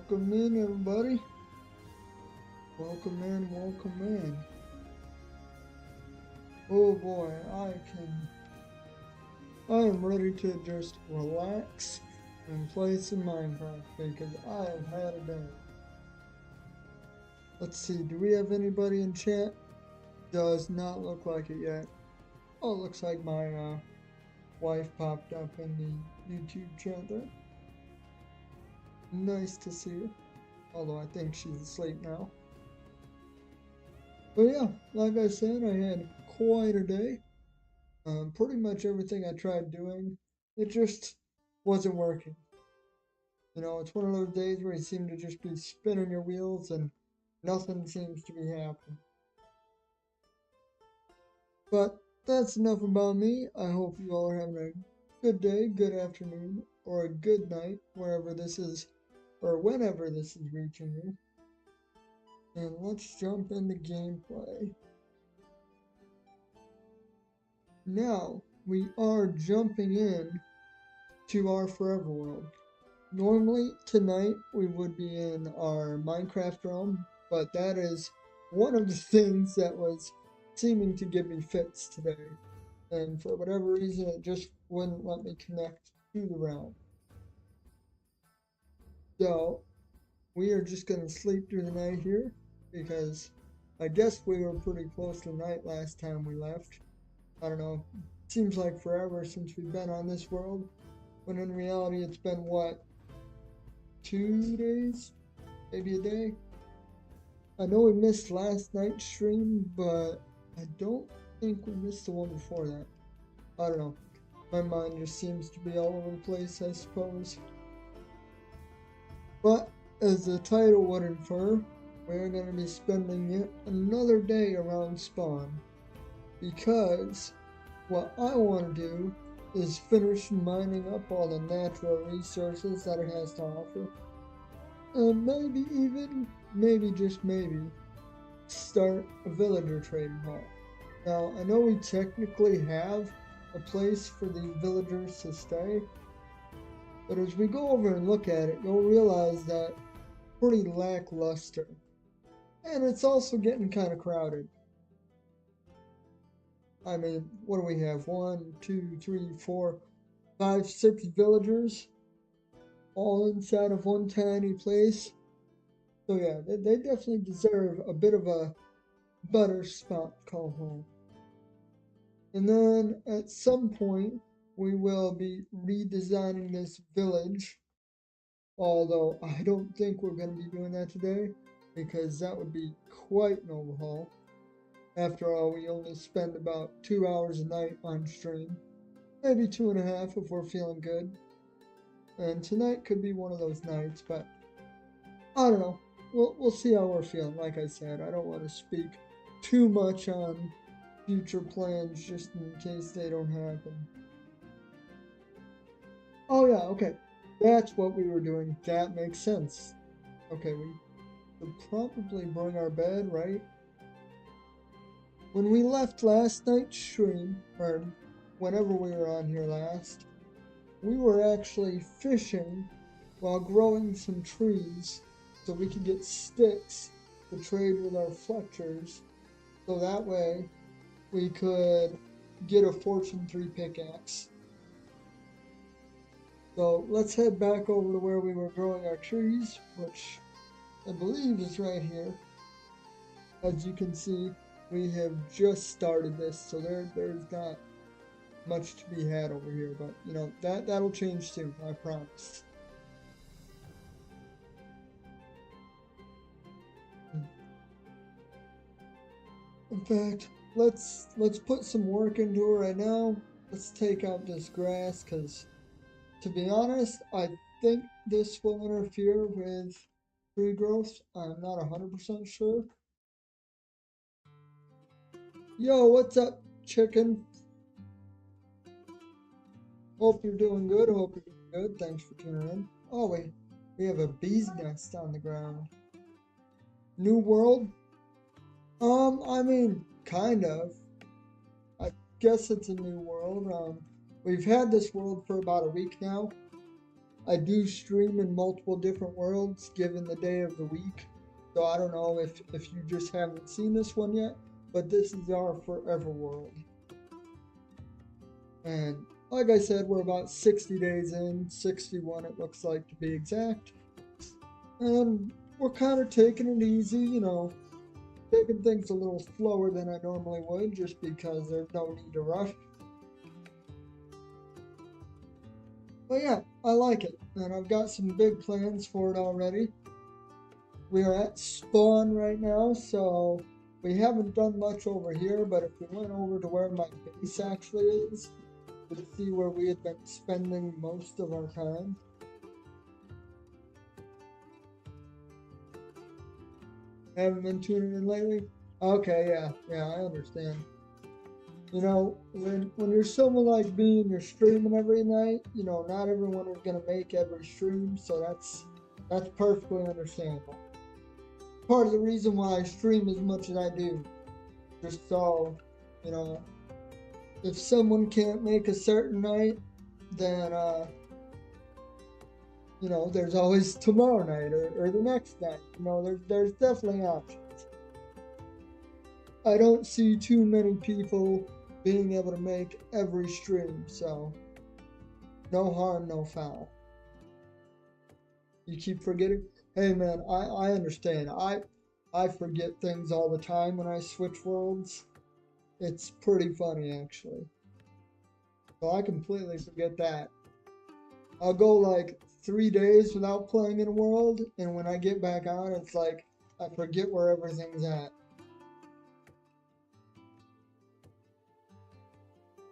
Welcome in, everybody. Welcome in, welcome in. Oh boy, I am ready to just relax and play some Minecraft because I have had a day. Let's see, do we have anybody in chat? Does not look like it yet. Oh, it looks like my wife popped up in the YouTube chat there. Nice to see her. Although I think she's asleep now. But yeah, like I said, I had quite a day. Pretty much everything I tried doing, it just wasn't working. You know, it's one of those days where you seem to just be spinning your wheels and nothing seems to be happening. But that's enough about me. I hope you all are having a good day, good afternoon, or a good night, wherever this is, or whenever this is reaching you. And let's jump into gameplay. Now, we are jumping in to our forever world. Normally, tonight, we would be in our Minecraft realm, but that is one of the things that was seeming to give me fits today. And for whatever reason, it just wouldn't let me connect to the realm. So, we are just going to sleep through the night here, because I guess we were pretty close to night last time we left. I don't know, seems like forever since we've been on this world, when in reality it's been what, 2 days? Maybe a day? I know we missed last night's stream, but I don't think we missed the one before that. I don't know, my mind just seems to be all over the place, I suppose. But, as the title would infer, we're going to be spending yet another day around spawn. Because what I want to do is finish mining up all the natural resources that it has to offer. And maybe just maybe, start a villager trading hall. Now, I know we technically have a place for the villagers to stay, but as we go over and look at it, you'll realize that it's pretty lackluster. And it's also getting kind of crowded. I mean, what do we have? 1, 2, 3, 4, 5, 6 villagers all inside of one tiny place. So yeah, they definitely deserve a bit of a better spot to call home. And then at some point, we will be redesigning this village. Although I don't think we're going to be doing that today, because that would be quite an overhaul. After all, we only spend about 2 hours a night on stream. Maybe 2.5 if we're feeling good. And tonight could be one of those nights, but I don't know. We'll see how we're feeling. Like I said, I don't want to speak too much on future plans just in case they don't happen. Oh yeah, okay. That's what we were doing. That makes sense. Okay, we should probably bring our bed, right? When we left last night's stream, or whenever we were on here last, we were actually fishing while growing some trees so we could get sticks to trade with our Fletchers, so that way we could get a Fortune 3 pickaxe. So let's head back over to where we were growing our trees, which I believe is right here. As you can see, we have just started this, so there's not much to be had over here, but you know, that'll change too, I promise. In fact, let's put some work into it right now. Let's take out this grass, because to be honest, I think this will interfere with tree growth. I'm not 100% sure. Yo, what's up, chicken? Hope you're doing good. Hope you're doing good. Thanks for tuning in. Oh, wait. We have a bee's nest on the ground. New world? I mean, kind of. I guess it's a new world. We've had this world for about a week now. I do stream in multiple different worlds given the day of the week. So I don't know if you just haven't seen this one yet, but this is our forever world. And like I said, we're about 60 days in, 61 it looks like to be exact. And we're kind of taking it easy, taking things a little slower than I normally would just because there's no need to rush. But yeah, I like it, and I've got some big plans for it already. We are at spawn right now, so we haven't done much over here, but if we went over to where my base actually is, we'd see where we had been spending most of our time. Haven't been tuning in lately? Okay, yeah, I understand. When you're someone like me and you're streaming every night, not everyone is gonna make every stream, so that's perfectly understandable. Part of the reason why I stream as much as I do, just so, you know, if someone can't make a certain night, then there's always tomorrow night or the next night. There's definitely options. I don't see too many people being able to make every stream, so no harm, no foul. You keep forgetting? Hey man, I understand. I forget things all the time when I switch worlds. It's pretty funny actually. So I completely forget that. I'll go like 3 days without playing in a world, and when I get back on, it's like I forget where everything's at.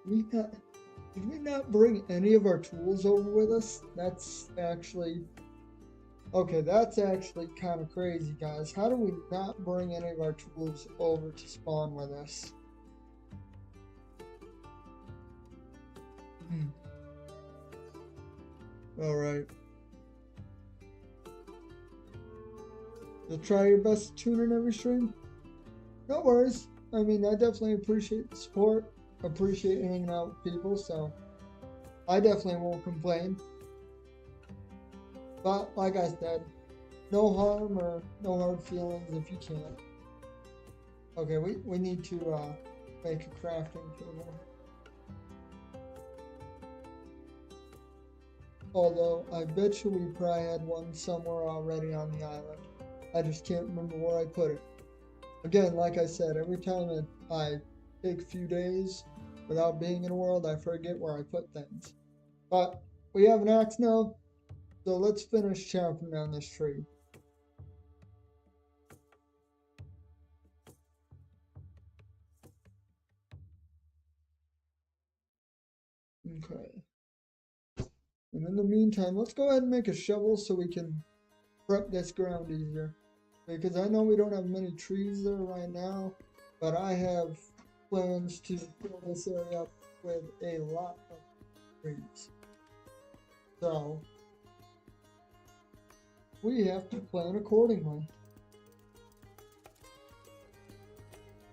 Did we not bring any of our tools over with us? That's actually kind of crazy, guys. How do we not bring any of our tools over to spawn with us? All right. You'll try your best to tune in every stream? No worries. I mean, I definitely appreciate the support. Appreciate hanging out with people, so I definitely won't complain. But like I said, no harm or no hard feelings if you can't. Okay, we need to make a crafting table. Although I bet you we probably had one somewhere already on the island. I just can't remember where I put it. Again, like I said, every time I take a few days without being in a world, I forget where I put things. But we have an axe now, so let's finish chopping down this tree. Okay. And in the meantime, let's go ahead and make a shovel so we can prep this ground easier. Because I know we don't have many trees there right now, but I have plans to fill this area up with a lot of trees. So we have to plan accordingly.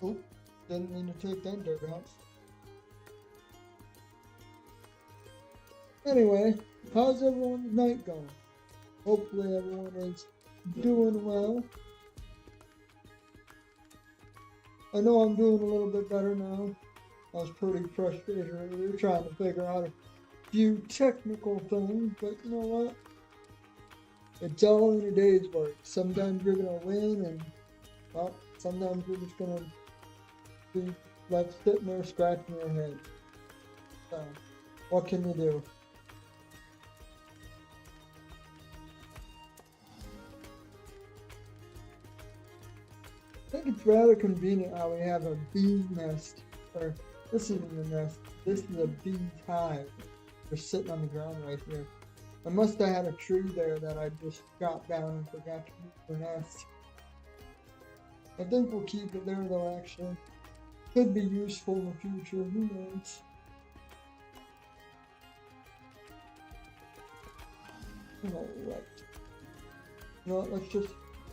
Oh, didn't mean to take that dirt out. Anyway, how's everyone's night going? Hopefully everyone is doing well. I know I'm doing a little bit better now. I was pretty frustrated earlier trying to figure out a few technical things, but you know what? It's all in a day's work. Sometimes you're gonna win, and well, sometimes you're just gonna be left sitting there scratching your head. So, what can you do? I think it's rather convenient how we have a bee nest, or this isn't a nest, this is a bee hive. They're sitting on the ground right here. I must have had a tree there that I just chopped down and forgot to use for nest. I think we'll keep it there though, actually. Could be useful in the future, who knows? Alright. You know what,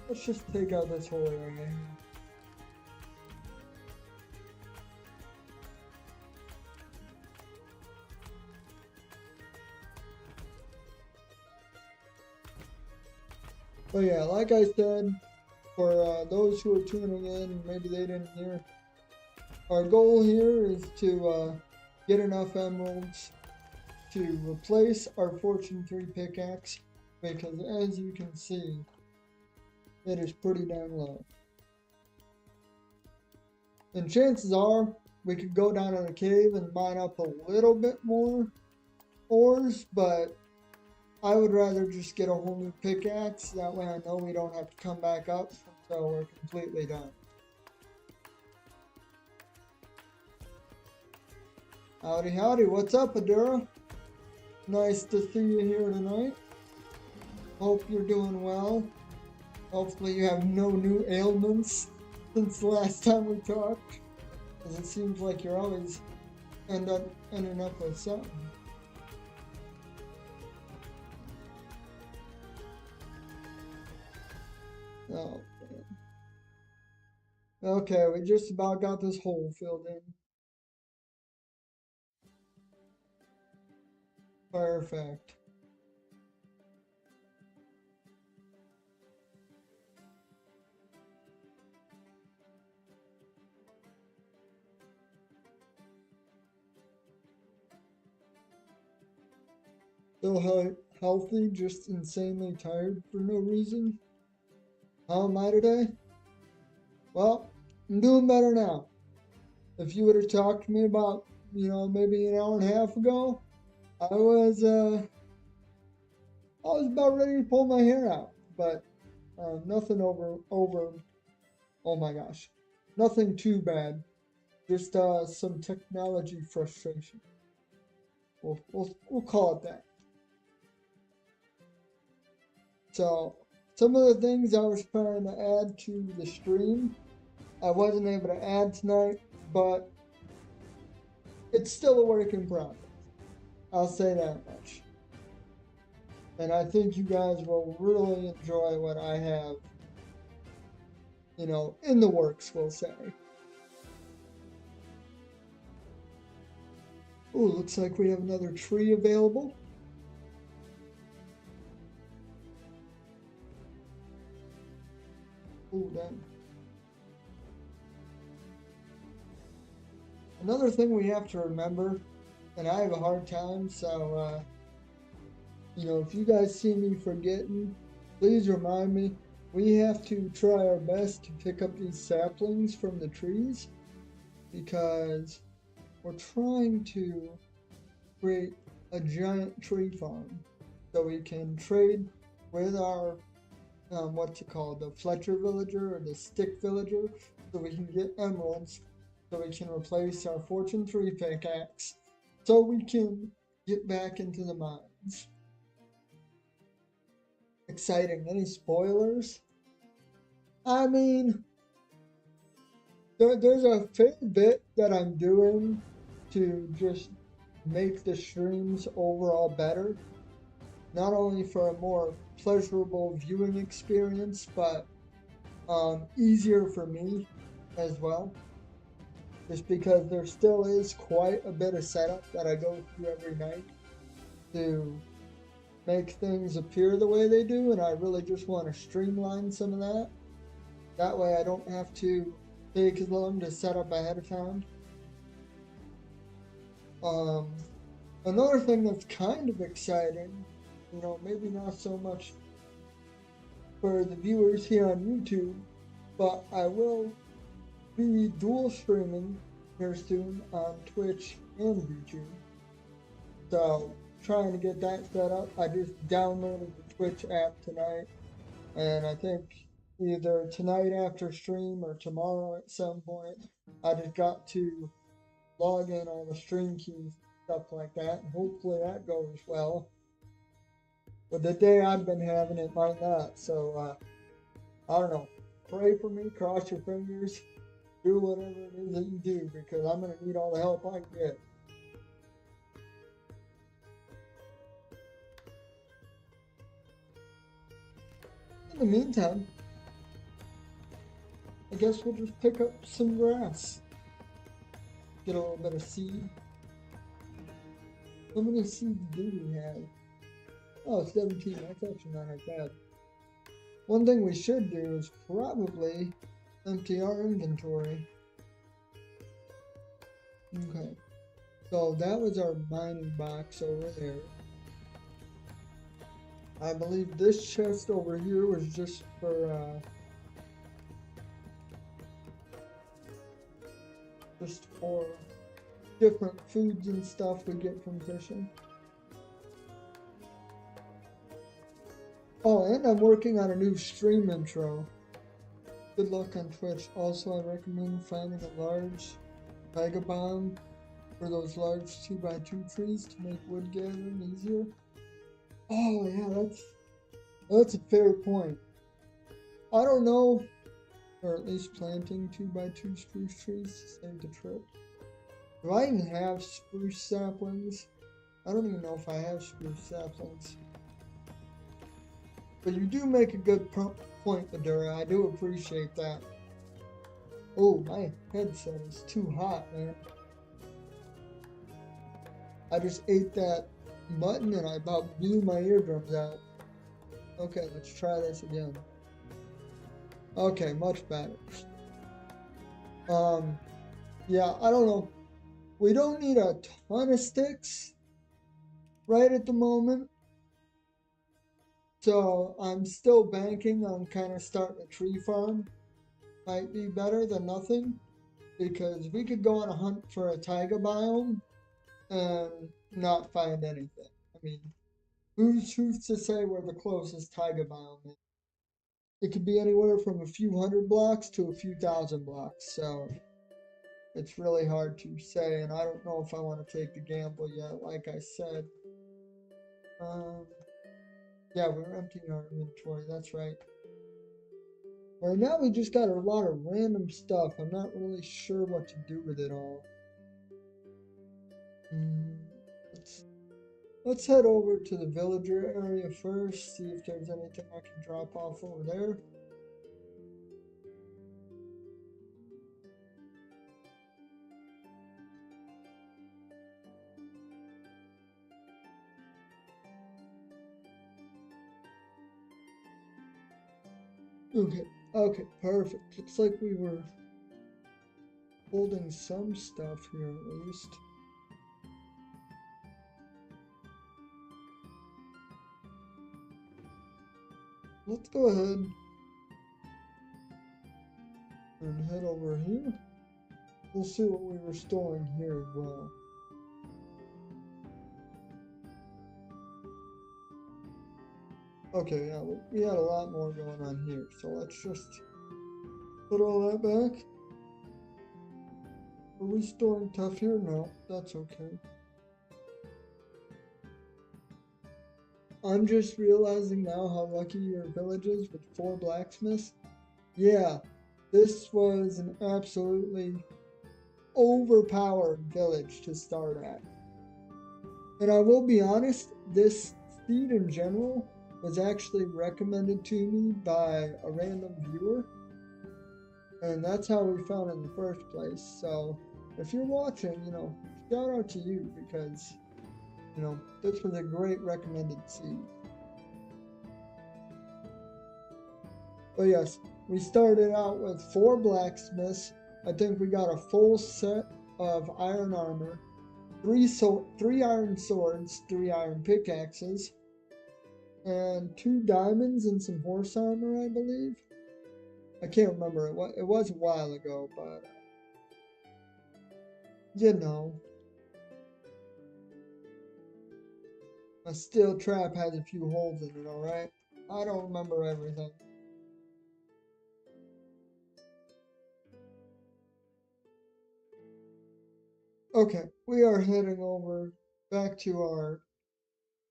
let's just take out this whole area here. But yeah, like I said, for those who are tuning in, maybe they didn't hear, our goal here is to get enough emeralds to replace our Fortune 3 pickaxe, because as you can see, it is pretty dang low. And chances are, we could go down in a cave and mine up a little bit more ores, but I would rather just get a whole new pickaxe. That way I know we don't have to come back up until we're completely done. Howdy, howdy. What's up, Adura? Nice to see you here tonight. Hope you're doing well. Hopefully you have no new ailments since the last time we talked. Because it seems like you're always ending up with something. Oh, man. Okay, we just about got this hole filled in. Perfect. Still healthy, just insanely tired for no reason. How am I today? Well, I'm doing better now. If you would have talked to me about, maybe an hour and a half ago, I was about ready to pull my hair out, but nothing over. Oh my gosh, nothing too bad. Just some technology frustration. We'll call it that. So some of the things I was trying to add to the stream, I wasn't able to add tonight, but it's still a work in progress. I'll say that much. And I think you guys will really enjoy what I have, in the works, we'll say. Oh, looks like we have another tree available. Oh, dang. Another thing we have to remember, and I have a hard time, so, if you guys see me forgetting, please remind me. We have to try our best to pick up these saplings from the trees, because we're trying to create a giant tree farm so we can trade with our what's it called, the Fletcher villager or the stick villager, so we can get emeralds, so we can replace our Fortune 3 pickaxe, so we can get back into the mines. Exciting. Any spoilers? I mean, there's a fair bit that I'm doing to just make the streams overall better. Not only for a more pleasurable viewing experience, but easier for me as well. Just because there still is quite a bit of setup that I go through every night to make things appear the way they do, and I really just want to streamline some of that. That way I don't have to take as long to set up ahead of time. Another thing that's kind of exciting, maybe not so much for the viewers here on YouTube, but I will be dual streaming here soon on Twitch and YouTube. So, trying to get that set up. I just downloaded the Twitch app tonight, and I think either tonight after stream or tomorrow at some point, I just got to log in all the stream keys, stuff like that, and hopefully that goes well. But the day I've been having it might not, so I don't know. Pray for me, cross your fingers, do whatever it is that you do, because I'm going to need all the help I can get. In the meantime, I guess we'll just pick up some grass. Get a little bit of seed. How many seeds do we have? Oh, 17. That's actually not that bad. One thing we should do is probably empty our inventory. Okay. So that was our mining box over there. I believe this chest over here was just for different foods and stuff we get from fishing. Oh, and I'm working on a new stream intro. Good luck on Twitch. Also, I recommend finding a large mega bomb for those large 2x2 trees to make wood gathering easier. Oh yeah, that's a fair point. I don't know, or at least planting 2x2 spruce trees to save the trip. Do I even have spruce saplings? I don't even know if I have spruce saplings. But you do make a good point, Madura. I do appreciate that. Oh, my headset is too hot, man. I just ate that button and I about blew my eardrums out. Okay, let's try this again. Okay, much better. Yeah, I don't know. We don't need a ton of sticks right at the moment. So I'm still banking on kind of starting a tree farm. Might be better than nothing, because we could go on a hunt for a taiga biome and not find anything. I mean, who's to say where the closest taiga biome is? It could be anywhere from a few hundred blocks to a few thousand blocks, so it's really hard to say, and I don't know if I want to take the gamble yet, like I said. Yeah, we're emptying our inventory, that's right. Right now we just got a lot of random stuff. I'm not really sure what to do with it all. Let's head over to the villager area first, see if there's anything I can drop off over there. Okay, perfect. Looks like we were holding some stuff here at least. Let's go ahead and head over here. We'll see what we were storing here as well. Okay, yeah, we had a lot more going on here, so let's just put all that back. Are we storing stuff here? No, that's okay. I'm just realizing now how lucky your village is with 4 blacksmiths. Yeah, this was an absolutely overpowered village to start at. And I will be honest, this seed in general was actually recommended to me by a random viewer. And that's how we found it in the first place. So if you're watching, shout out to you, because, this was a great recommended seed. But yes, we started out with 4 blacksmiths. I think we got a full set of iron armor, 3 iron swords, 3 iron pickaxes, and 2 diamonds and some horse armor, I believe. I can't remember. It was a while ago, but my steel trap has a few holes in it, alright? I don't remember everything. Okay, we are heading over back to our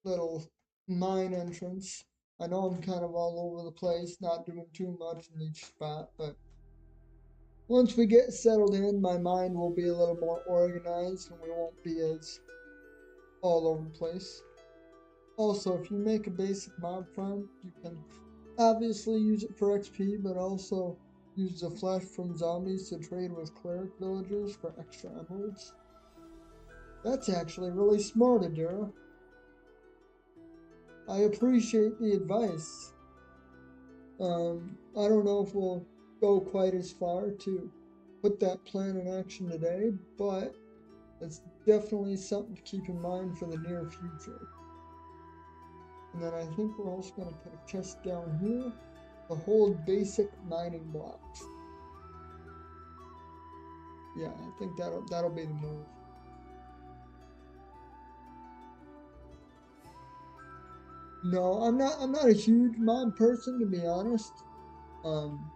little mine entrance. I know I'm kind of all over the place, not doing too much in each spot, but once we get settled in, my mind will be a little more organized and we won't be as all over the place. Also, if you make a basic mob farm, you can obviously use it for XP, but also use the flesh from zombies to trade with cleric villagers for extra emeralds. That's actually really smart, Adira. I appreciate the advice. I don't know if we'll go quite as far to put that plan in action today, but it's definitely something to keep in mind for the near future. And then I think we're also going to put a chest down here to hold basic mining blocks. Yeah, I think that'll be the move. No, I'm not a huge mob person, to be honest. Um,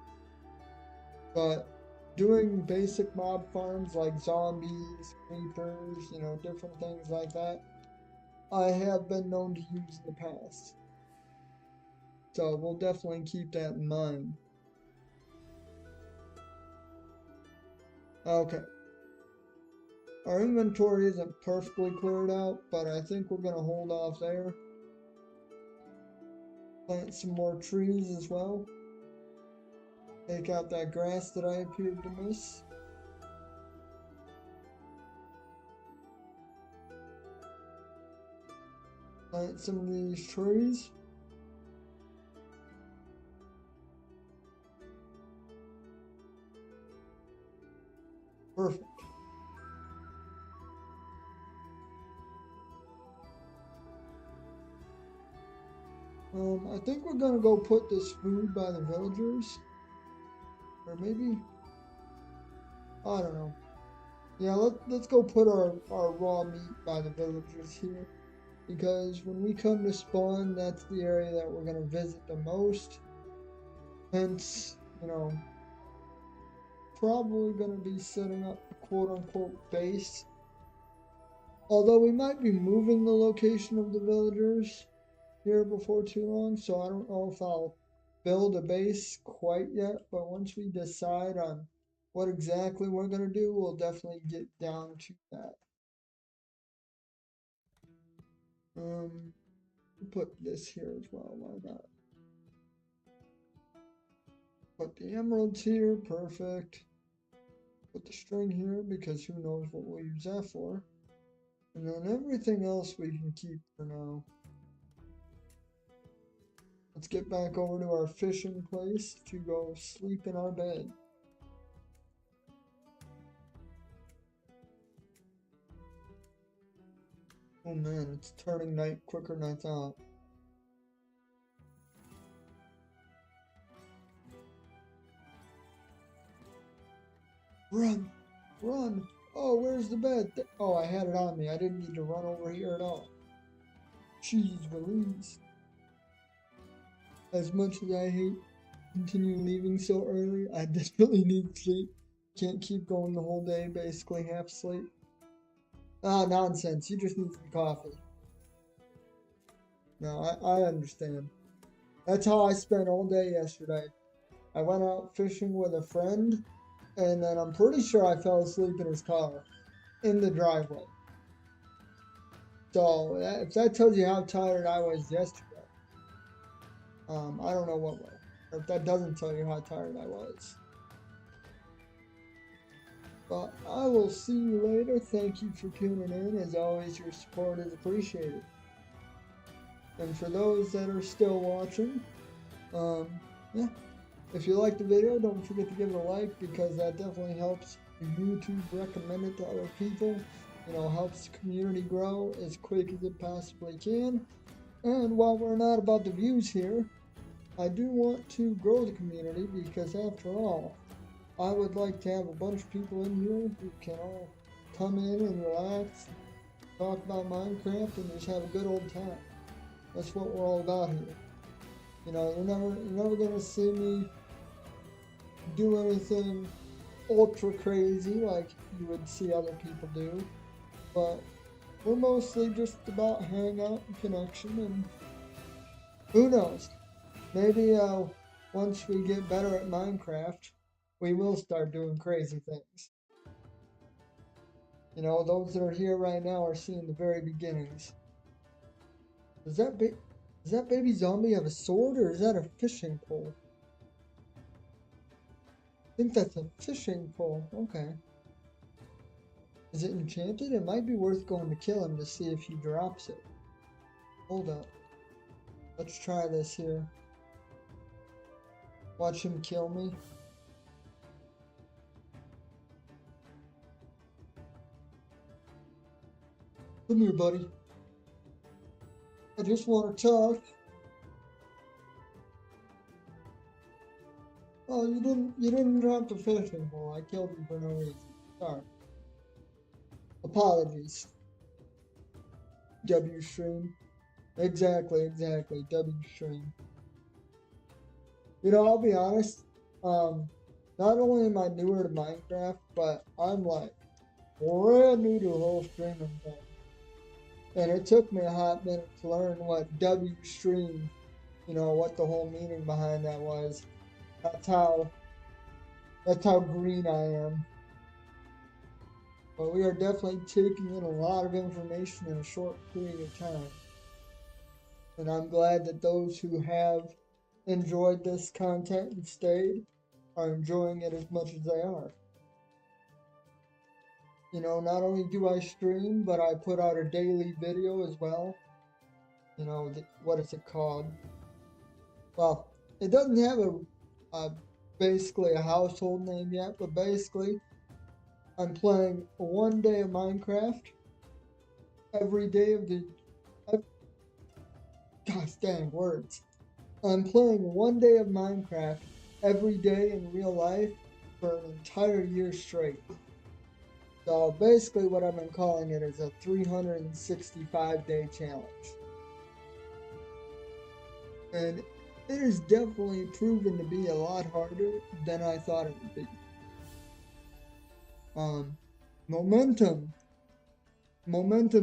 but doing basic mob farms like zombies, creepers, you know, different things like that, I have been known to use in the past. So we'll definitely keep that in mind. Okay. Our inventory isn't perfectly cleared out, but I think we're gonna hold off there. Plant some more trees as well. Take out that grass that I appeared to miss. Plant some of these trees. Perfect. I think we're gonna go put this food by the villagers. Or maybe, I don't know. Yeah, let's go put our raw meat by the villagers here. Because when we come to spawn, that's the area that we're gonna visit the most. Hence, you know, probably gonna be setting up a quote unquote base. Although we might be moving the location of the villagers here before too long, so I don't know if I'll build a base quite yet, but once we decide on what exactly we're gonna do, we'll definitely get down to that. Put this here as well, why not? Put the emeralds here, perfect. Put the string here because who knows what we'll use that for. And then everything else we can keep for now. Let's get back over to our fishing place to go sleep in our bed. Oh man, it's turning night quicker than I thought. Run! Run! Oh, where's the bed? Oh, I had it on me. I didn't need to run over here at all. Jeez, Louise. As much as I hate continue leaving so early, I definitely need sleep. Can't keep going the whole day, basically half asleep. Ah, nonsense. You just need some coffee. No, I understand. That's how I spent all day yesterday. I went out fishing with a friend, and then I'm pretty sure I fell asleep in his car in the driveway. So if that tells you how tired I was yesterday, I don't know what will. Or if that doesn't tell you how tired I was. But I will see you later. Thank you for tuning in. As always, your support is appreciated. And for those that are still watching, yeah, if you liked the video, don't forget to give it a like because that definitely helps YouTube recommend it to other people. You know, helps the community grow as quick as it possibly can. And while we're not about the views here, I do want to grow the community because after all, I would like to have a bunch of people in here who can all come in and relax, talk about Minecraft, and just have a good old time. That's what we're all about here. You know, you're never gonna see me do anything ultra crazy like you would see other people do, but we're mostly just about hangout and connection, and who knows, maybe once we get better at Minecraft, we will start doing crazy things. You know, those that are here right now are seeing the very beginnings. Does that baby zombie have a sword or is that a fishing pole? I think that's a fishing pole. Okay. Is it enchanted? It might be worth going to kill him to see if he drops it. Hold up. Let's try this here. Watch him kill me. Come here, buddy. I just want to talk. Oh, you didn't drop the fishing pole. I killed you for no reason. Sorry. Apologies. W stream. Exactly. W stream. You know, I'll be honest. Not only am I newer to Minecraft, but I'm like brand new to the whole streaming thing. And it took me a hot minute to learn what W stream, you know, what the whole meaning behind that was. That's how green I am. But we are definitely taking in a lot of information in a short period of time. And I'm glad that those who have enjoyed this content and stayed are enjoying it as much as they are. You know, not only do I stream, but I put out a daily video as well. You know, what is it called? Well, it doesn't have basically a household name yet, but basically I'm playing 1 day of Minecraft every day of the gosh dang words. I'm playing 1 day of Minecraft every day in real life for an entire year straight. So basically what I've been calling it is a 365-day challenge. And it is definitely proven to be a lot harder than I thought it would be. Momentum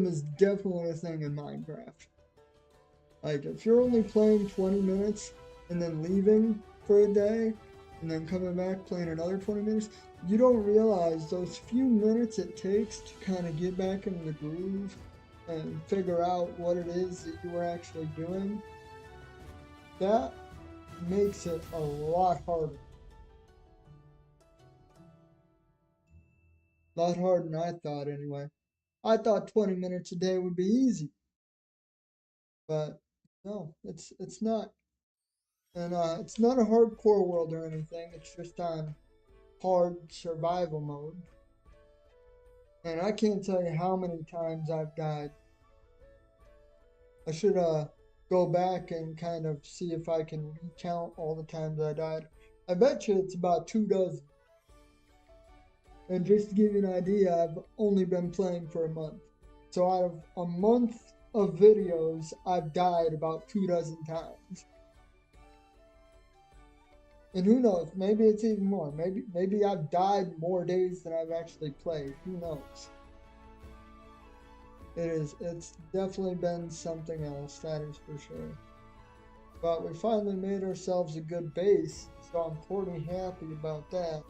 is definitely a thing in Minecraft. Like, if you're only playing 20 minutes and then leaving for a day and then coming back playing another 20 minutes, you don't realize those few minutes it takes to kind of get back into the groove and figure out what it is that you were actually doing. That makes it a lot harder. A lot harder than I thought anyway. I thought 20 minutes a day would be easy. But no, it's not. And it's not a hardcore world or anything. It's just on hard survival mode. And I can't tell you how many times I've died. I should go back and kind of see if I can recount all the times I died. I bet you it's about 24. And just to give you an idea, I've only been playing for a month. So out of a month of videos, I've died about 24 times. And who knows, maybe it's even more. Maybe I've died more days than I've actually played. Who knows? It's definitely been something else, that is for sure. But we finally made ourselves a good base, so I'm pretty happy about that.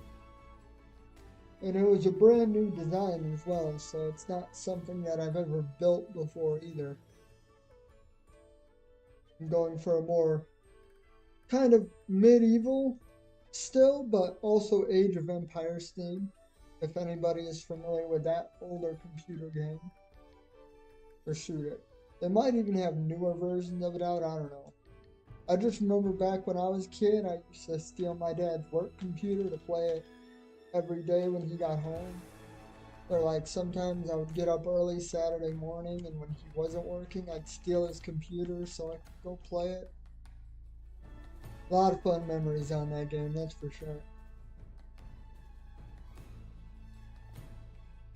And it was a brand new design as well, so it's not something that I've ever built before either. I'm going for a more kind of medieval still, but also Age of Empires theme, if anybody is familiar with that older computer game. Or shoot it. They might even have newer versions of it out, I don't know. I just remember back when I was a kid, I used to steal my dad's work computer to play it every day when he got home. Or like sometimes I would get up early Saturday morning, and when he wasn't working, I'd steal his computer so I could go play it. A lot of fun memories on that game, that's for sure.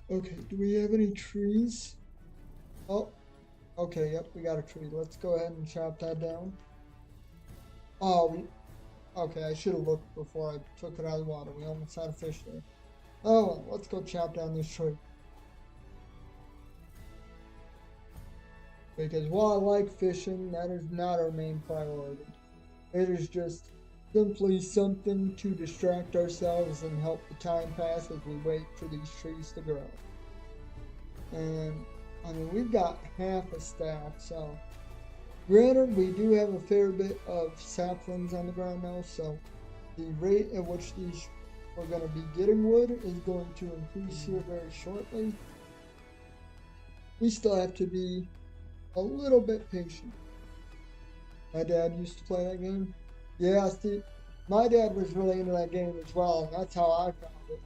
Okay, do we have any trees? Oh, okay, yep, we got a tree. Let's go ahead and chop that down. Oh, okay, I should have looked before I took it out of the water. We almost had a fish there. Oh, well, let's go chop down this tree. Because while I like fishing, that is not our main priority. It is just simply something to distract ourselves and help the time pass as we wait for these trees to grow. And I mean, we've got half a stack, so granted, we do have a fair bit of saplings on the ground now, so the rate at which these we're going to be getting wood is going to increase here very shortly. We still have to be a little bit patient. My dad used to play that game. Yeah, Steve. My dad was really into that game as well, and that's how I found it.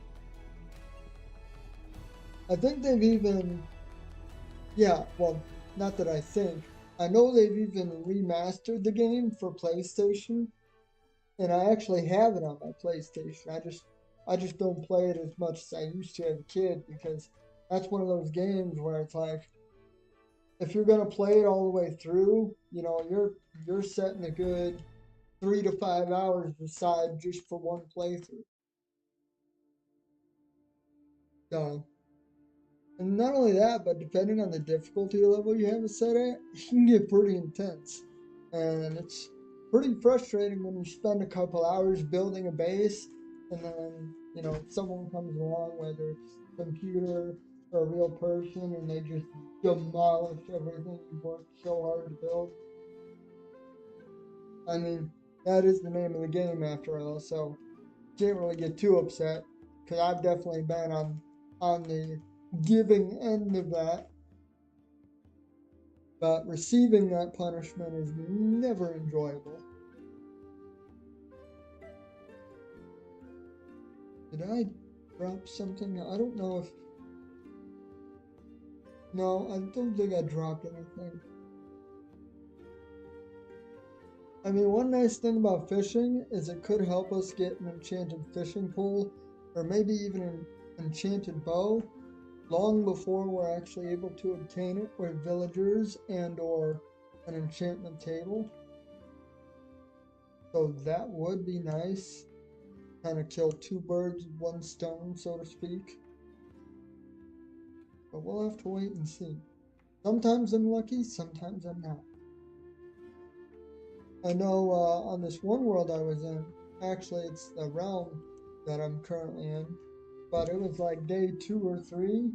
I think they've even, yeah, well, not that I think. I know they've even remastered the game for PlayStation, and I actually have it on my PlayStation. I just don't play it as much as I used to as a kid because that's one of those games where it's like if you're gonna play it all the way through, you're setting a good 3 to 5 hours aside just for one playthrough. So, and not only that, but depending on the difficulty level you have it set at, it can get pretty intense. And it's pretty frustrating when you spend a couple hours building a base and then, someone comes along, whether it's a computer or a real person, and they just demolish everything you worked so hard to build. I mean, that is the name of the game after all, so can't really get too upset because I've definitely been on the giving end of that. But receiving that punishment is never enjoyable. Did I drop something? I don't know if. No, I don't think I dropped anything. I mean, one nice thing about fishing is it could help us get an enchanted fishing pole or maybe even an enchanted bow long before we're actually able to obtain it with villagers and or an enchantment table. So that would be nice. Kind of kill two birds with one stone, so to speak. But we'll have to wait and see. Sometimes I'm lucky, sometimes I'm not. I know on this one world I was in, actually it's the realm that I'm currently in, but it was like day 2 or 3,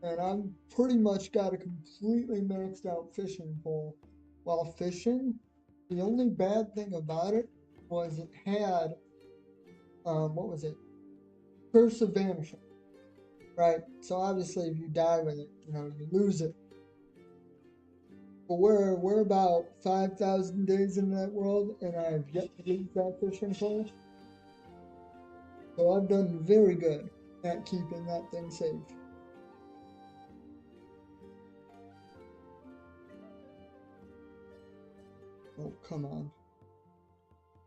and I'm pretty much got a completely maxed out fishing pole. While fishing, the only bad thing about it was it had, what was it? Curse of Vanishing, right? So obviously if you die with it, you lose it. But we're about 5,000 days in that world, and I've yet to lose that fishing pole. So I've done very good at keeping that thing safe. Oh, come on.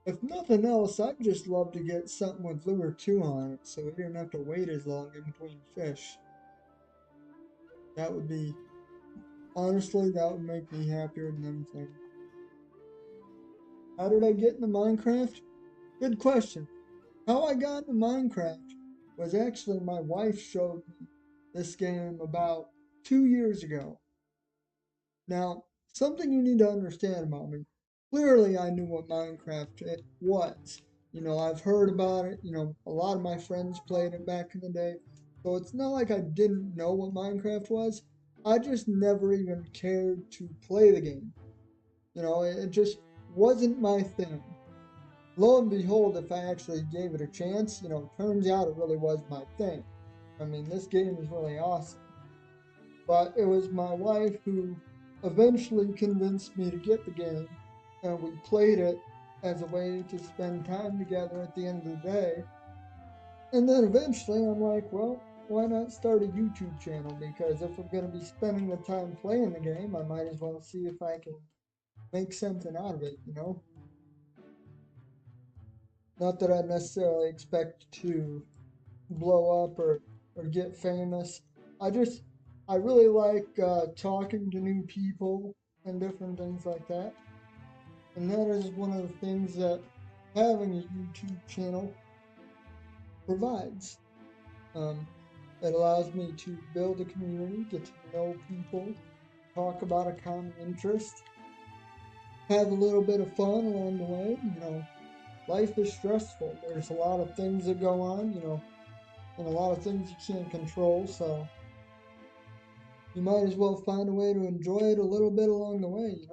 If nothing else, I'd just love to get something with lure 2 on it so we didn't have to wait as long in between fish. That would be, honestly, that would make me happier than anything. How did I get into Minecraft? Good question. How I got into Minecraft was actually my wife showed me this game about 2 years ago. Now, something you need to understand about me. Clearly, I knew what Minecraft it was. I've heard about it. A lot of my friends played it back in the day. So it's not like I didn't know what Minecraft was. I just never even cared to play the game. It just wasn't my thing. Lo and behold, if I actually gave it a chance, turns out it really was my thing. I mean, this game is really awesome. But it was my wife who eventually convinced me to get the game, and we played it as a way to spend time together at the end of the day. And then eventually I'm like, well, why not start a YouTube channel? Because if I'm going to be spending the time playing the game, I might as well see if I can make something out of it. Not that I necessarily expect to blow up or get famous. I just, I really like talking to new people and different things like that. And that is one of the things that having a YouTube channel provides. Um, it allows me to build a community, get to know people, talk about a common interest, have a little bit of fun along the way. Life is stressful. There's a lot of things that go on, and a lot of things you can't control. So you might as well find a way to enjoy it a little bit along the way.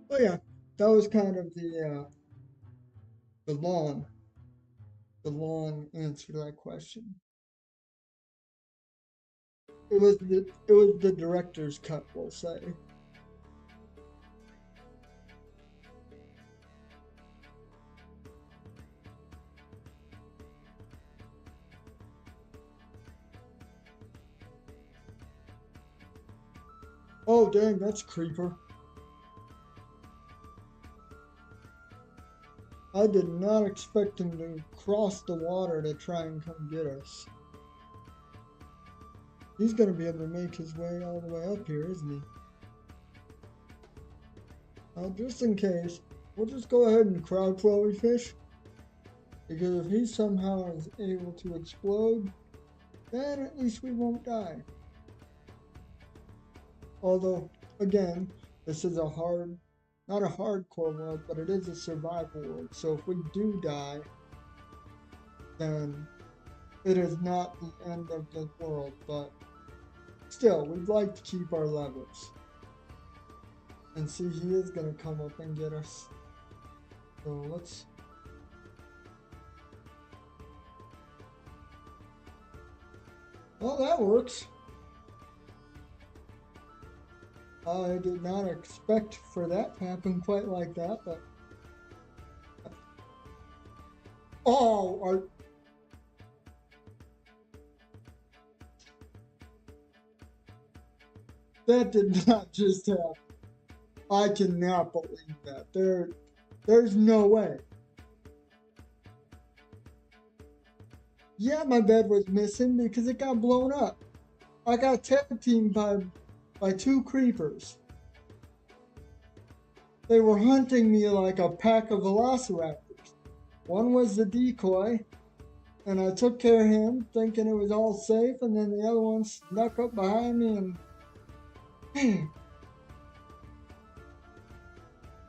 But yeah, that was kind of the long answer to that question. it was the director's cut, we'll say. Oh dang, that's creeper. I did not expect him to cross the water to try and come get us. He's gonna be able to make his way all the way up here, isn't he? Just in case, we'll just go ahead and crowd while we fish. Because if he somehow is able to explode, then at least we won't die. Although, again, this is not a hardcore world, but it is a survival world. So if we do die, then it is not the end of the world. But still, we'd like to keep our levels. And see, he is going to come up and get us. So let's... Well, that works. I did not expect for that to happen quite like that, but... Oh, that did not just happen. I cannot believe that. There's no way. Yeah, my bed was missing because it got blown up. I got tag teamed by two creepers. They were hunting me like a pack of velociraptors. One was the decoy, and I took care of him, thinking it was all safe, and then the other one snuck up behind me and...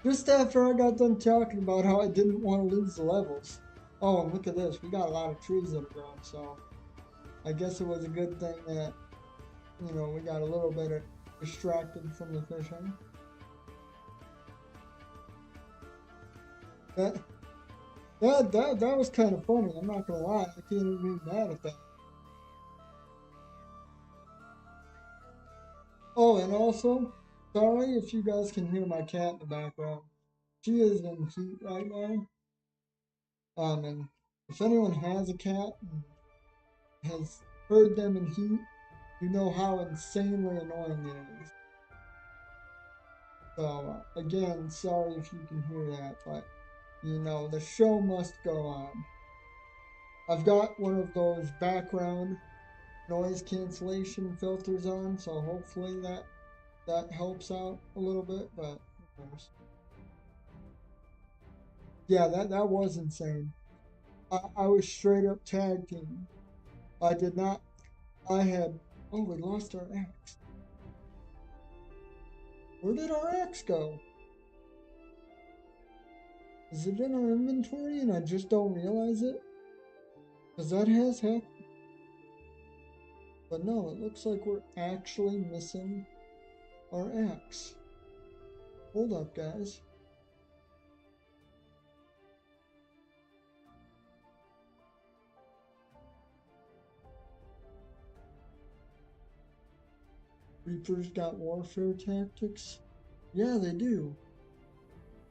Just after I got done talking about how I didn't want to lose the levels. Oh, and look at this. We got a lot of trees up ground, so I guess it was a good thing that, you know, we got a little bit distracted from the fishing. That was kind of funny. I'm not gonna lie. I can't even be mad at that. Oh, and also, sorry if you guys can hear my cat in the background. She is in heat right now. And if anyone has a cat and has heard them in heat, you know how insanely annoying it is. So, again, sorry if you can hear that, but, you know, the show must go on. I've got one of those background noise cancellation filters on, so hopefully that helps out a little bit, but of course. Yeah, that was insane. I was straight up tag team. I did not. I had. Oh, we lost our axe. Where did our axe go? Is it in our inventory and I just don't realize it? Because that has happened. But no, it looks like we're actually missing our axe. Hold up, guys. Reapers got warfare tactics? Yeah, they do.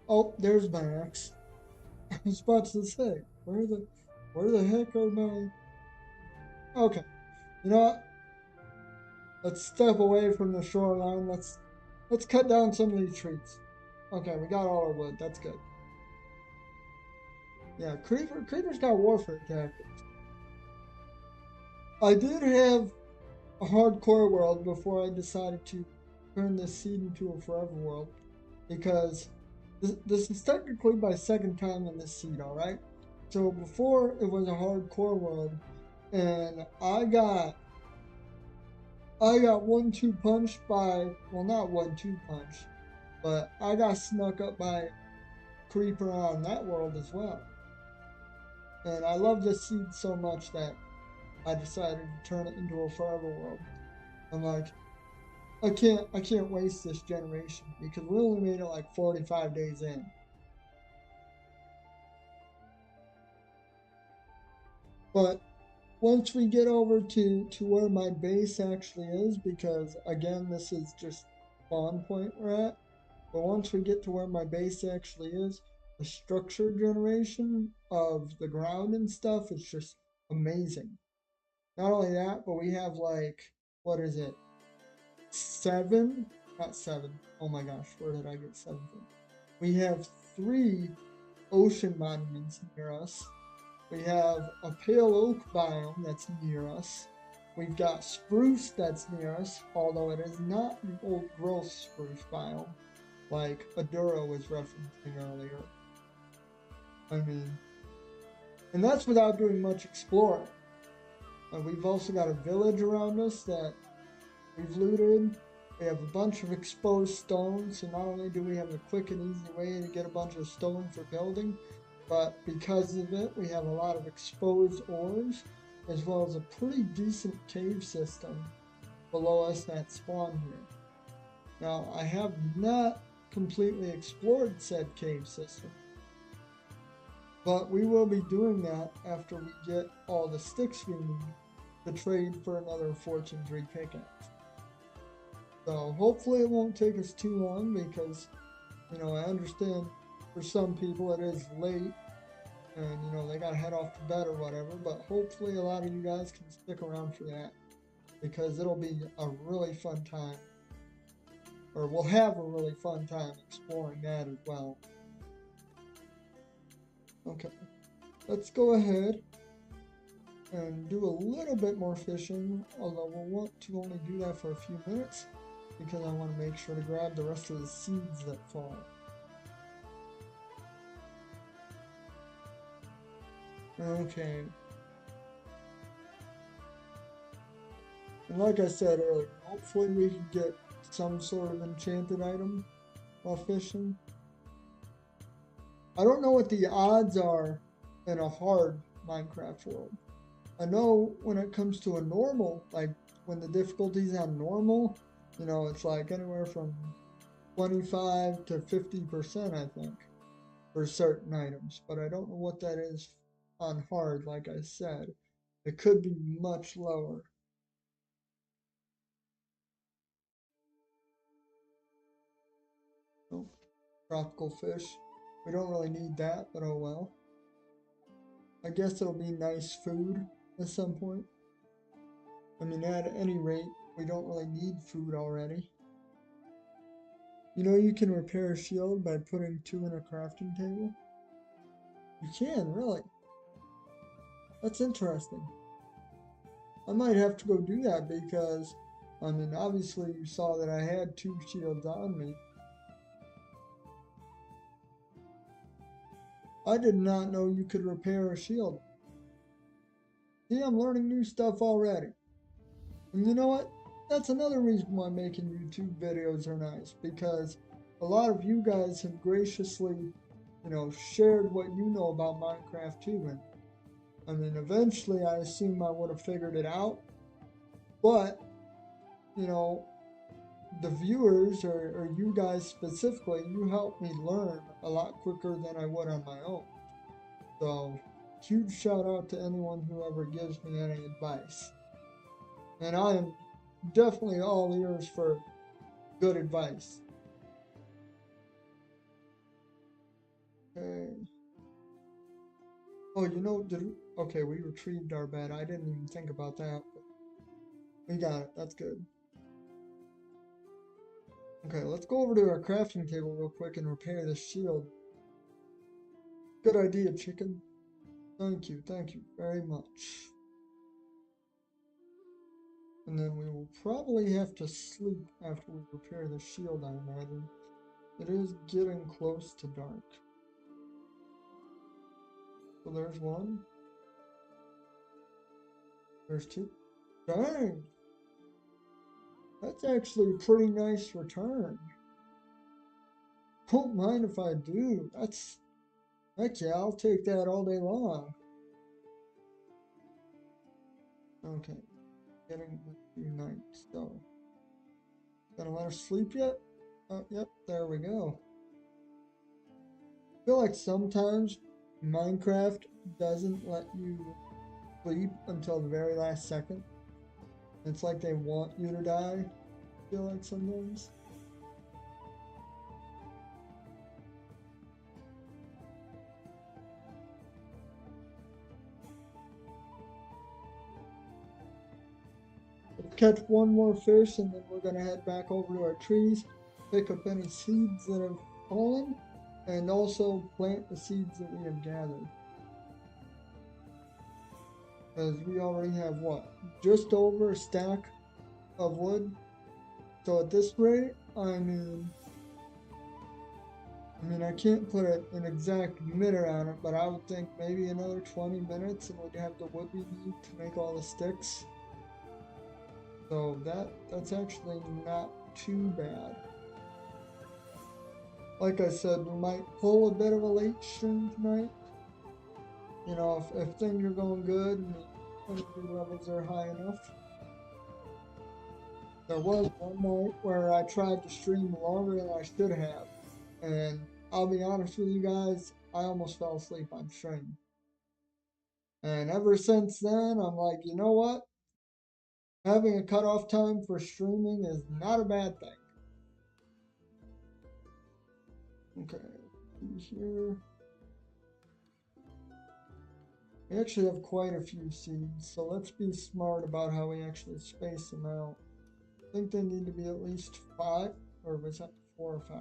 Oh, there's my axe. I was about to say, where the heck are my... Okay, you know what? Let's step away from the shoreline. Let's cut down some of these trees. Okay, we got all our wood. That's good. Yeah, creepers got warfare tactics. I did have a hardcore world before I decided to turn this seed into a forever world, because this is technically my second time in this seed, alright? So before it was a hardcore world, and I got 1-2 punched by, well, not 1-2 punch, but I got snuck up by creeper on that world as well. And I love this seed so much that I decided to turn it into a forever world. I'm like, I can't waste this generation because we only made it like 45 days in. But once we get over to where my base actually is, because again, this is just spawn point we're at, but once we get to where my base actually is, the structure generation of the ground and stuff is just amazing. Not only that, but we have like, what is it? Seven? Not seven. Oh my gosh, where did I get seven from? We have 3 ocean monuments near us. We have a pale oak biome that's near us. We've got spruce that's near us, although it is not an old growth spruce biome like Adura was referencing earlier. I mean, and that's without doing much exploring. We've also got a village around us that we've looted. We have a bunch of exposed stone, so not only do we have a quick and easy way to get a bunch of stone for building, but because of it, we have a lot of exposed ores, as well as a pretty decent cave system below us that spawn here. Now, I have not completely explored said cave system, but we will be doing that after we get all the sticks we need to trade for another Fortune 3 pickaxe. So hopefully it won't take us too long, because, you know, I understand for some people it is late and, you know, they gotta head off to bed or whatever, but hopefully a lot of you guys can stick around for that, because it'll be a really fun time, or we'll have a really fun time exploring that as well. Okay, let's go ahead and do a little bit more fishing, although we'll want to only do that for a few minutes, because I want to make sure to grab the rest of the seeds that fall. Okay. And like I said earlier, hopefully we can get some sort of enchanted item while fishing. I don't know what the odds are in a hard Minecraft world. I know when it comes to a normal, like when the difficulty's on normal, you know, it's like anywhere from 25 to 50%, I think, for certain items. But I don't know what that is on hard, like I said. It could be much lower. Oh, tropical fish. We don't really need that, but oh well. I guess it'll be nice food at some point. I mean, at any rate, we don't really need food already. You know, you can repair a shield by putting 2 in a crafting table. You can, really. That's interesting. I might have to go do that, because, I mean, obviously you saw that I had 2 shields on me. I did not know you could repair a shield. See, I'm learning new stuff already. And you know what? That's another reason why making YouTube videos are nice, because a lot of you guys have graciously, you know, shared what you know about Minecraft too. And I mean, eventually I assume I would have figured it out, but, you know, the viewers, or you guys specifically, you help me learn a lot quicker than I would on my own. So, huge shout out to anyone who ever gives me any advice. And I am definitely all ears for good advice. Okay. Oh, you know, okay, we retrieved our bed. I didn't even think about that, but we got it. That's good. Okay, let's go over to our crafting table real quick and repair this shield. Good idea, chicken. Thank you very much. And then we will probably have to sleep after we repair the shield, I imagine. It is getting close to dark. So there's 1. There's 2. Dang! That's actually a pretty nice return. Don't mind if I do. Heck yeah, I'll take that all day long. Okay, getting to night, so. Gonna let her sleep yet? Oh, yep, there we go. I feel like sometimes Minecraft doesn't let you sleep until the very last second. It's like they want you to die, I feel like sometimes. Catch one more fish and then we're gonna head back over to our trees, pick up any seeds that have fallen, and also plant the seeds that we have gathered. Because we already have what? Just over a stack of wood. So at this rate, I can't put an exact minute on it, but I would think maybe another 20 minutes and we'd have the wood we need to make all the sticks. So that's actually not too bad. Like I said, we might pull a bit of a late stream tonight. You know, if things are going good and the energy levels are high enough. There was one night where I tried to stream longer than I should have. And I'll be honest with you guys, I almost fell asleep on stream. And ever since then, I'm like, you know what? Having a cutoff time for streaming is not a bad thing. Okay, here. We actually have quite a few seeds, so let's be smart about how we actually space them out. I think they need to be at least 5, or was that 4 or 5?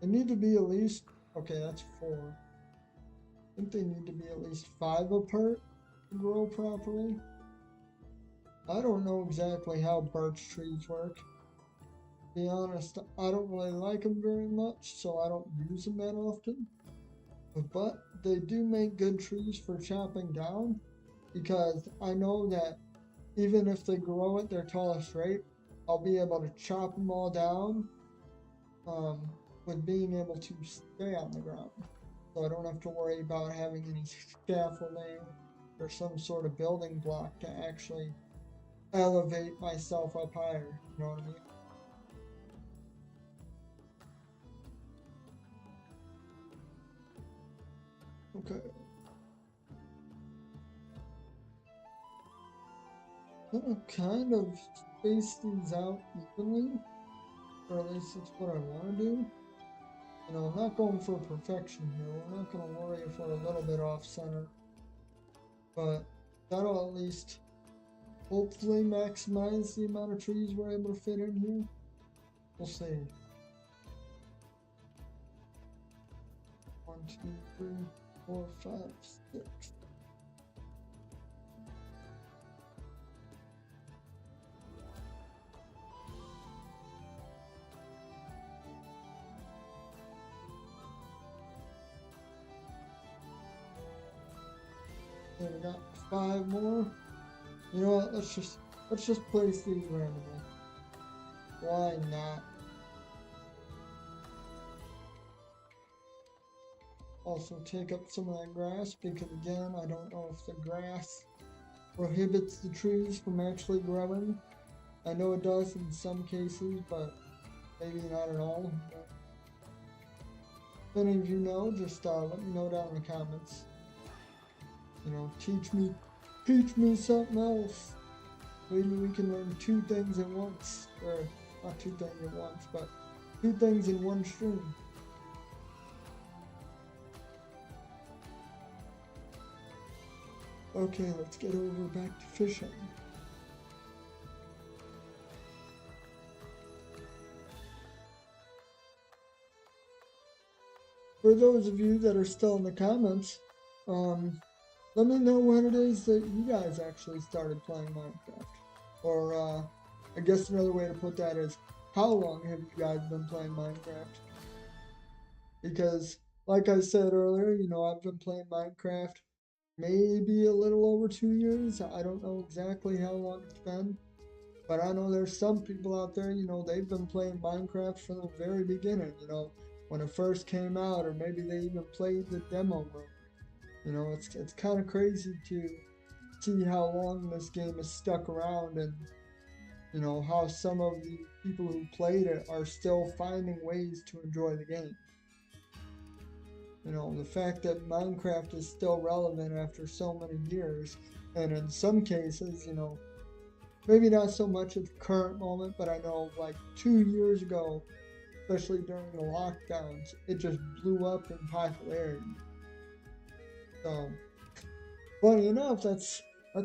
They need to be at least, okay, that's 4. I think they need to be at least 5 apart to grow properly. I don't know exactly how birch trees work. To be honest, I don't really like them very much, so I don't use them that often. But they do make good trees for chopping down, because I know that even if they grow at their tallest rate, I'll be able to chop them all down with being able to stay on the ground. So I don't have to worry about having any scaffolding or some sort of building block to actually elevate myself up higher, you know what I mean? Okay. I'm gonna kind of space these out evenly, or at least that's what I want to do. You know, I'm not going for perfection here. We're not going to worry if we're a little bit off center, but that'll at least hopefully maximize the amount of trees we're able to fit in here. We'll see. 1, 2, 3, 4, 5, 6. Okay, we got 5 more. You know what? Let's just place these randomly. Why not? Also take up some of that grass, because again, I don't know if the grass prohibits the trees from actually growing. I know it does in some cases, but maybe not at all. If any of you know, just let me know down in the comments. You know, teach me something else. Maybe we can learn 2 things at once, or not 2 things at once, but 2 things in one stream. Okay, let's get over back to fishing. For those of you that are still in the comments, let me know when it is that you guys actually started playing Minecraft. Or, I guess another way to put that is, how long have you guys been playing Minecraft? Because, like I said earlier, you know, I've been playing Minecraft maybe a little over 2 years. I don't know exactly how long it's been. But I know there's some people out there, you know, they've been playing Minecraft from the very beginning, you know, when it first came out, or maybe they even played the demo mode. You know, it's kind of crazy to see how long this game has stuck around, and you know how some of the people who played it are still finding ways to enjoy the game. You know, the fact that Minecraft is still relevant after so many years And in some cases, maybe not so much at the current moment, but I know like 2 years ago, especially during the lockdowns, it just blew up in popularity. So funny enough, that's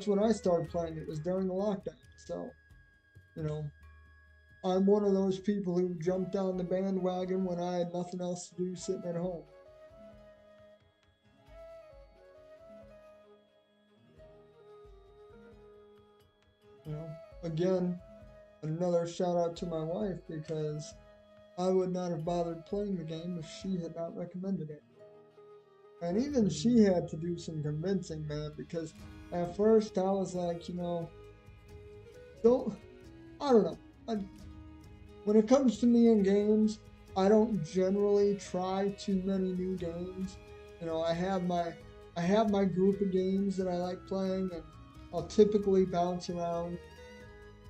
when I started playing. It was during the lockdown. So, you know, I'm one of those people who jumped on the bandwagon when I had nothing else to do sitting at home. You know, again, another shout out to my wife because I would not have bothered playing the game if she had not recommended it. And even she had to do some convincing, man, because at first I was like, don't, I don't know. I, when it comes to me in games, I don't generally try too many new games. I have my group of games that I like playing, and I'll typically bounce around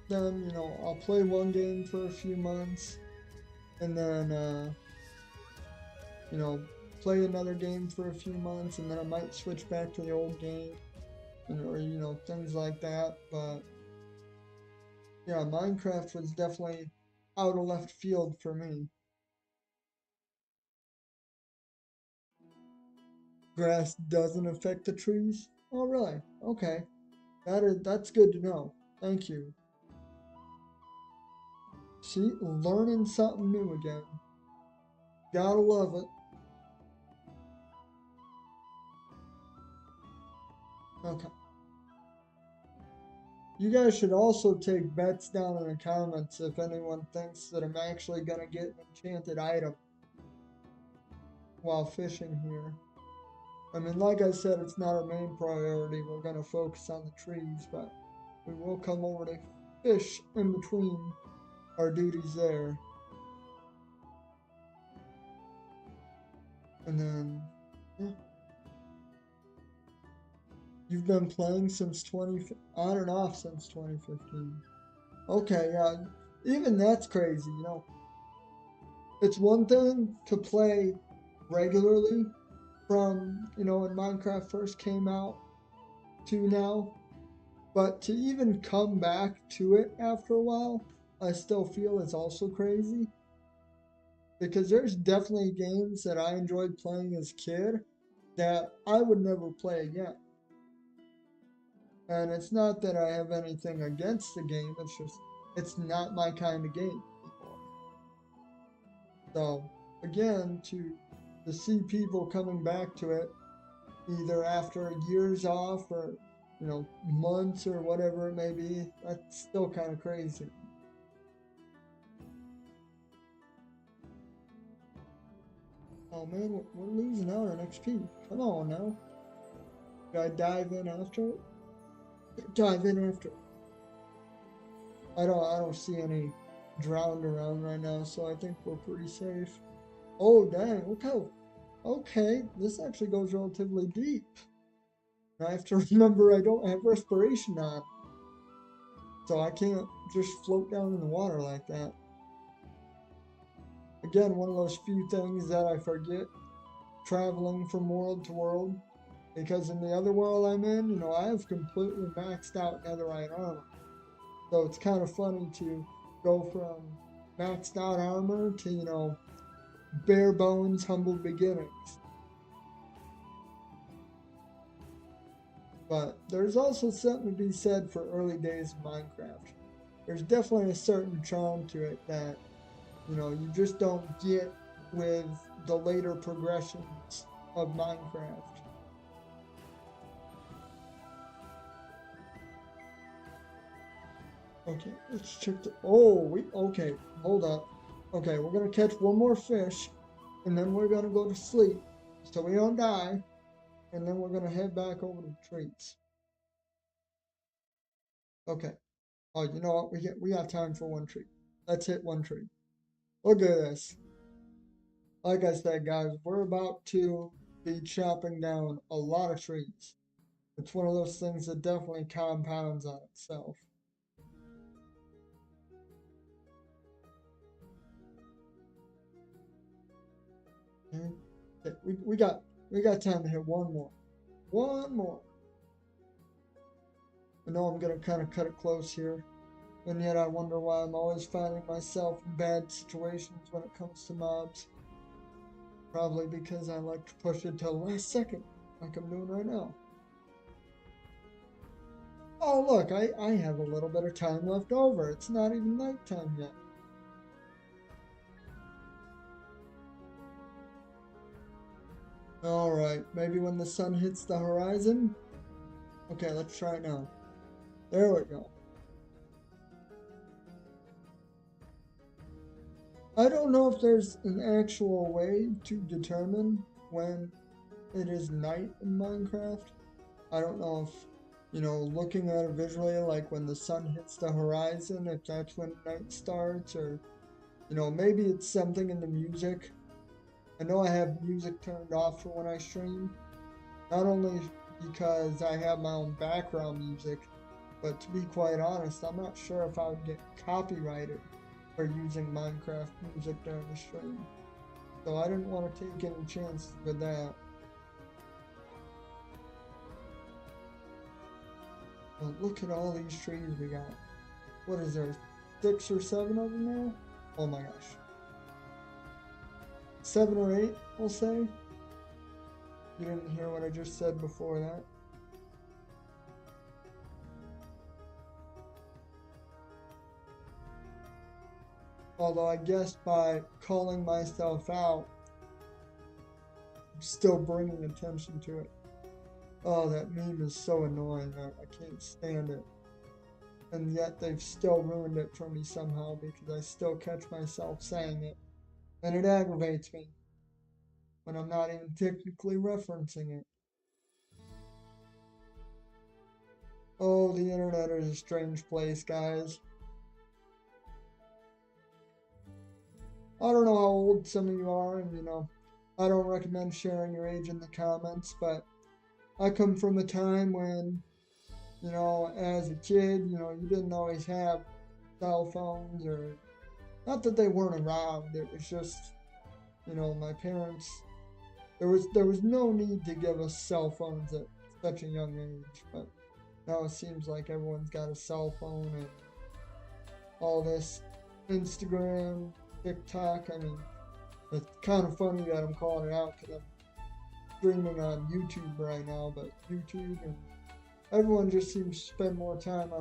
them. I'll play one game for a few months, and then you know, play another game for a few months, and then I might switch back to the old game, or things like that. But yeah, Minecraft was definitely out of left field for me. Grass doesn't affect the trees? Oh, really? Okay. That's good to know. Thank you. See, learning something new again. Gotta love it. Okay. You guys should also take bets down in the comments if anyone thinks that I'm actually gonna get an enchanted item while fishing here. I mean, like I said, it's not our main priority. We're gonna focus on the trees, but we will come over to fish in between our duties there. And then, yeah, you've been playing since on and off since 2015. Okay, yeah, even that's crazy. It's one thing to play regularly from, when Minecraft first came out to now, but to even come back to it after a while, I still feel is also crazy because there's definitely games that I enjoyed playing as a kid that I would never play again. And it's not that I have anything against the game, it's just, it's not my kind of game anymore. So, again, to see people coming back to it, either after years off or, months or whatever it may be, that's still kind of crazy. Oh man, we're losing out on XP. Come on now. Gotta dive in after it. Dive in after it. I don't see any drowned around right now, so I think we're pretty safe. Oh dang, look how okay, this actually goes relatively deep. I have to remember I don't have respiration on, so I can't just float down in the water like that. Again, one of those few things that I forget traveling from world to world, because in the other world I'm in, I have completely maxed out netherite armor. So it's kind of funny to go from maxed out armor to, bare bones, humble beginnings. But there's also something to be said for early days of Minecraft. There's definitely a certain charm to it that, you just don't get with the later progressions of Minecraft. Okay, let's check okay, hold up. Okay, we're gonna catch one more fish, and then we're gonna go to sleep, so we don't die, and then we're gonna head back over to the trees. Okay. Oh, you know what? We got time for one tree. Let's hit one tree. Look at this. Like I said, guys, we're about to be chopping down a lot of trees. It's one of those things that definitely compounds on itself. Okay, we got time to hit one more. One more. I know I'm gonna kind of cut it close here, and yet I wonder why I'm always finding myself in bad situations when it comes to mobs. Probably because I like to push it till the last second, like I'm doing right now. Oh look, I have a little bit of time left over. It's not even nighttime yet. Alright, maybe when the sun hits the horizon? Okay, let's try it now. There we go. I don't know if there's an actual way to determine when it is night in Minecraft. I don't know if, looking at it visually, like when the sun hits the horizon, if that's when night starts, or, maybe it's something in the music. I know I have music turned off for when I stream, not only because I have my own background music, but to be quite honest, I'm not sure if I would get copyrighted for using Minecraft music during the stream. So I didn't want to take any chances with that. But look at all these trees we got. What is there, 6 or 7 of them now? Oh my gosh. 7 or 8, we'll say. You didn't hear what I just said before that. Although I guess by calling myself out, I'm still bringing attention to it. Oh, that meme is so annoying. I can't stand it. And yet they've still ruined it for me somehow because I still catch myself saying it. And it aggravates me when I'm not even technically referencing it. Oh, the internet is a strange place, guys. I don't know how old some of you are, and I don't recommend sharing your age in the comments, but I come from a time when, as a kid, you didn't always have cell phones, or not that they weren't around. It was just, my parents. There was no need to give us cell phones at such a young age, but now it seems like everyone's got a cell phone and all this Instagram, TikTok. I mean, it's kind of funny that I'm calling it out because I'm streaming on YouTube right now, but YouTube and everyone just seems to spend more time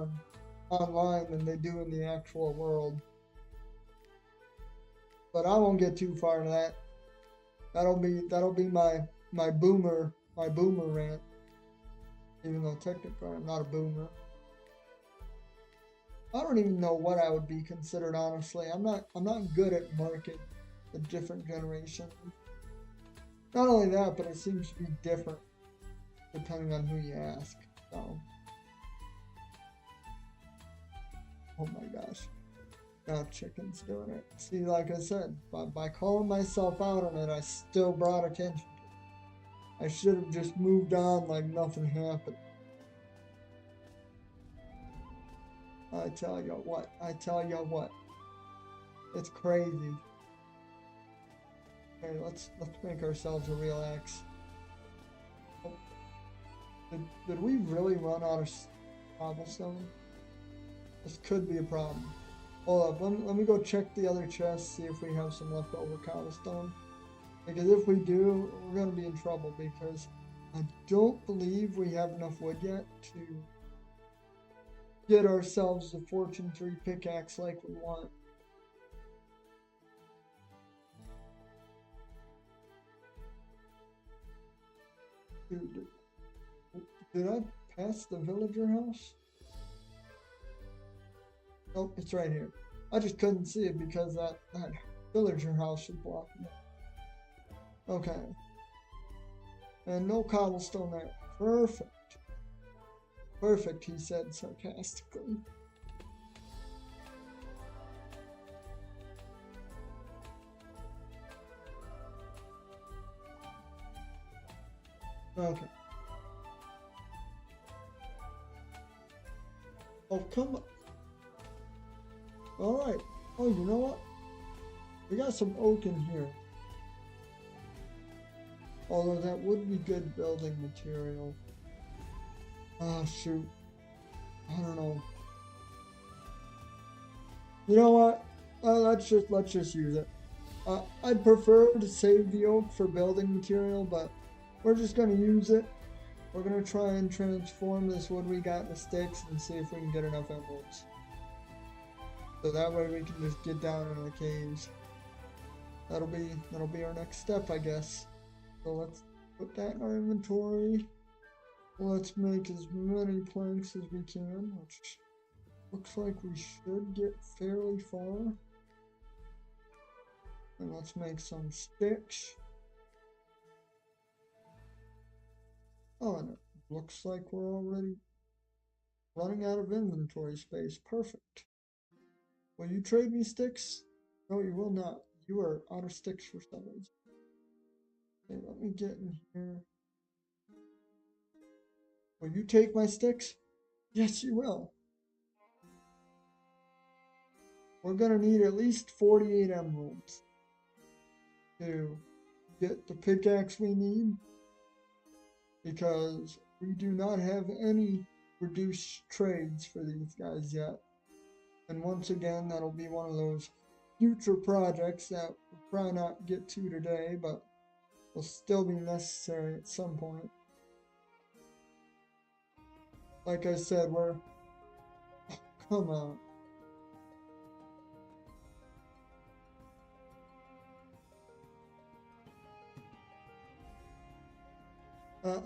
online than they do in the actual world. But I won't get too far into that. That'll be my boomer rant. Even though technically I'm not a boomer. I don't even know what I would be considered, honestly. I'm not good at marking the different generations. Not only that, but it seems to be different depending on who you ask. So, oh my gosh, now chicken's doing it. See, like I said, by calling myself out on it, I still brought attention to it. I should have just moved on like nothing happened. I tell you what. It's crazy. Okay, let's make ourselves a real axe. Oh, did we really run out of cobblestone? This could be a problem. Hold up, let me go check the other chest, see if we have some leftover cobblestone. Because if we do, we're gonna be in trouble because I don't believe we have enough wood yet to get ourselves the Fortune 3 pickaxe like we want. Dude, did I pass the villager house? Nope, it's right here. I just couldn't see it because that villager house was blocking it. Okay. And no cobblestone there. Perfect. Perfect, he said sarcastically. Okay. Oh, come on. Alright. Oh, you know what? We got some oak in here. Although that would be good building material. Ah, shoot. I don't know. You know what? Let's just use it. I'd prefer to save the oak for building material, but we're just gonna use it. We're gonna try and transform this wood we got into sticks and see if we can get enough emeralds. So that way we can just get down into the caves. That'll be our next step, I guess. So let's put that in our inventory. Let's make as many planks as we can, which looks like we should get fairly far. And let's make some sticks. Oh, and it looks like we're already running out of inventory space. Perfect. Will you trade me sticks? No, you will not. You are out of sticks for some reason. Okay, let me get in here. Will you take my sticks? Yes, you will. We're gonna need at least 48 emeralds to get the pickaxe we need, because we do not have any reduced trades for these guys yet. And once again, that'll be one of those future projects that we'll probably not get to today, but will still be necessary at some point. Like I said, we're... Oh, come on.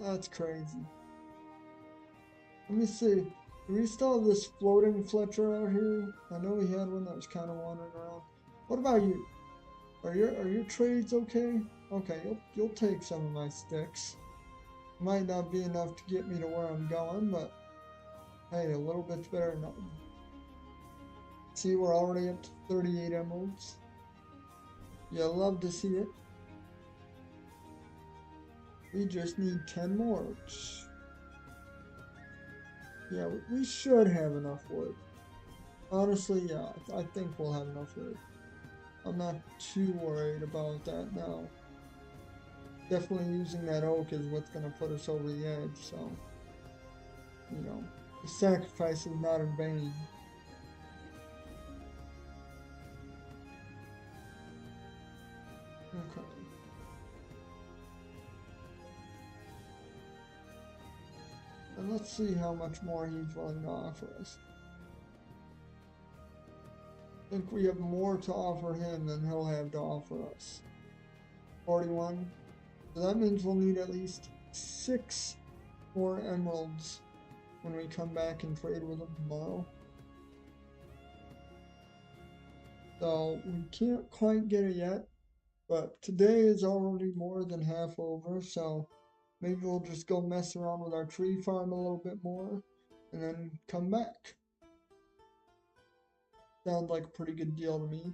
That's crazy. Let me see. Do we still have this floating Fletcher out here? I know we had one that was kind of wandering around. What about you? Are your trades okay? Okay, you'll take some of my sticks. Might not be enough to get me to where I'm going, but hey, a little bit's better than nothing. See, we're already up to 38 emeralds. You'll love to see it. We just need 10 more. Yeah, we should have enough wood. Honestly, yeah, I think we'll have enough wood. I'm not too worried about that now. Definitely using that oak is what's going to put us over the edge, so, you know, the sacrifice is not in vain. Okay. And let's see how much more he's willing to offer us. I think we have more to offer him than he'll have to offer us. 41. So that means we'll need at least 6 more emeralds when we come back and trade with him tomorrow. So we can't quite get it yet, but today is already more than half over, so maybe we'll just go mess around with our tree farm a little bit more and then come back. Sounds like a pretty good deal to me.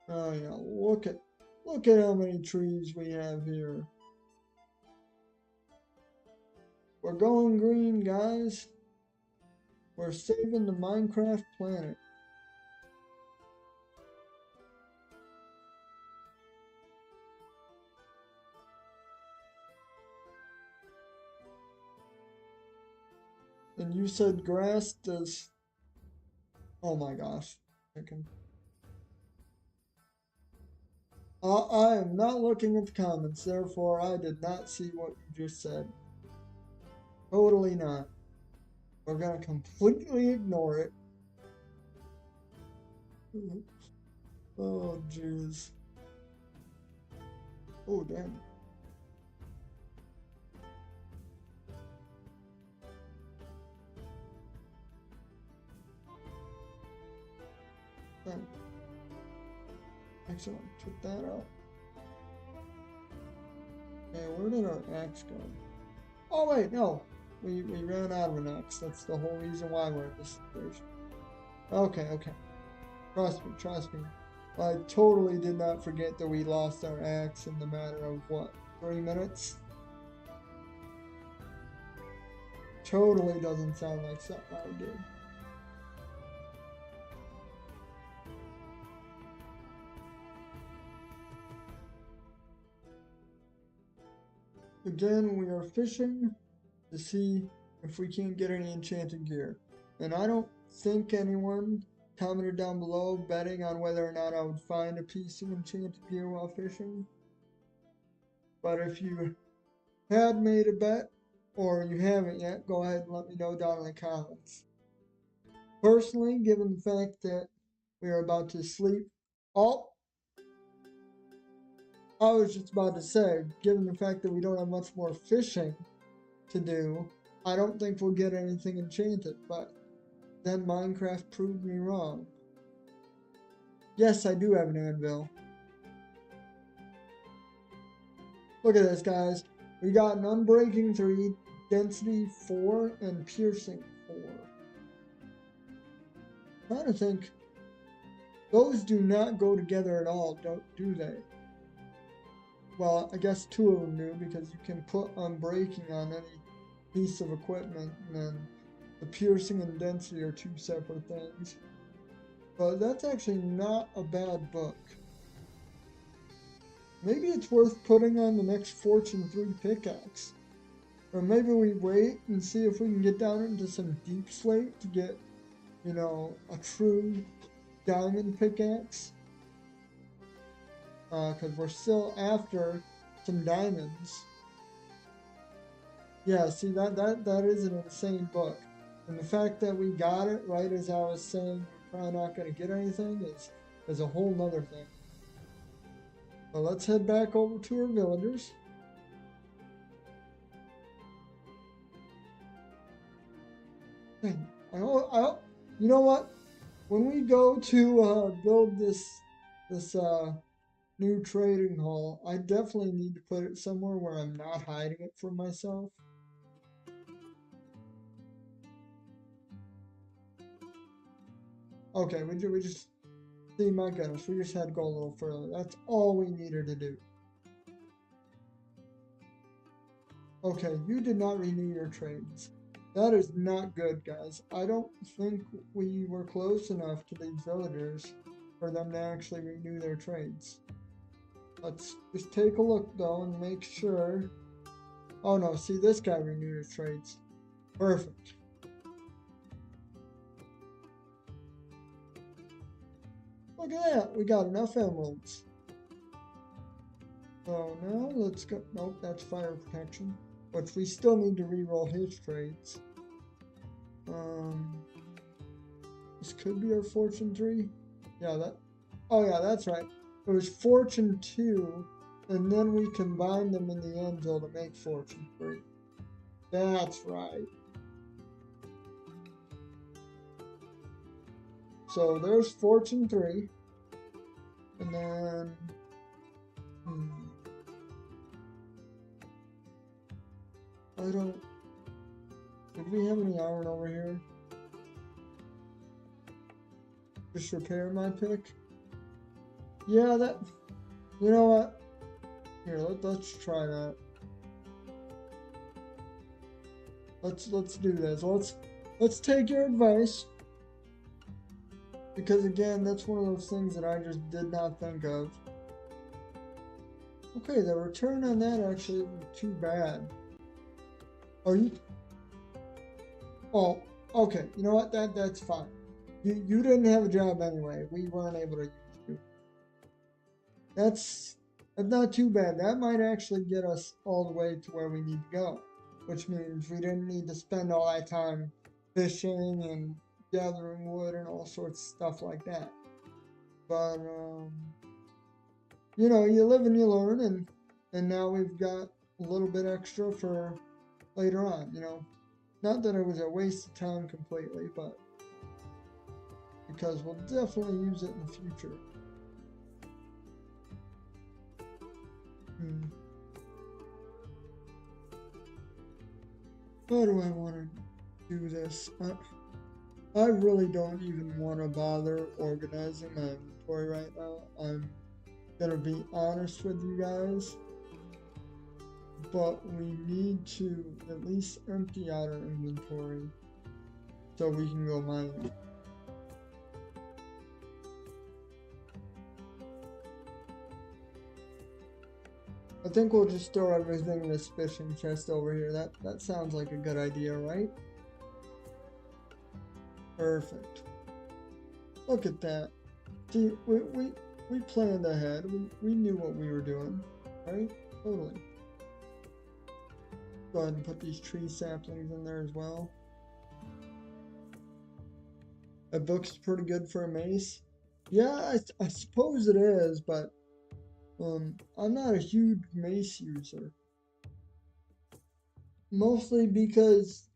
Oh yeah, look at how many trees we have here. We're going green, guys. We're saving the Minecraft planet. And you said grass does... Oh my gosh. I am not looking at the comments, therefore I did not see what you just said. Totally not. We're gonna completely ignore it. Oh, jeez. Oh, damn. Excellent. Took that out. Okay, where did our axe go? Oh, wait, no. We ran out of an axe. That's the whole reason why we're in this situation. Okay, okay. Trust me. I totally did not forget that we lost our axe in the matter of, what, 3 minutes? Totally doesn't sound like something I would do. again, we are fishing to see if we can get any enchanted gear. And I don't think anyone commented down below betting on whether or not I would find a piece of enchanted gear while fishing. But if you had made a bet or you haven't yet, go ahead and let me know down in the comments. Personally, given the fact that we are about to sleep, oh, I was just about to say, given the fact that we don't have much more fishing to do, I don't think we'll get anything enchanted, but then Minecraft proved me wrong. Yes, I do have an anvil. Look at this, guys. We got an Unbreaking 3, Density 4, and Piercing 4. I'm trying to think. Those do not go together at all, do they? Well, I guess 2 of them do, because you can put Unbreaking on any piece of equipment, and then the Piercing and Density are 2 separate things. But that's actually not a bad book. Maybe it's worth putting on the next Fortune 3 pickaxe. Or maybe we wait and see if we can get down into some deep slate to get, you know, a true diamond pickaxe. Because we're still after some diamonds. Yeah, see, that is an insane book. And the fact that we got it right as I was saying we're probably not going to get anything is a whole nother thing. But let's head back over to our villagers. You know what? When we go to build this new trading hall, I definitely need to put it somewhere where I'm not hiding it from myself. Okay, we just see, my goodness, we just had to go a little further. That's all we needed to do. Okay, you did not renew your trades. That is not good, guys. I don't think we were close enough to these villagers for them to actually renew their trades. Let's just take a look, though, and make sure. Oh, no, see, this guy renewed his trades. Perfect. Look at that. We got enough emeralds. So now let's go. Nope, that's fire protection. But we still need to re-roll his trades. This could be our Fortune 3. Yeah, that. Oh, yeah, that's right. It was Fortune 2, and then we combined them in the anvil to make Fortune 3. That's right. So there's Fortune 3. And then... I don't... Did we have any iron over here? Just repair my pick? Yeah, that... You know what? Here, let's try that. Let's do this. Let's take your advice. Because again, that's one of those things that I just did not think of. Okay, the return on that actually isn't too bad. Are you... Oh, okay. You know what? That's fine. You didn't have a job anyway. We weren't able to use you. That's not too bad. That might actually get us all the way to where we need to go. Which means we didn't need to spend all that time fishing and gathering wood and all sorts of stuff like that. But, you know, you live and you learn, and now we've got a little bit extra for later on, you know. Not that it was a waste of time completely, but because we'll definitely use it in the future. How do I want to do this? I really don't even want to bother organizing my inventory right now. I'm gonna be honest with you guys, but we need to at least empty out our inventory so we can go mining. I think we'll just throw everything in this fishing chest over here. That sounds like a good idea, right? Perfect. Look at that. See, we planned ahead. We knew what we were doing, right? Totally. Go ahead and put these tree saplings in there as well. A book's pretty good for a mace. Yeah, I suppose it is, but I'm not a huge mace user. Mostly because,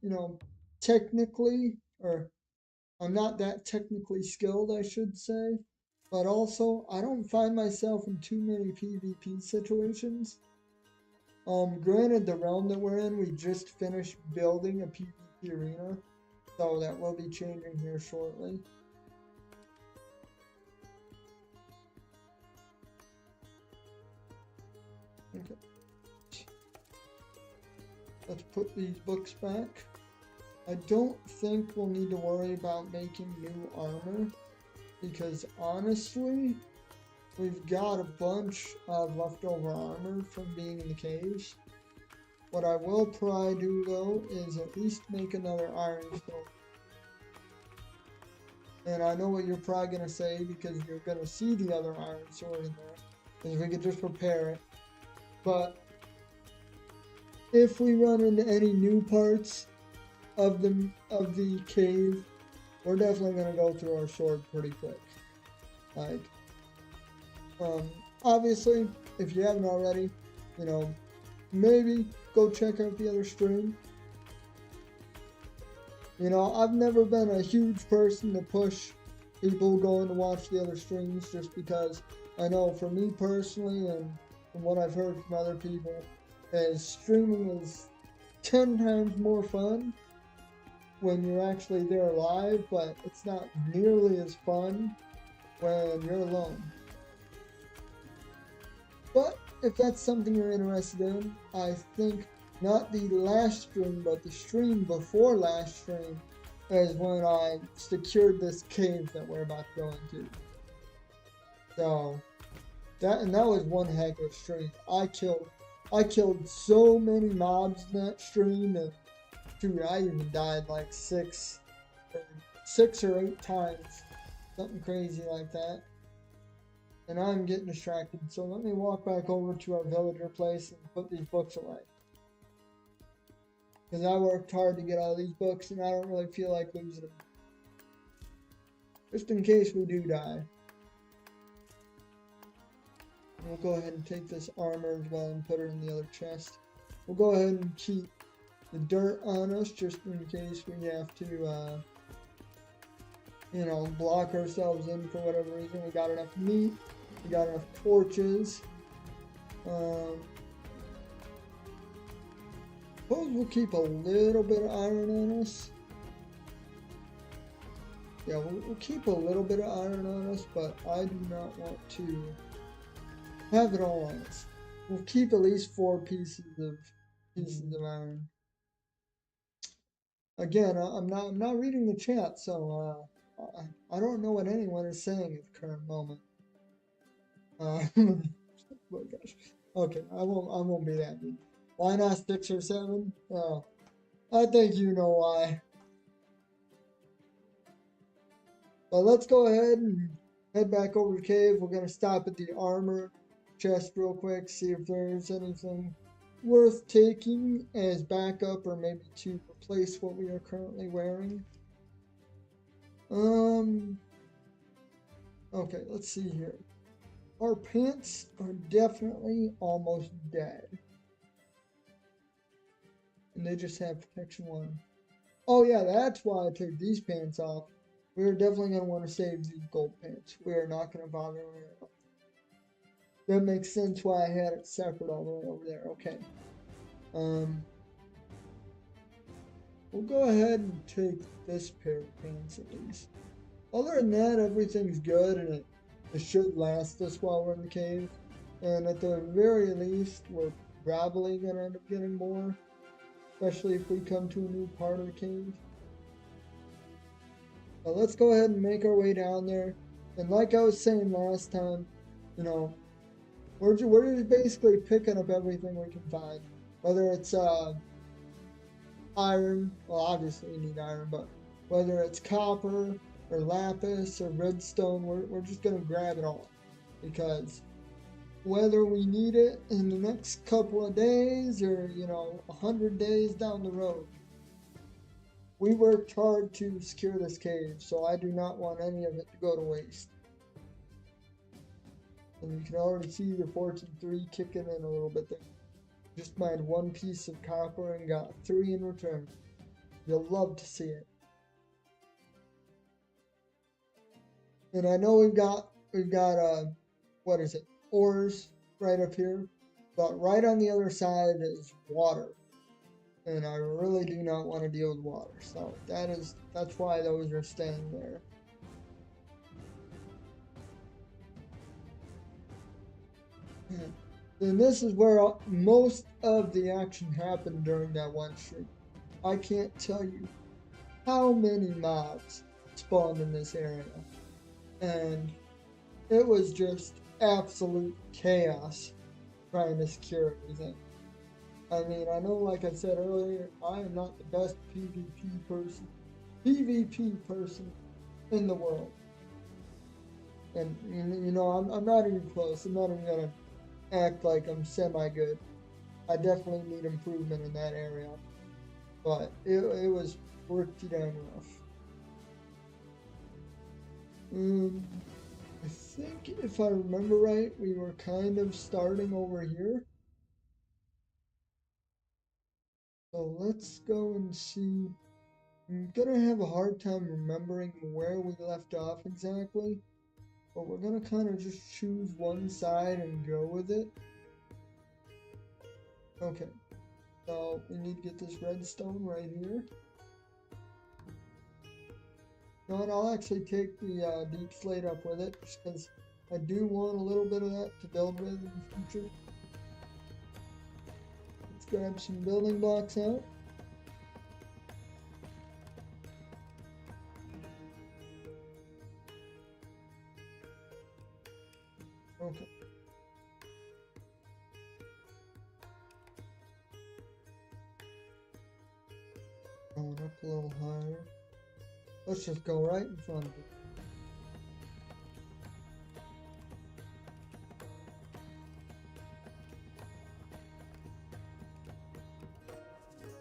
technically, or I'm not that technically skilled, I should say. But also, I don't find myself in too many PvP situations. Granted, the realm that we're in, we just finished building a PvP arena, so that will be changing here shortly. Okay. Let's put these books back. I don't think we'll need to worry about making new armor, because honestly, we've got a bunch of leftover armor from being in the caves. What I will probably do though is at least make another iron sword. And I know what you're probably gonna say, because you're gonna see the other iron sword in there, is we could just repair it. But if we run into any new parts of the cave, we're definitely gonna go through our sword pretty quick. Like, obviously, if you haven't already, maybe go check out the other stream. I've never been a huge person to push people going to watch the other streams, just because I know for me personally, and from what I've heard from other people, is streaming is 10 times more fun when you're actually there live, but it's not nearly as fun when you're alone. But if that's something you're interested in, I think not the last stream, but the stream before last stream is when I secured this cave that we're about to go into. So that was one heck of a stream. I killed so many mobs in that stream, and dude, I even died like six or 8 times, something crazy like that. And I'm getting distracted, so let me walk back over to our villager place and put these books away. Because I worked hard to get all these books, and I don't really feel like losing them. Just in case we do die. We'll go ahead and take this armor as well and put it in the other chest. We'll go ahead and keep the dirt on us, just in case we have to, block ourselves in for whatever reason. We got enough meat. We got enough torches. Suppose we'll keep a little bit of iron on us. Yeah, we'll keep a little bit of iron on us, but I do not want to have it all on us. We'll keep at least 4 pieces of iron. Again, I'm not reading the chat, so I don't know what anyone is saying at the current moment. Oh my gosh. Okay, I won't be that mean. Why not 6 or 7? Oh, I think you know why. But let's go ahead and head back over to the cave. We're gonna stop at the armor chest real quick, see if there's anything worth taking as backup, or maybe to replace what we are currently wearing. Okay, let's see here. Our pants are definitely almost dead. And they just have protection 1. Oh yeah, that's why I took these pants off. We're definitely going to want to save these gold pants. We are not going to bother them. That makes sense why I had it separate all the way over there. Okay. We'll go ahead and take this pair of pants at least. Other than that, everything's good, and it should last us while we're in the cave. And at the very least, we're probably going to end up getting more, especially if we come to a new part of the cave. But let's go ahead and make our way down there. And like I was saying last time, we're just basically picking up everything we can find, whether it's iron. Well, obviously we need iron, but whether it's copper or lapis or redstone, we're just gonna grab it all because whether we need it in the next couple of days or 100 days down the road, we worked hard to secure this cave, so I do not want any of it to go to waste. And you can already see the fortune 3 kicking in a little bit there. Just mined 1 piece of copper and got 3 in return. You'll love to see it. And I know we've got what is it? Ores right up here, but right on the other side is water. And I really do not want to deal with water. So that's why those are staying there. And this is where most of the action happened during that one stream. I can't tell you how many mobs spawned in this area. And it was just absolute chaos trying to secure everything. I mean, I know, like I said earlier, I am not the best PvP person in the world. And, I'm not even close. I'm not even going to act like I'm semi-good. I definitely need improvement in that area. But it was pretty damn rough. I think if I remember right, we were kind of starting over here. So let's go and see. I'm gonna have a hard time remembering where we left off exactly, but we're gonna kind of just choose one side and go with it. Okay, so we need to get this redstone right here. You know what, I'll actually take the deep slate up with it, just because I do want a little bit of that to build with in the future. Let's grab some building blocks out. Okay. Going up a little higher. Let's just go right in front of it.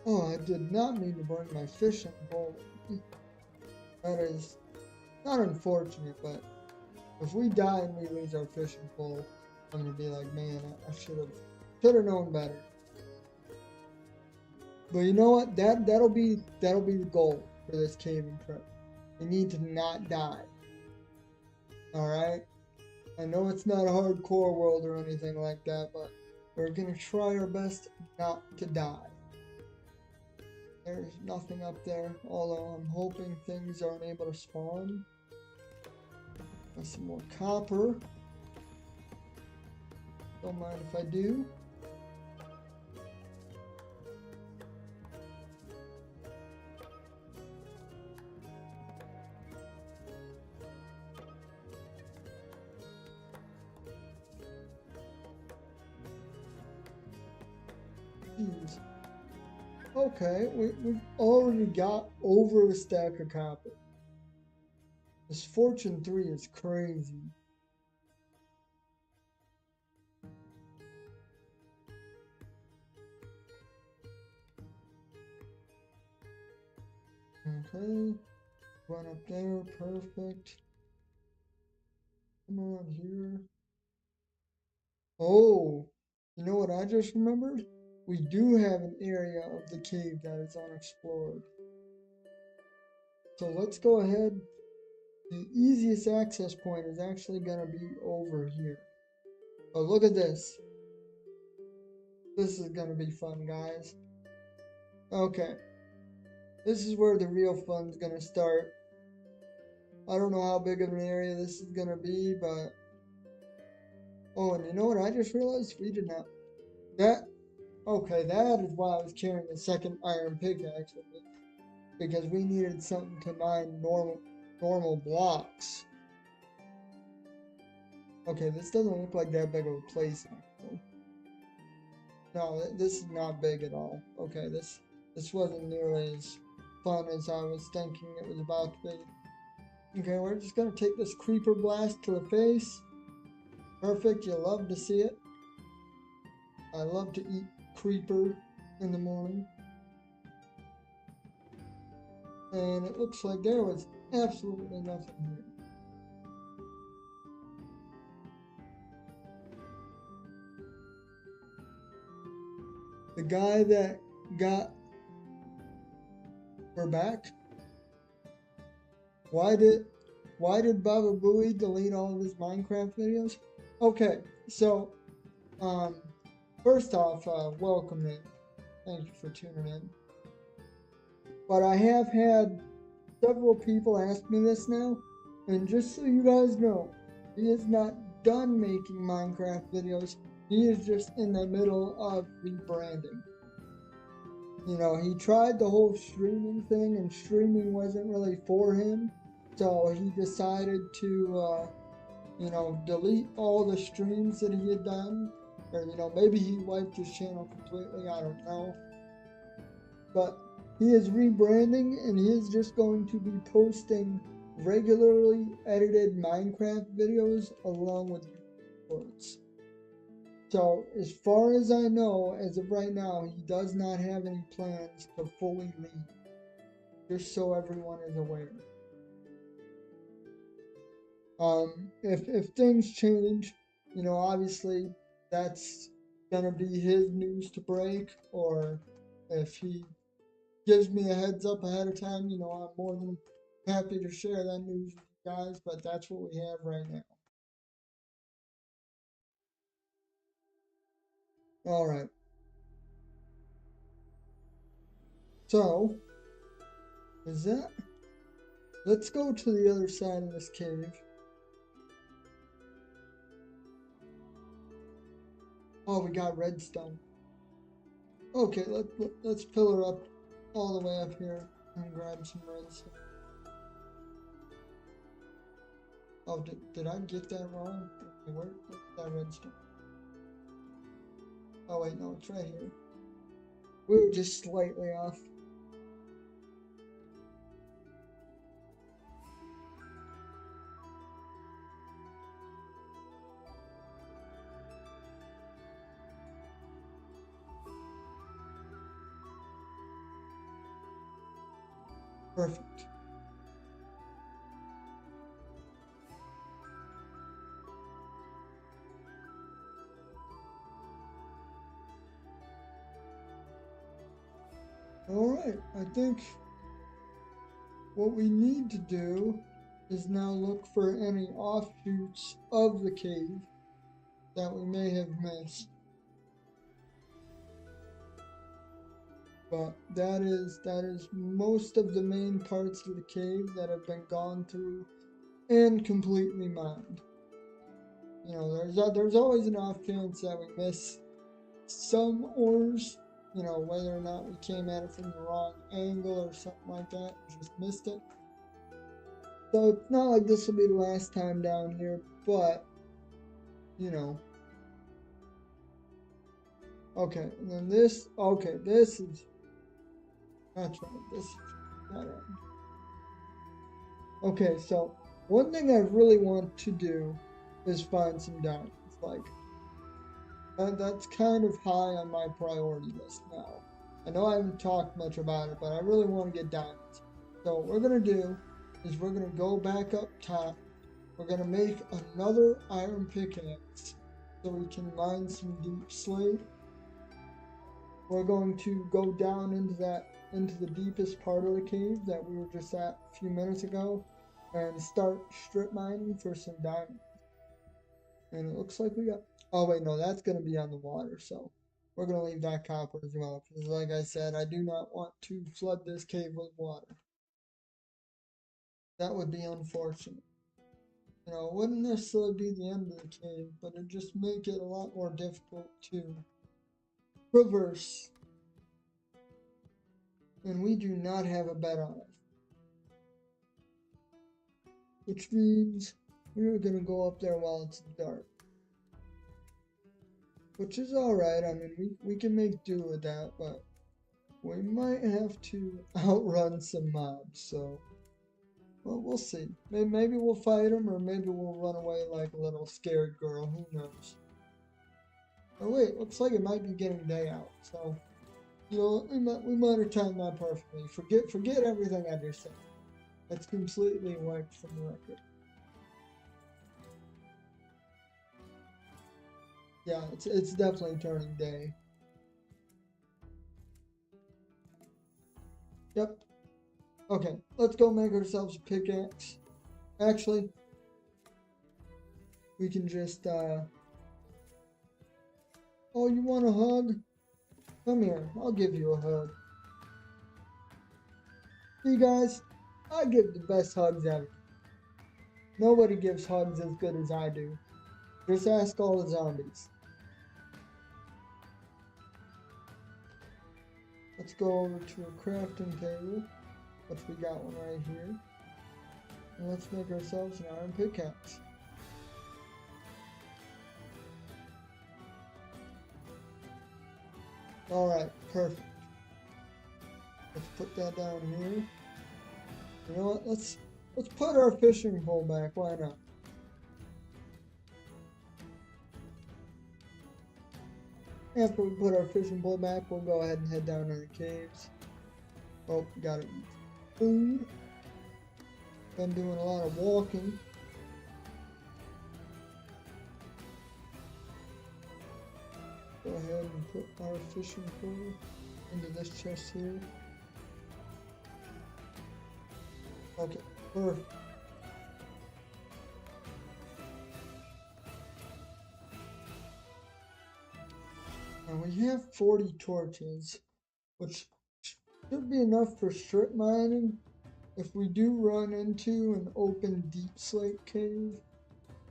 Oh, I did not mean to bring my fishing pole. That is not unfortunate, but if we die and we lose our fishing pole, I'm gonna be like, man, I should have known better. But you know what? That'll be the goal for this caving trip. We need to not die. All right. I know it's not a hardcore world or anything like that, but we're gonna try our best not to die. There's nothing up there, although I'm hoping things aren't able to spawn. Got some more copper. Don't mind if I do. Jeez. Okay, we've already got over a stack of copper. This fortune 3 is crazy. Okay, run up there, perfect. Come around here. Oh, you know what I just remembered? We do have an area of the cave that is unexplored. So let's go ahead. The easiest access point is actually going to be over here. Oh, look at this. This is going to be fun, guys. Okay. This is where the real fun's going to start. I don't know how big of an area this is going to be, but... Oh, and you know what I just realized? We did not... Okay, that is why I was carrying a second iron pickaxe with me. Because we needed something to mine normal blocks. Okay, this doesn't look like that big of a place actually. No, this is not big at all. Okay, this wasn't nearly as fun as I was thinking it was about to be. Okay, we're just gonna take this creeper blast to the face. Perfect, you love to see it. I love to eat creeper in the morning. And it looks like there was absolutely nothing here. The guy that got her back, why did Baba Booey delete all of his Minecraft videos? Okay, so um first off, welcome in. Thank you for tuning in. But I have had several people ask me this now, and just so you guys know, he is not done making Minecraft videos. He is just in the middle of rebranding. You know, he tried the whole streaming thing, and streaming wasn't really for him. So he decided to, you know, delete all the streams that he had done. Or, you know, maybe he wiped his channel completely, I don't know. But he is rebranding, and he is just going to be posting regularly edited Minecraft videos along with shorts. So, as far as I know, as of right now, he does not have any plans to fully leave. Just so everyone is aware. If things change, you know, obviously that's gonna be his news to break, or if he gives me a heads up ahead of time, you know, I'm more than happy to share that news with you guys, but that's what we have right now. All right. So, is that? Let's go to the other side of this cave. Oh, we got redstone. Okay, let's pillar up all the way up here and grab some redstone. Oh, did I get that wrong? Okay, where's that redstone? Oh wait, no, it's right here. We were just slightly off. Perfect. All right, I think what we need to do is now look for any offshoots of the cave that we may have missed. But that is most of the main parts of the cave that have been gone through and completely mined. You know, there's always an off chance that we miss some ores, you know, whether or not we came at it from the wrong angle or something like that, and just missed it. So it's not like this will be the last time down here, but, you know. Okay, and then this, okay, this is, that's right, this is that end. Okay, so one thing I really want to do is find some diamonds. Like, that's kind of high on my priority list now. I know I haven't talked much about it, but I really want to get diamonds. So what we're going to do is we're going to go back up top. We're going to make another iron pickaxe so we can mine some deep slate. We're going to go down into the deepest part of the cave that we were just at a few minutes ago and start strip mining for some diamonds. And it looks like we got, oh wait, no, that's going to be on the water, so we're going to leave that copper as well, because like I said, I do not want to flood this cave with water. That would be unfortunate. You know, it wouldn't necessarily be the end of the cave, but it'd just make it a lot more difficult to traverse. And we do not have a bed on it. Which means We were gonna go up there while it's dark. Which is alright, I mean, we can make do with that, but we might have to outrun some mobs, so... Well, we'll see. Maybe we'll fight them, or maybe we'll run away like a little scared girl, who knows. Oh wait, looks like it might be getting day out, so... You know, we might have timed that perfectly. Forget everything I just said. That's completely wiped from the record. Yeah, it's definitely turning day. Yep. Okay, let's go make ourselves a pickaxe. Actually, we can just, Oh, you want a hug? Come here, I'll give you a hug. See, guys, I give the best hugs ever. Nobody gives hugs as good as I do. Just ask all the zombies. Let's go over to a crafting table, which we got one right here. And let's make ourselves an iron pickaxe. Alright, perfect. Let's put that down here. You know what? Let's put our fishing pole back. Why not? After we put our fishing pole back, we'll go ahead and head down to the caves. Oh, gotta eat food. Been doing a lot of walking. Go ahead and put our fishing pole into this chest here. Okay, perfect. And we have 40 torches, which should be enough for strip mining. If we do run into an open deep slate cave,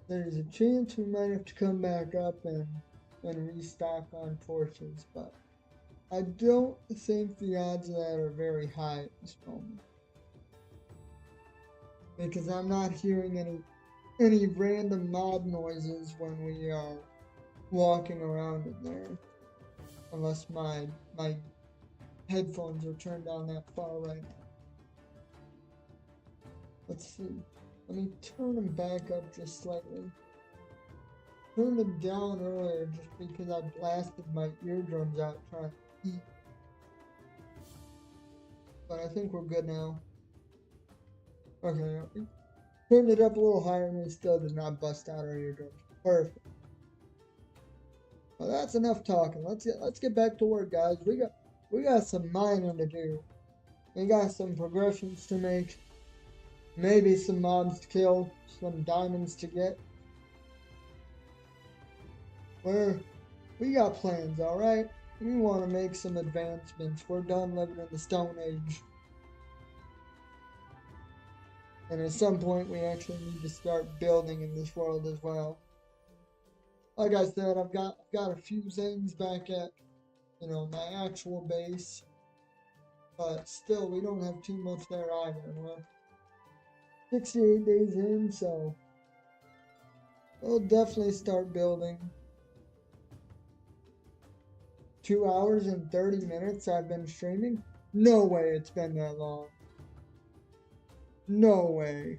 there's a chance we might have to come back up and restock on torches, but I don't think the odds of that are very high at this moment. Because I'm not hearing any random mob noises when we are walking around in there. Unless my headphones are turned down that far right now. Let's see. Let me turn them back up just slightly. Turned them down earlier just because I blasted my eardrums out trying to eat. But I think we're good now. Okay, turned it up a little higher and we still did not bust out our eardrums. Perfect. Well, that's enough talking. Let's get back to work, guys. We got some mining to do. We got some progressions to make. Maybe some mobs to kill, some diamonds to get. We got plans, alright? We want to make some advancements. We're done living in the Stone Age. And at some point, we actually need to start building in this world as well. Like I said, I've got a few things back at, you know, my actual base. But still, we don't have too much there either. We're 68 days in, so we'll definitely start building. 2 hours and 30 minutes I've been streaming? No way it's been that long. No way.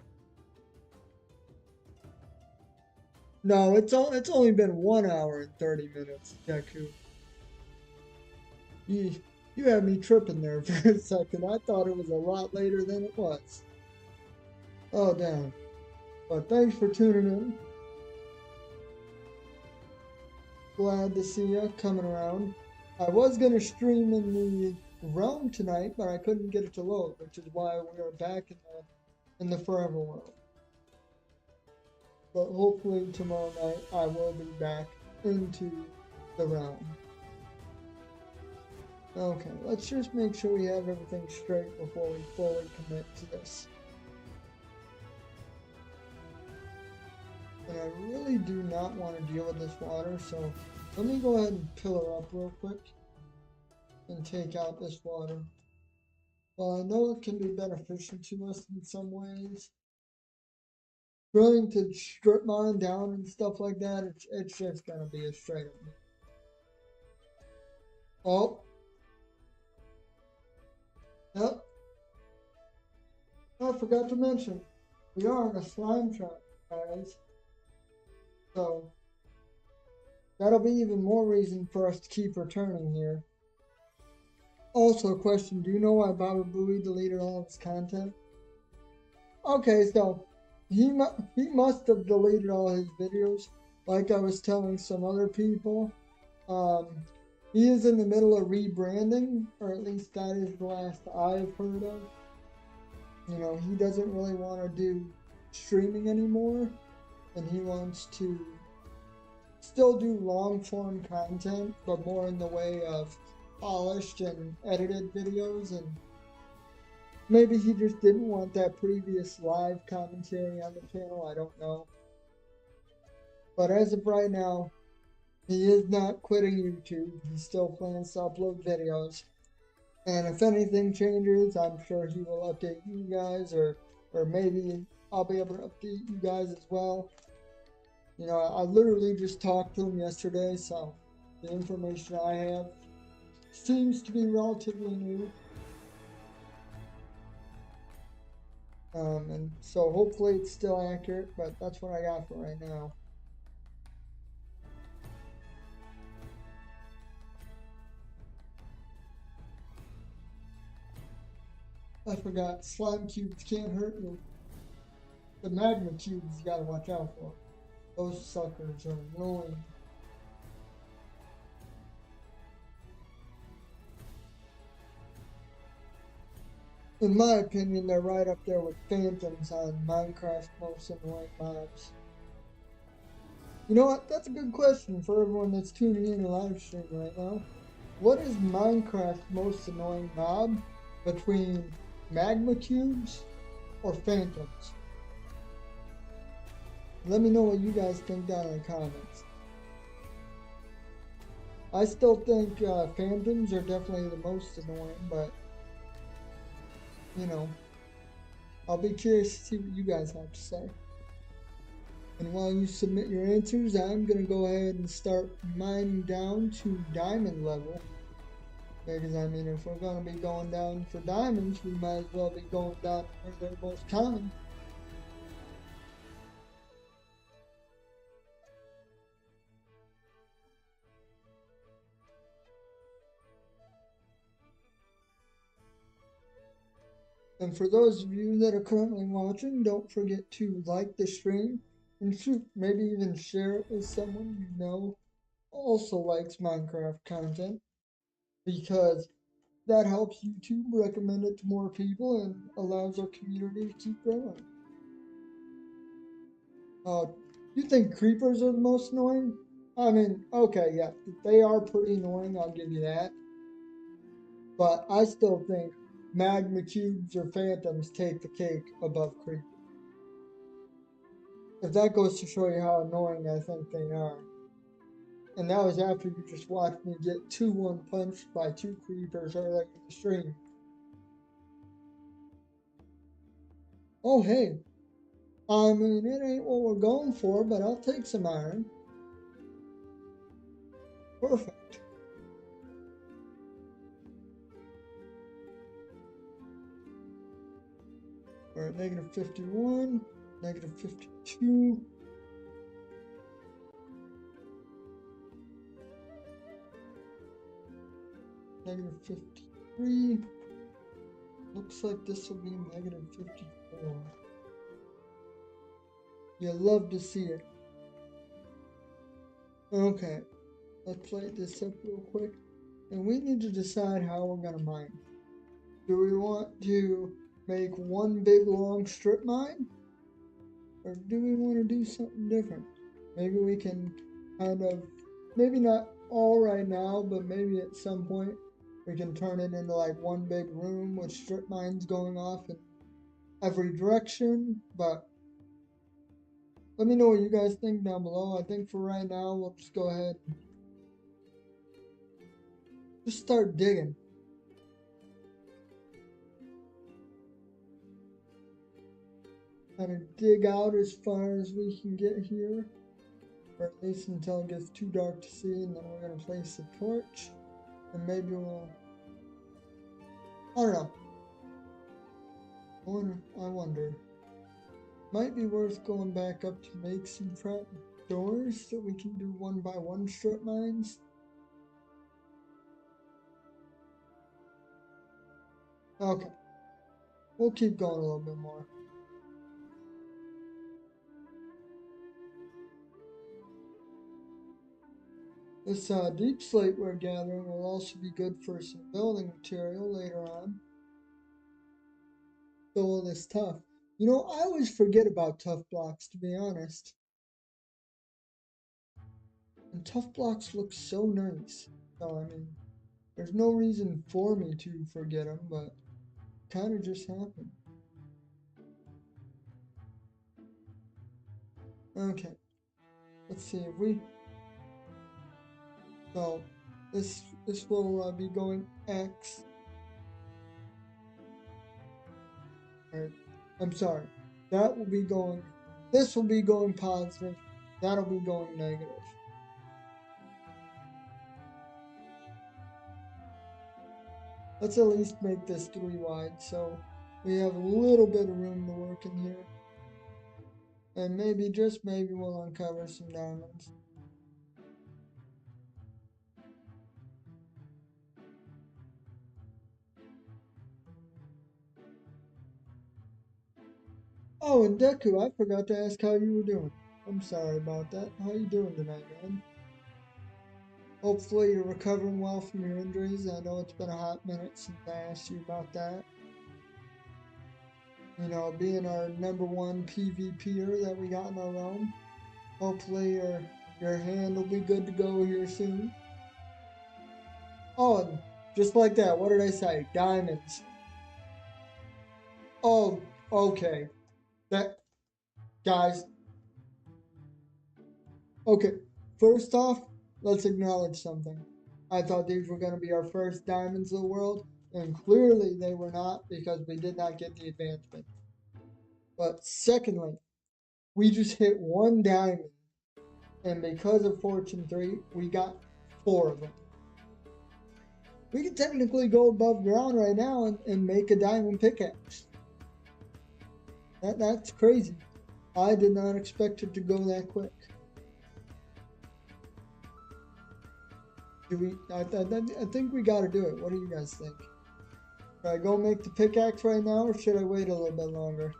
No, it's only been 1 hour and 30 minutes, Deku. You had me tripping there for a second. I thought it was a lot later than it was. Oh, damn. But thanks for tuning in. Glad to see you coming around. I was going to stream in the realm tonight, but I couldn't get it to load, which is why we are back in the forever world. But hopefully tomorrow night I will be back into the realm. Okay, let's just make sure we have everything straight before we fully commit to this. And I really do not want to deal with this water, so let me go ahead and pillar up real quick and take out this water. Well, I know it can be beneficial to us in some ways, trying to strip mine down and stuff like that, it's just gonna be a straight up. Oh, yep. I forgot to mention, we are in a slime trap, guys. So that'll be even more reason for us to keep returning here. Also, a question: do you know why Baba Booey deleted all of his content? Okay, so he must have deleted all his videos. Like I was telling some other people, um, he is in the middle of rebranding, or at least that is the last I've heard of. You know, he doesn't really want to do streaming anymore, and he wants to still do long form content, but more in the way of polished and edited videos. And maybe he just didn't want that previous live commentary on the channel. I don't know. But as of right now, he is not quitting YouTube. He still plans to upload videos. And if anything changes, I'm sure he will update you guys, or maybe I'll be able to update you guys as well. You know, I literally just talked to him yesterday, so the information I have seems to be relatively new. And so hopefully it's still accurate, but that's what I got for right now. I forgot, slime cubes can't hurt you. The magma cubes you gotta watch out for. Those suckers are annoying. In my opinion, they're right up there with phantoms on Minecraft's most annoying mobs. You know what? That's a good question for everyone that's tuning in to live stream right now. What is Minecraft's most annoying mob between magma cubes or phantoms? Let me know what you guys think down in the comments. I still think phantoms are definitely the most annoying, but you know, I'll be curious to see what you guys have to say. And while you submit your answers, I'm going to go ahead and start mining down to diamond level. Because, I mean, if we're going to be going down for diamonds, we might as well be going down where they're most common. And for those of you that are currently watching, don't forget to like the stream and shoot, maybe even share it with someone you know also likes Minecraft content, because that helps YouTube recommend it to more people and allows our community to keep growing. You think creepers are the most annoying? I mean, okay, yeah, they are pretty annoying, I'll give you that. But I still think magma cubes or phantoms take the cake above creepers. If that goes to show you how annoying I think they are. And that was after you just watched me get 2-1 punched by 2 creepers earlier in the stream. Oh, hey. I mean, it ain't what we're going for, but I'll take some iron. Perfect. We're at negative 51, negative 52. Negative 53. Looks like this will be negative 54. You love to see it. Okay, let's play this up real quick. And we need to decide how we're going to mine. Do we want to make one big long strip mine? Or do we want to do something different? Maybe we can kind of, maybe not all right now, but maybe at some point we can turn it into like one big room with strip mines going off in every direction. But let me know what you guys think down below. I think for right now, we'll just go ahead and just start digging. kind of dig out as far as we can get here, or at least until it gets too dark to see, and then we're going to place the torch, and maybe we'll, I don't know, I wonder, might be worth going back up to make some trap doors that we can do 1x1 strip mines. Okay, we'll keep going a little bit more. This deep slate we're gathering will also be good for some building material later on. So all this tough. You know, I always forget about tough blocks, to be honest. And tough blocks look so nice. So, I mean, there's no reason for me to forget them, but kind of just happened. Okay. Let's see if we... So, this will be going X. Or, I'm sorry. That will be going... This will be going positive. That'll be going negative. Let's at least make this 3 wide, so we have a little bit of room to work in here. And maybe, just maybe, we'll uncover some diamonds. Oh, and Deku, I forgot to ask how you were doing. I'm sorry about that. How you doing tonight, man? Hopefully you're recovering well from your injuries. I know it's been a hot minute since I asked you about that. You know, being our #1 PvPer that we got in our realm. Hopefully your hand will be good to go here soon. Oh, and just like that, what did I say? Diamonds. Oh, okay. That, guys. Okay, first off, let's acknowledge something. I thought these were going to be our first diamonds of the world, and clearly they were not because we did not get the advancement. But secondly, we just hit 1 diamond, and because of Fortune 3, we got 4 of them. We could technically go above ground right now and make a diamond pickaxe. That's crazy. I did not expect it to go that quick. I think we gotta do it. What do you guys think? Should I go make the pickaxe right now, or should I wait a little bit longer?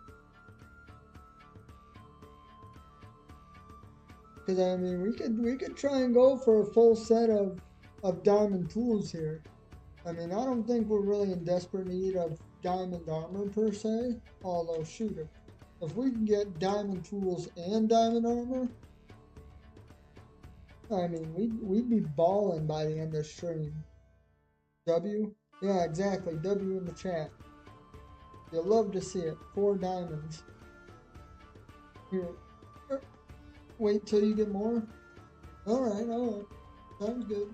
Because I mean, we could try and go for a full set of diamond tools here. I mean, I don't think we're really in desperate need of diamond armor per se. Although, shoot, if we can get diamond tools and diamond armor, I mean, we'd be balling by the end of the stream. W? Yeah, exactly. W in the chat. You'll love to see it. 4 diamonds. Here. Wait till you get more? Alright. Sounds good.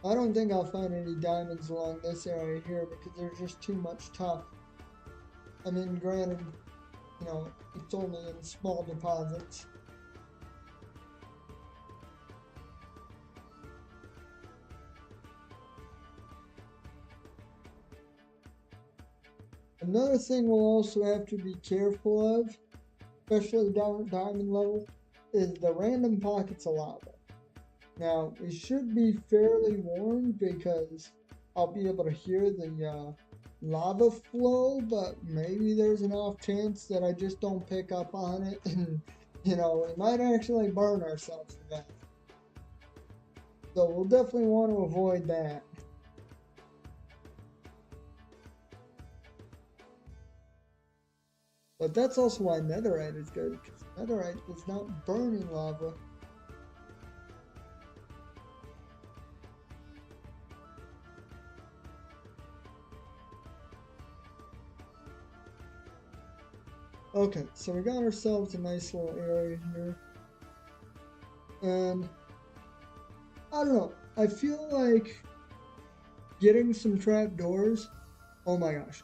I don't think I'll find any diamonds along this area here because there's just too much tough. I mean, granted, you know, it's only in small deposits. Another thing we'll also have to be careful of, especially down at diamond level, is the random pockets of lava. Now, we should be fairly warned because I'll be able to hear the lava flow, but maybe there's an off chance that I just don't pick up on it, and you know, we might actually burn ourselves to death. So we'll definitely want to avoid that. But that's also why netherite is good, because netherite is not burning lava. Okay, so we got ourselves a nice little area here. And I don't know, I feel like getting some trapdoors Oh my gosh.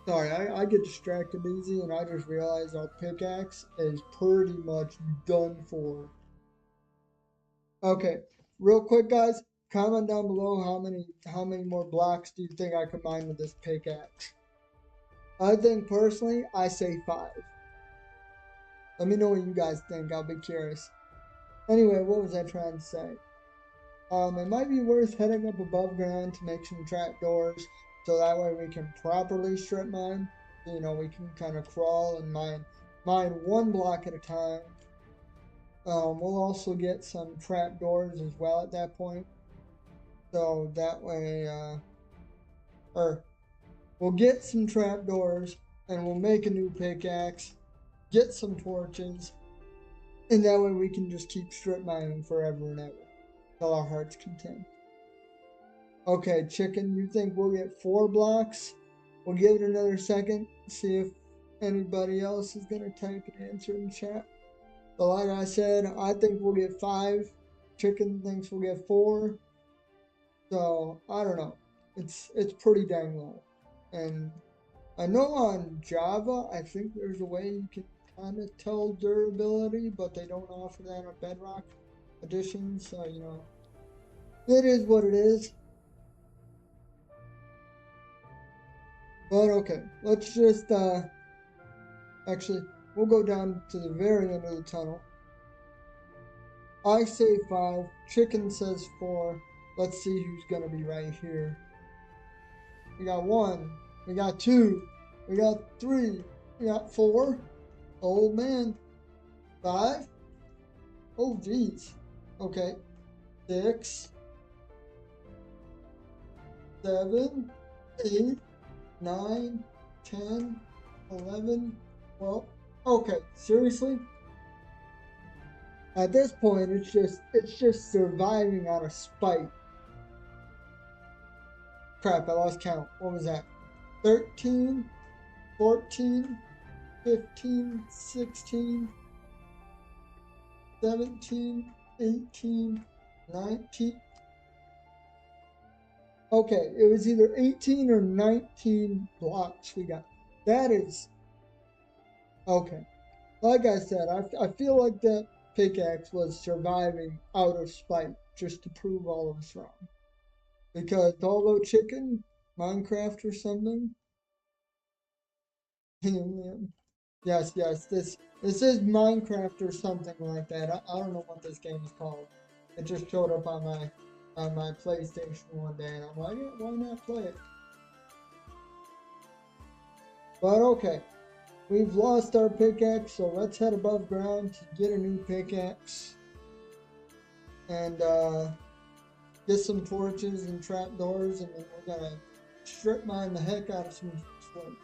Sorry, I get distracted easy and I just realized our pickaxe is pretty much done for. Okay, real quick guys, comment down below how many more blocks do you think I could mine with this pickaxe? I think personally, I say 5. Let me know what you guys think, I'll be curious. Anyway, what was I trying to say? It might be worth heading up above ground to make some trapdoors, so that way we can properly strip mine. You know, we can kind of crawl and mine one block at a time. We'll also get some trapdoors as well at that point, so that way, or we'll get some trapdoors and we'll make a new pickaxe, get some torches, and that way we can just keep strip mining forever and ever till our heart's content. Okay, chicken, you think we'll get 4 blocks? We'll give it another second, see if anybody else is gonna type an answer in the chat. But like I said, I think we'll get 5. Chicken thinks we'll get 4. So I don't know. It's pretty dang low. And I know on Java, I think there's a way you can kind of tell durability, but they don't offer that on Bedrock Edition. So you know, it is what it is. But okay, let's just actually we'll go down to the very end of the tunnel. I say 5, chicken says 4. Let's see who's gonna be right here. We got 1, we got 2, we got 3, we got 4. Oh man, 5. Oh geez. Okay, 6, 7, 8, 9, 10, 11, 12. Okay, seriously? At this point, it's just surviving out of spite. Crap, I lost count. What was that? 13, 14, 15, 16, 17, 18, 19. Okay, it was either 18 or 19 blocks we got. That is okay. Like I said, I feel like that pickaxe was surviving out of spite just to prove all of us wrong. Because although chicken, Minecraft or something, yes, yes, this is Minecraft or something like that. I don't know what this game is called. It just showed up on my PlayStation one day, and I'm like, yeah, why not play it? But okay, we've lost our pickaxe, so let's head above ground to get a new pickaxe and get some torches and trapdoors, and then we're gonna strip mine the heck out of some slate.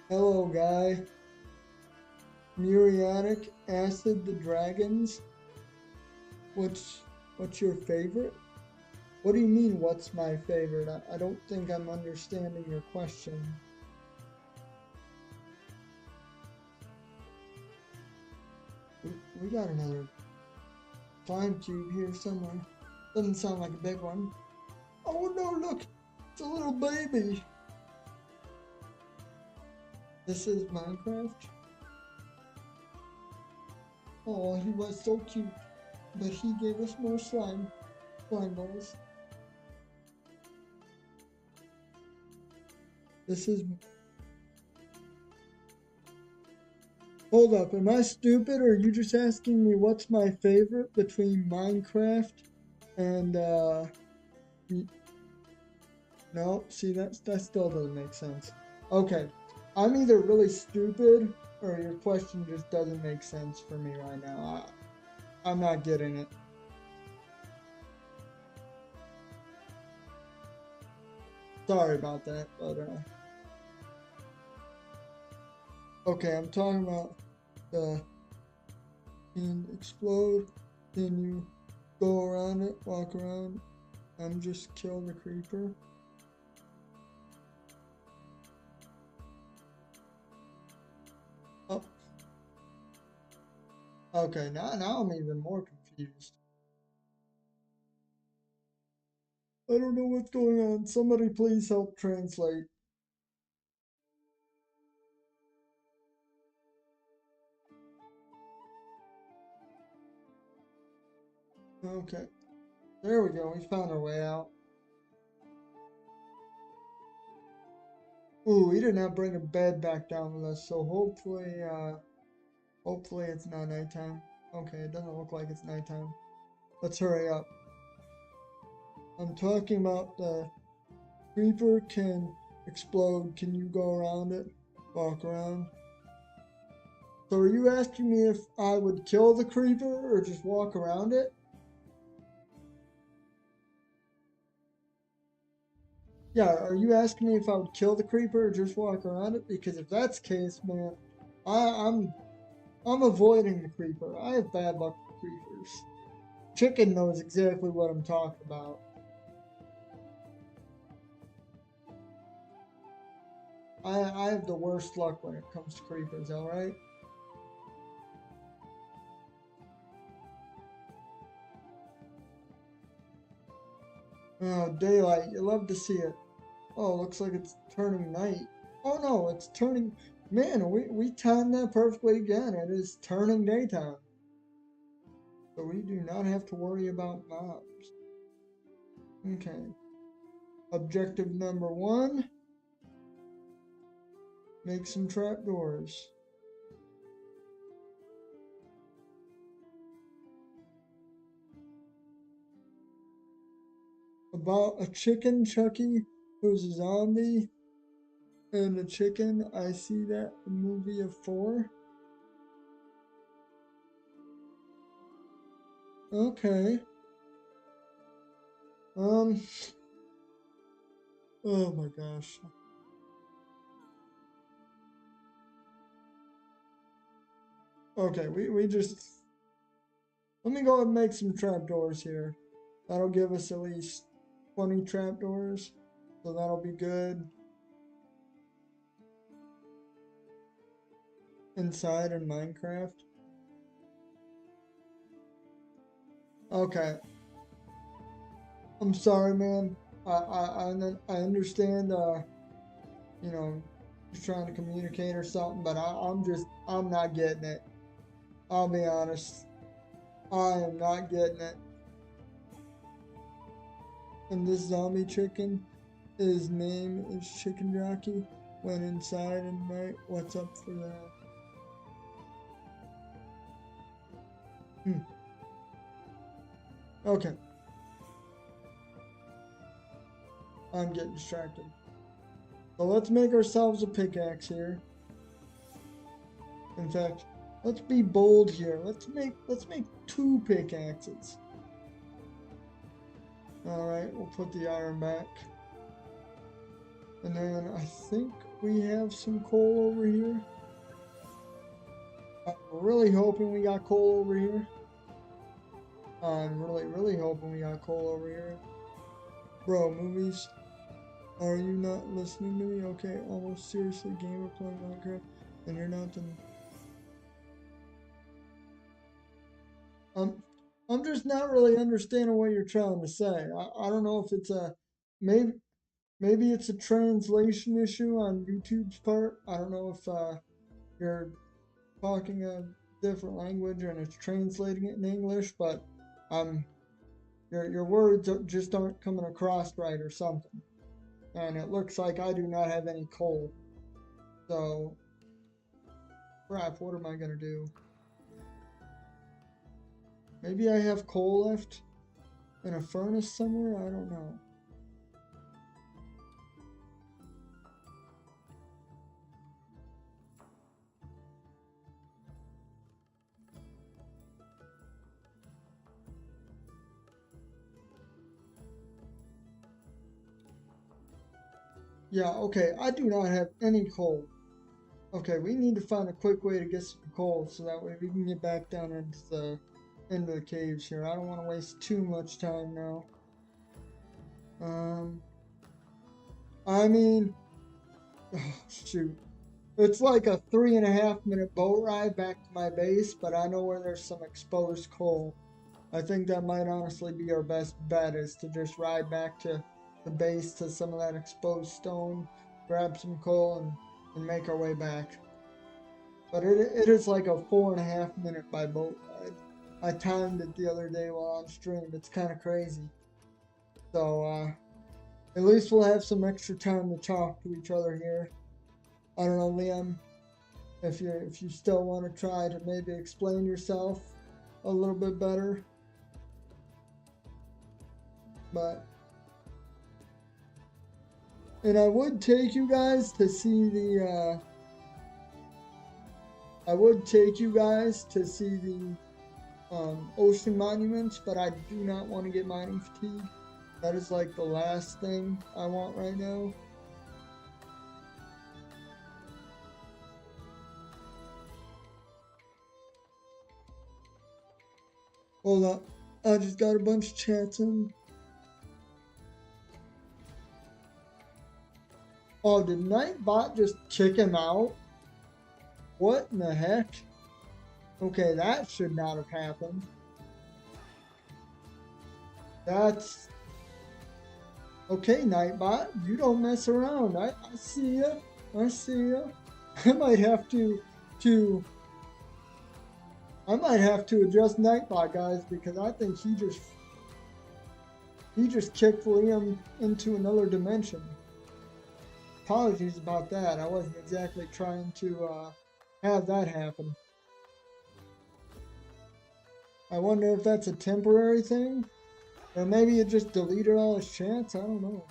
Hello, guy. Muriatic acid the dragons. What's your favorite? What do you mean, what's my favorite? I don't think I'm understanding your question. We got another slime cube here somewhere. Doesn't sound like a big one. Oh no, look! It's a little baby! This is Minecraft? Oh, he was so cute. But he gave us more slime balls. This is... Hold up, am I stupid or are you just asking me what's my favorite between Minecraft and no, see that still doesn't make sense. Okay, I'm either really stupid or your question just doesn't make sense for me right now. I'm not getting it. Sorry about that, but okay, I'm talking about the can explode, then you go around it, walk around, and just kill the creeper. Oh. Okay, now I'm even more confused. I don't know what's going on. Somebody please help translate. Okay. There we go. We found our way out. Ooh, we did not bring a bed back down with us, so hopefully it's not nighttime. Okay, it doesn't look like it's nighttime. Let's hurry up. I'm talking about the creeper can explode. Can you go around it? Walk around? So are you asking me if I would kill the creeper or just walk around it? Yeah, are you asking me if I would kill the creeper or just walk around it? Because if that's the case, man, I, I'm I'm avoiding the creeper. I have bad luck with creepers. Chicken knows exactly what I'm talking about. I have the worst luck when it comes to creepers, alright? Oh, daylight. You love to see it. Oh, looks like it's turning night. Oh no, it's turning. Man, we timed that perfectly again. It is turning daytime. So we do not have to worry about mobs. Okay. Objective number one, make some trapdoors. About a chicken, Chucky, who's a zombie, and a chicken. I see that movie of 4. Okay. Um. Oh my gosh. Okay, we just let me go ahead and make some trapdoors here. That'll give us at least 20 trapdoors, so that'll be good. Inside in Minecraft. Okay. I'm sorry, man. I understand. You know, just trying to communicate or something, but I'm not getting it. I'll be honest. I am not getting it. And this zombie chicken, his name is Chicken Jockey. Went inside and night. What's up for that? Hmm. Okay. I'm getting distracted. So let's make ourselves a pickaxe here. In fact, let's be bold here. Let's make 2 pickaxes. Alright, we'll put the iron back. And then I think we have some coal over here. I'm really hoping we got coal over here. I'm really hoping we got coal over here. Bro, movies. Are you not listening to me? Okay, almost seriously, gamer playing Minecraft, and you're not the. I'm, I'm just not really understanding what you're trying to say. I don't know if it's a, maybe, maybe it's a translation issue on YouTube's part. I don't know if you're talking a different language and it's translating it in English, but um, your words just aren't coming across right or something. And it looks like I do not have any coal. So, crap, what am I gonna do? Maybe I have coal left in a furnace somewhere? I don't know. Yeah, okay, I do not have any coal. Okay, we need to find a quick way to get some coal so that way we can get back down into the caves here. I don't want to waste too much time now. Um, I mean, oh, shoot. It's like a 3.5 minute boat ride back to my base, but I know where there's some exposed coal. I think that might honestly be our best bet is to just ride back to the base to some of that exposed stone, grab some coal, and make our way back. But it is like a 4.5 minute by boat ride. I timed it the other day while on stream. It's kind of crazy. So at least we'll have some extra time to talk to each other here. I don't know, Liam, if you still want to try to maybe explain yourself a little bit better. But and I would take you guys to see the ocean monuments, but I do not want to get mining fatigue. That is like the last thing I want right now. Hold up. I just got a bunch of chats in. Oh, did Nightbot just kick him out? What in the heck? Okay, that should not have happened. That's... Okay, Nightbot, you don't mess around. I see ya. I see ya. I might have to adjust Nightbot, guys, because I think he just kicked Liam into another dimension. Apologies about that. I wasn't exactly trying to have that happen. I wonder if that's a temporary thing, or maybe it just deleted all his chats. I don't know.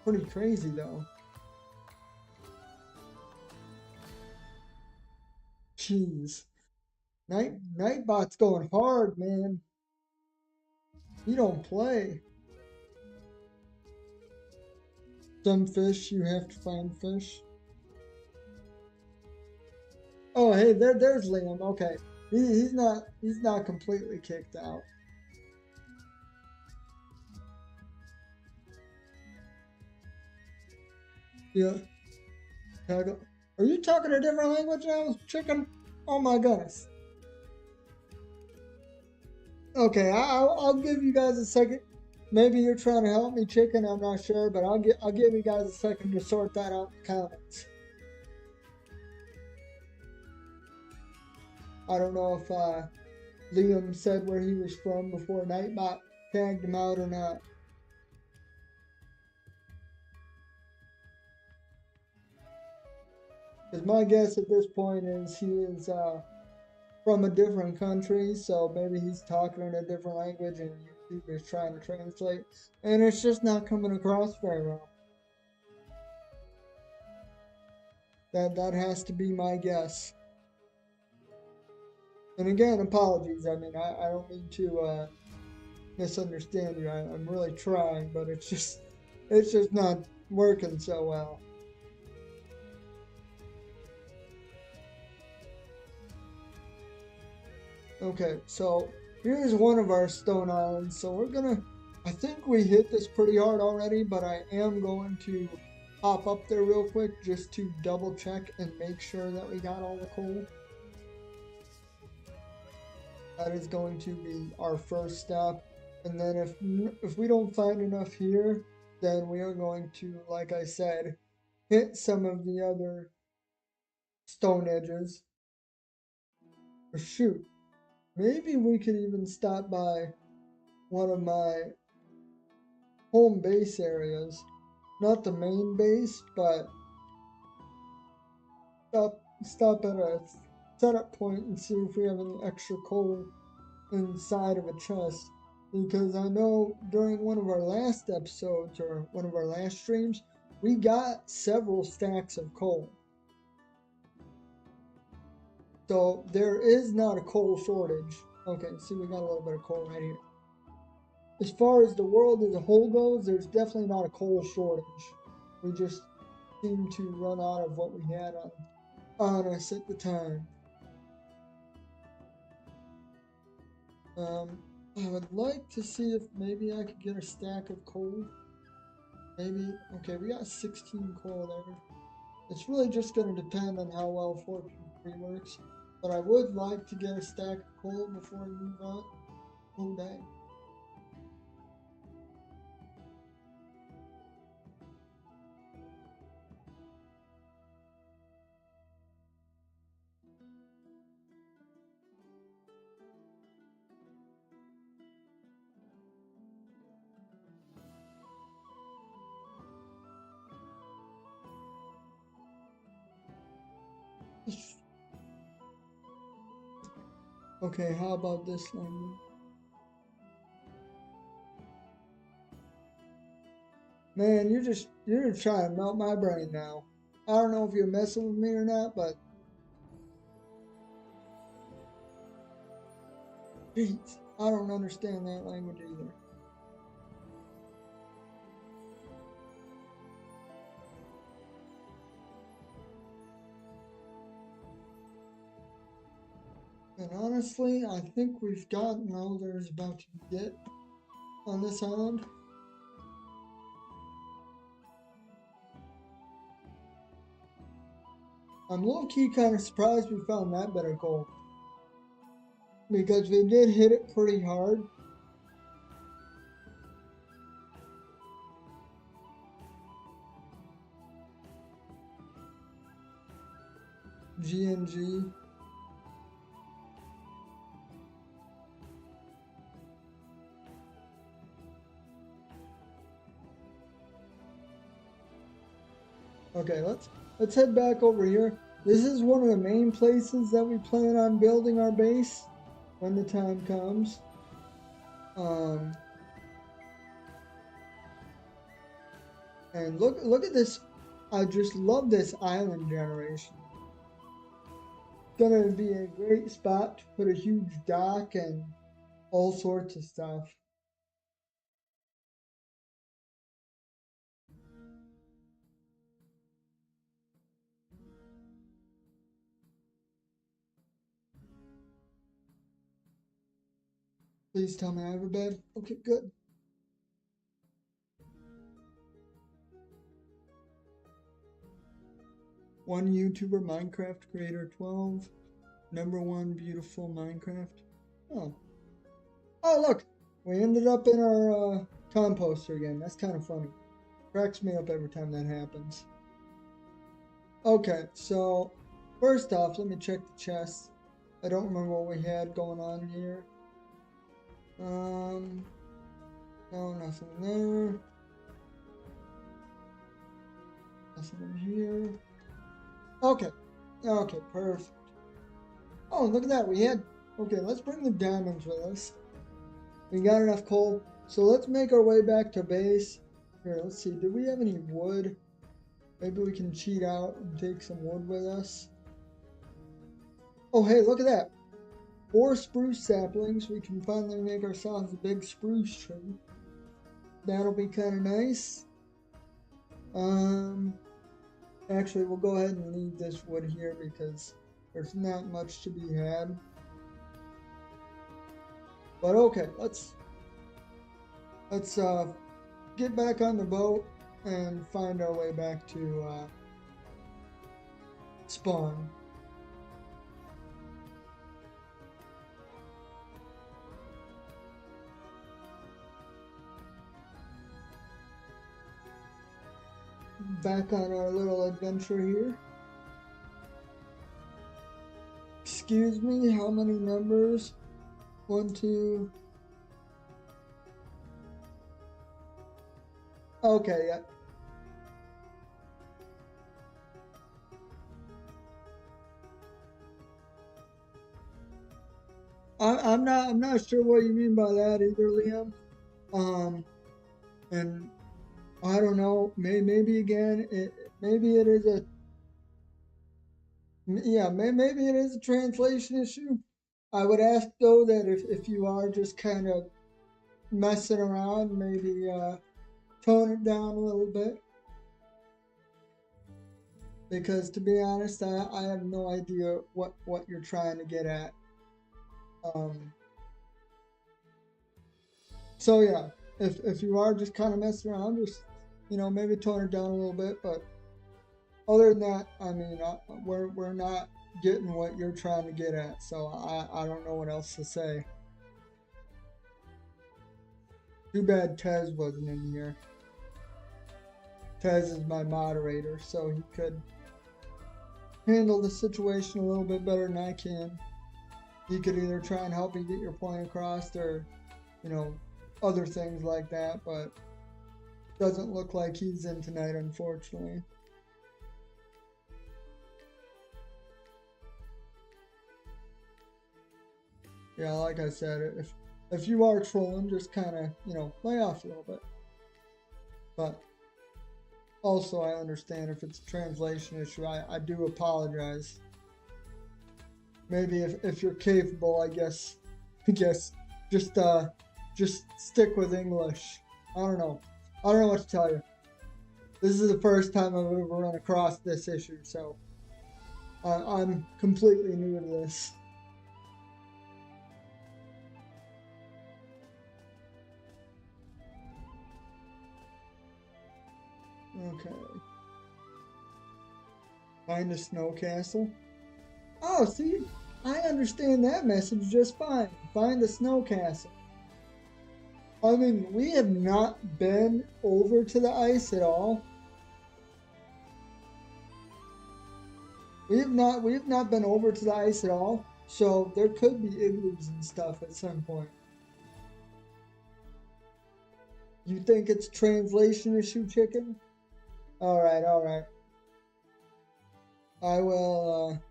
Pretty crazy though. Jeez. Nightbot's going hard, man. You don't play. Some fish, you have to find fish. Oh, hey, there's Liam. Okay, he's not completely kicked out. Yeah. Are you talking a different language now, chicken? Oh my goodness. Okay, I'll give you guys a second. Maybe you're trying to help me, chicken. I'm not sure, but I'll give you guys a second to sort that out in the comments. I don't know if Liam said where he was from before Nightbot tagged him out or not. Because my guess at this point is he is from a different country, so maybe he's talking in a different language and YouTube is trying to translate, and it's just not coming across very well. That has to be my guess. And again, apologies. I mean, I don't mean to misunderstand you. I'm really trying, but it's just not working so well. Okay, so here's one of our stone islands. So we're gonna, I think we hit this pretty hard already, but I am going to hop up there real quick just to double check and make sure that we got all the coal. That is going to be our first step. And then if we don't find enough here, then we are going to, like I said, hit some of the other stone edges. Or shoot, maybe we could even stop by one of my home base areas. Not the main base, but stop at a setup point and see if we have any extra coal inside of a chest. Because I know during one of our last episodes or one of our last streams, we got several stacks of coal. So there is not a coal shortage. Okay, see, we got a little bit of coal right here. As far as the world as a whole goes, there's definitely not a coal shortage. We just seem to run out of what we had on us at the time. I would like to see if maybe I could get a stack of coal. Maybe, okay, we got 16 coal there. It's really just going to depend on how well Fortune 3 works. But I would like to get a stack of coal before we move on. Oh, dang. Okay, how about this language? Man, you're just trying to melt my brain now. I don't know if you're messing with me or not, but jeez, I don't understand that language either. And honestly, I think we've gotten all there's about to get on this island. I'm low-key kind of surprised we found that better gold. Because we did hit it pretty hard. GNG. Okay, let's head back over here. This is one of the main places that we plan on building our base when the time comes. And look at this. I just love this island generation. Gonna be a great spot to put a huge dock and all sorts of stuff. Please tell me I have a bed. Okay, good. One YouTuber, Minecraft Creator 12. #1 beautiful Minecraft. Oh. Oh, look. We ended up in our composter again. That's kind of funny. Cracks me up every time that happens. Okay, so first off, let me check the chest. I don't remember what we had going on here. No, nothing there. Nothing in here. Okay. Okay, perfect. Oh, look at that. Okay, let's bring the diamonds with us. We got enough coal. So let's make our way back to base. Here, let's see. Do we have any wood? Maybe we can cheat out and take some wood with us. Oh, hey, look at that. 4 spruce saplings. We can finally make ourselves a big spruce tree. That'll be kind of nice. Actually, we'll go ahead and leave this wood here because there's not much to be had. But okay, let's get back on the boat and find our way back to spawn. Back on our little adventure here. Excuse me, how many numbers? 1, 2. Okay, yeah. I'm not sure what you mean by that either, Liam. And I don't know. Maybe again, maybe it is a maybe it is a translation issue. I would ask though that if you are just kind of messing around, maybe tone it down a little bit. Because to be honest, I have no idea what you're trying to get at. So yeah, if you are just kind of messing around, just maybe tone it down a little bit. But other than that, I mean, we're not getting what you're trying to get at, so I don't know what else to say. Too bad Tez wasn't in here. Tez is my moderator, so he could handle the situation a little bit better than I can. He could either try and help you get your point across or, you know, other things like that, but doesn't look like he's in tonight, unfortunately. Yeah, like I said, if you are trolling, just kind of, you know, lay off a little bit. But also, I understand if it's a translation issue, I do apologize. Maybe if you're capable, I guess just stick with English. I don't know what to tell you. This is the first time I've ever run across this issue, so I'm completely new to this. Okay. Find a snow castle. Oh, see, I understand that message just fine. Find a snow castle. I mean, we have not been over to the ice at all. We have not been over to the ice at all. So there could be igloos and stuff at some point. You think it's translation issue, chicken? All right. I will.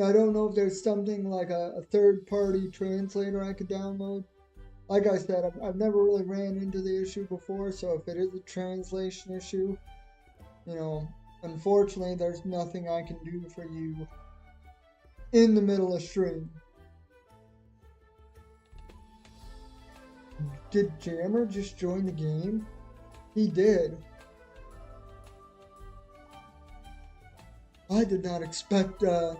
I don't know if there's something like a third-party translator I could download. Like I said, I've never really ran into the issue before, so if it is a translation issue, you know, unfortunately, there's nothing I can do for you in the middle of stream. Did Jammer just join the game? He did. I did not expect Jammer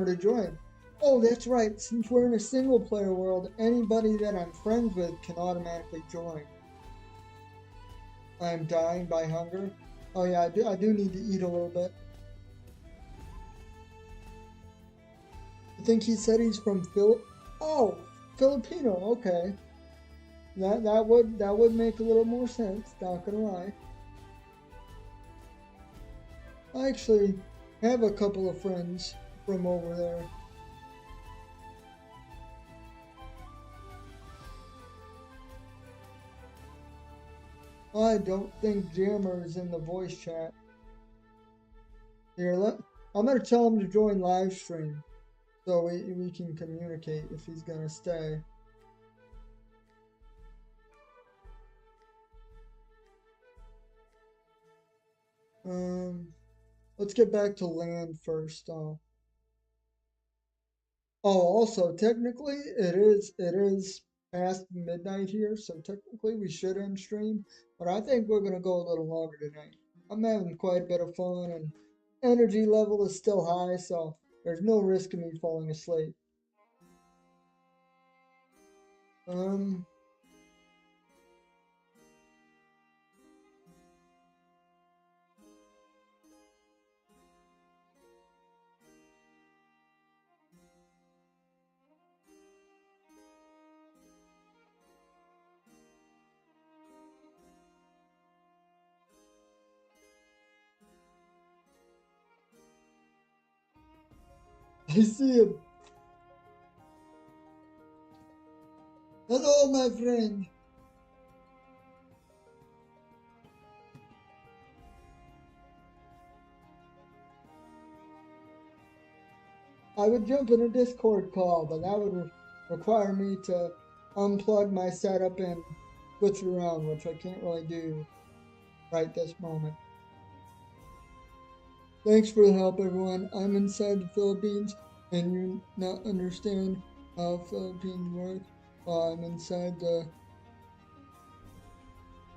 to join. Oh, that's right. Since we're in a single player world, anybody that I'm friends with can automatically join. I am dying by hunger. Oh yeah, I do need to eat a little bit. I think he said he's from Filipino. Okay. That would make a little more sense, not gonna lie. I actually have a couple of friends from over there. I don't think Jammer is in the voice chat. Here, I'm gonna tell him to join live stream so we can communicate if he's gonna stay. Let's get back to land first. Also, technically, it is past midnight here, so technically we should end stream, but I think we're gonna go a little longer tonight. I'm having quite a bit of fun, and energy level is still high, so there's no risk of me falling asleep. I see him. Hello, my friend. I would jump in a Discord call, but that would require me to unplug my setup and switch it around, which I can't really do right this moment. Thanks for the help, everyone. I'm inside the Philippines, and you not understand how Philippines work. I'm inside the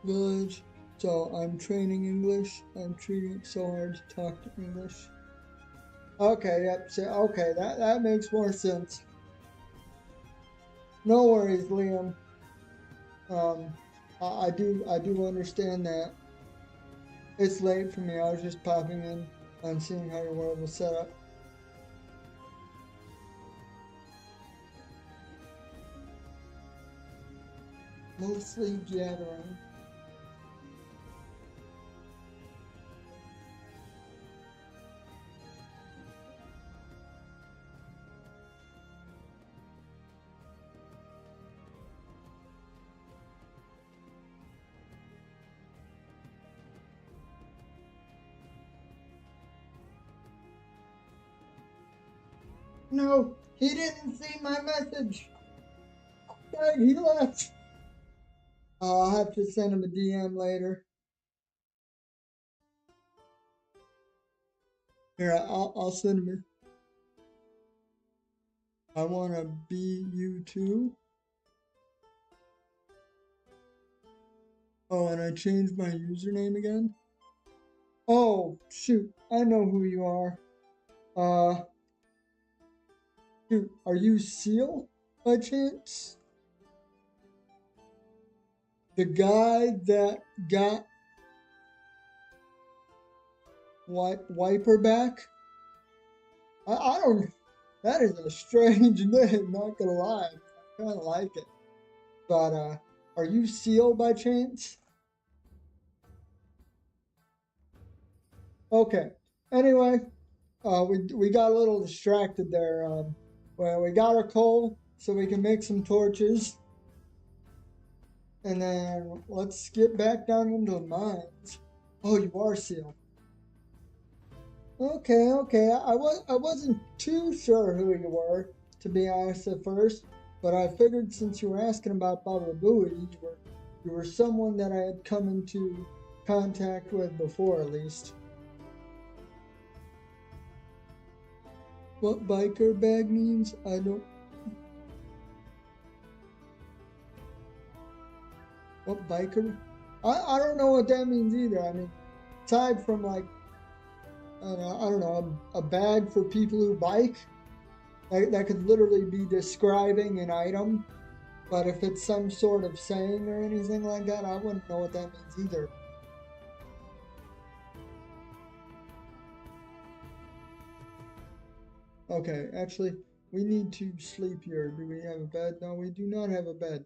village, so I'm training English. I'm treating it so hard to talk to English. Okay, yep. So, okay, that makes more sense. No worries, Liam. I do understand that. It's late for me. I was just popping in and seeing how your world was set up. Mostly gathering. No, he didn't see my message. Dang, he left. I'll have to send him a DM later. Here, I'll send him. I want to be you too. Oh, and I changed my username again. Oh, shoot. I know who you are. Uh, shoot. Are you Seal by chance? The guy that got Wiper back? I don't. That is a strange name, not gonna lie. I kinda like it. But, are you Seal by chance? Okay. Anyway, we got a little distracted there. Well, we got our coal, so we can make some torches, and then let's get back down into the mines. Oh, you are Seal. Okay, okay. I wasn't too sure who you were, to be honest at first, but I figured since you were asking about Baba Booey, you were someone that I had come into contact with before, at least. What biker bag means? I don't. What biker? I don't know what that means either. I mean, aside from like, I don't know, a bag for people who bike, that could literally be describing an item. But if it's some sort of saying or anything like that, I wouldn't know what that means either. Okay, actually, we need to sleep here. Do we have a bed? No, we do not have a bed.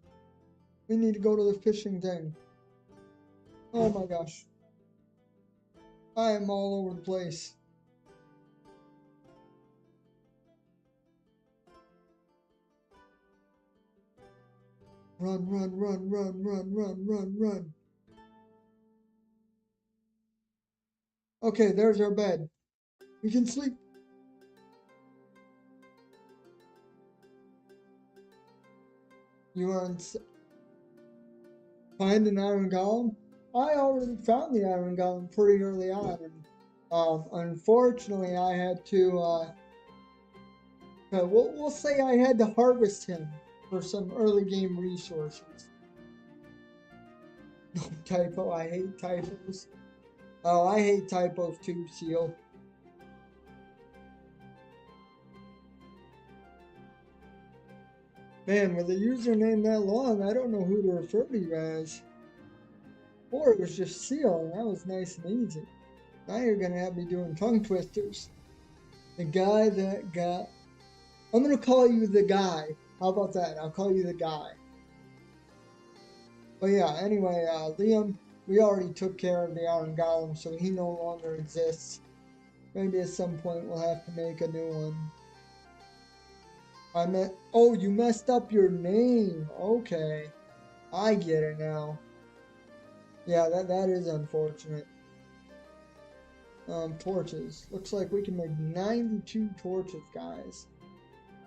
We need to go to the fishing thing. Oh my gosh. I am all over the place. Run, run, run, run, run, run, run, run. Okay, there's our bed. We can sleep. You are find an iron golem. I already found the iron golem pretty early on, and unfortunately, I had to. We'll say I had to harvest him for some early game resources. No typo. I hate typos. Oh, I hate typos too, Seal. Man, with a username that long, I don't know who to refer to you as. Or it was just Seal, and that was nice and easy. Now you're gonna have me doing tongue twisters. The guy that got. I'm gonna call you the guy. How about that? I'll call you the guy. But yeah, anyway, Liam, we already took care of the Iron Golem, so he no longer exists. Maybe at some point we'll have to make a new one. Oh, you messed up your name. Okay. I get it now. Yeah, that is unfortunate. Torches. Looks like we can make 92 torches, guys.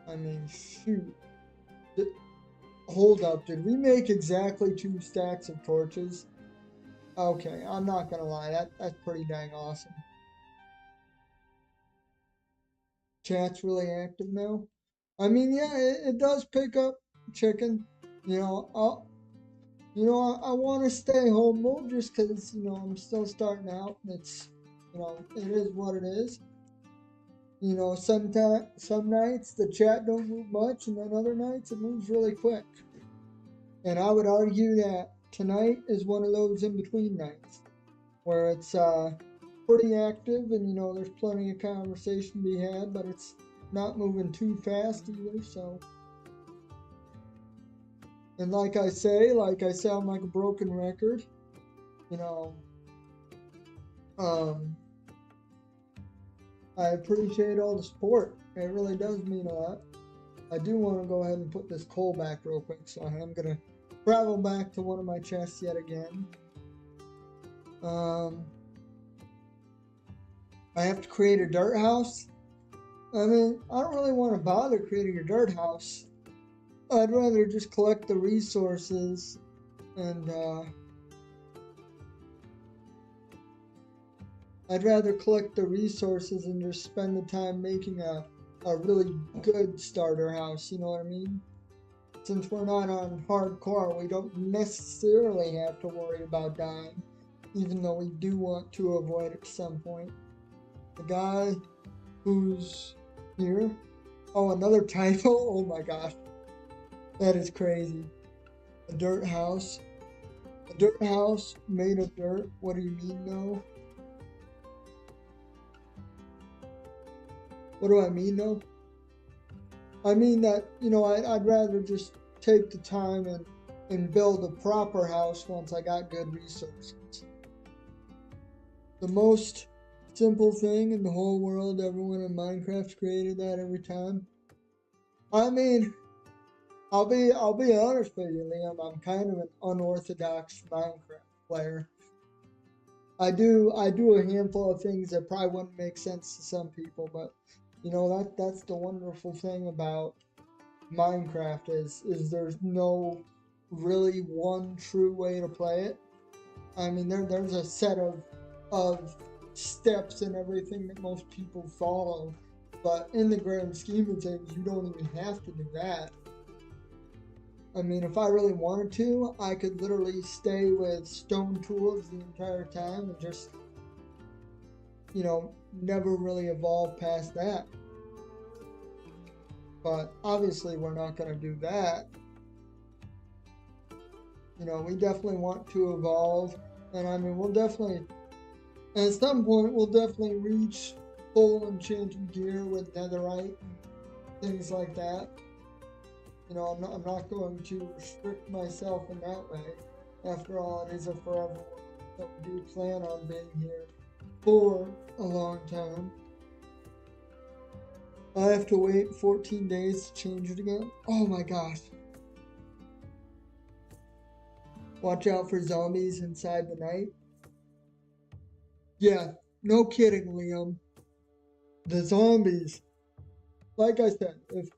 I mean, shoot. Hold up, did we make exactly 2 stacks of torches? Okay, I'm not gonna lie, that's pretty dang awesome. Chat's really active now. I mean, yeah, it does pick up chicken. You know, I want to stay humble just because, I'm still starting out. It's, it is what it is. Sometimes, some nights the chat don't move much, and then other nights it moves really quick. And I would argue that tonight is one of those in between nights. where it's pretty active, and there's plenty of conversation to be had, but it's not moving too fast either. So, and like I say, I'm like a broken record. You know, um, I appreciate all the support. It really does mean a lot. I do want to go ahead and put this coal back real quick, so I'm gonna travel back to one of my chests yet again. Um, I have to create a dirt house. I mean, I don't really want to bother creating a dirt house. I'd rather just collect the resources and just spend the time making a really good starter house, you know what I mean? Since we're not on hardcore, we don't necessarily have to worry about dying, even though we do want to avoid it at some point. The guy who's here, oh, another typo, oh my gosh, that is crazy. A dirt house made of dirt, what do you mean no? What do I mean though? I mean that, I'd rather just take the time and build a proper house once I got good resources. The most simple thing in the whole world, everyone in Minecraft created that every time. I mean, I'll be honest with you, Liam, I'm kind of an unorthodox Minecraft player. I do a handful of things that probably wouldn't make sense to some people, but that's the wonderful thing about Minecraft is there's no really one true way to play it. I mean there's a set of steps and everything that most people follow, but in the grand scheme of things you don't even have to do that. I mean, if I really wanted to, I could literally stay with stone tools the entire time and just, never really evolve past that. But obviously, we're not going to do that. We definitely want to evolve. And I mean, at some point, we'll definitely reach full enchanted gear with netherite and things like that. I'm not going to restrict myself in that way. After all, it is a forever world, so we do plan on being here for a long time. I have to wait 14 days to change it again. Oh my gosh. Watch out for zombies inside the night. Yeah, no kidding, Liam. The zombies. Like I said, if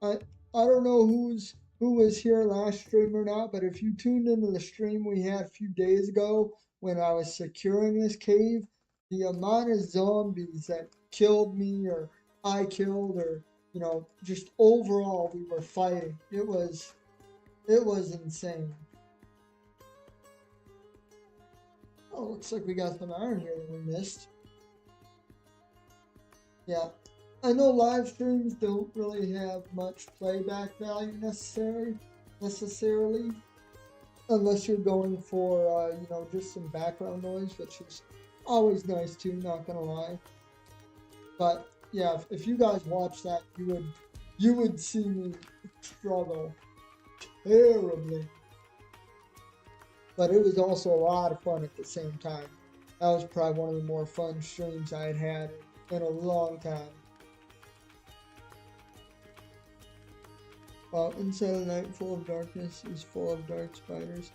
I don't know who was here last stream or not, but if you tuned into the stream we had a few days ago when I was securing this cave, the amount of zombies that killed me or I killed or just overall we were fighting. It was insane. Oh, looks like we got some iron here that we missed. Yeah. I know live streams don't really have much playback value necessarily, unless you're going for just some background noise, which is always nice too, not gonna lie. But yeah, if you guys watch that, you would see me struggle terribly. But it was also a lot of fun at the same time. That was probably one of the more fun streams I had in a long time. While inside a night full of darkness is full of dark spiders.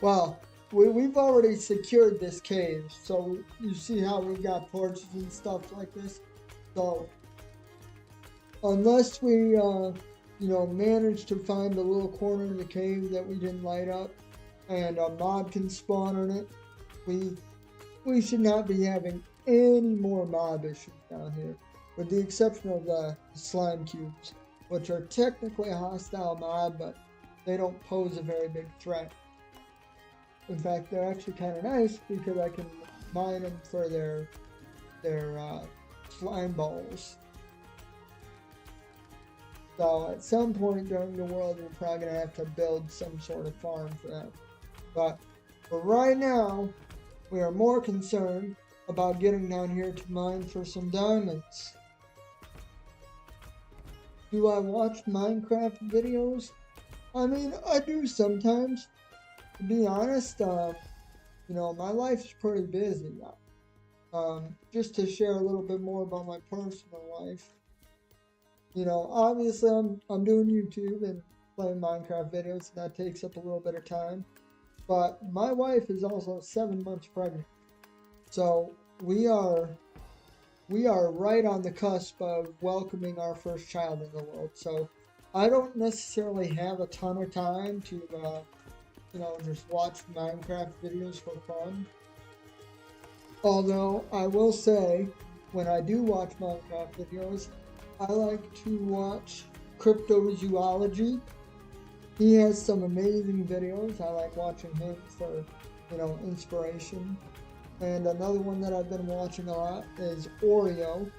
Well, we've already secured this cave, so you see how we've got torches and stuff like this. So unless we manage to find a little corner of the cave that we didn't light up and a mob can spawn on it, we should not be having any more mob issues down here, with the exception of the slime cubes, which are technically a hostile mob, but they don't pose a very big threat. In fact, they're actually kind of nice because I can mine them for their slime balls. So at some point during the world, we're probably going to have to build some sort of farm for them. But But right now, we are more concerned about getting down here to mine for some diamonds. Do I watch Minecraft videos? I mean, I do sometimes. To be honest, my life is pretty busy. Just to share a little bit more about my personal life. Obviously I'm doing YouTube and playing Minecraft videos, and that takes up a little bit of time. But my wife is also 7 months pregnant. So we are right on the cusp of welcoming our first child in the world. So I don't necessarily have a ton of time to just watch Minecraft videos for fun. Although I will say, when I do watch Minecraft videos, I like to watch Cryptozoology. He has some amazing videos. I like watching him for, inspiration. And another one that I've been watching a lot is Oreo.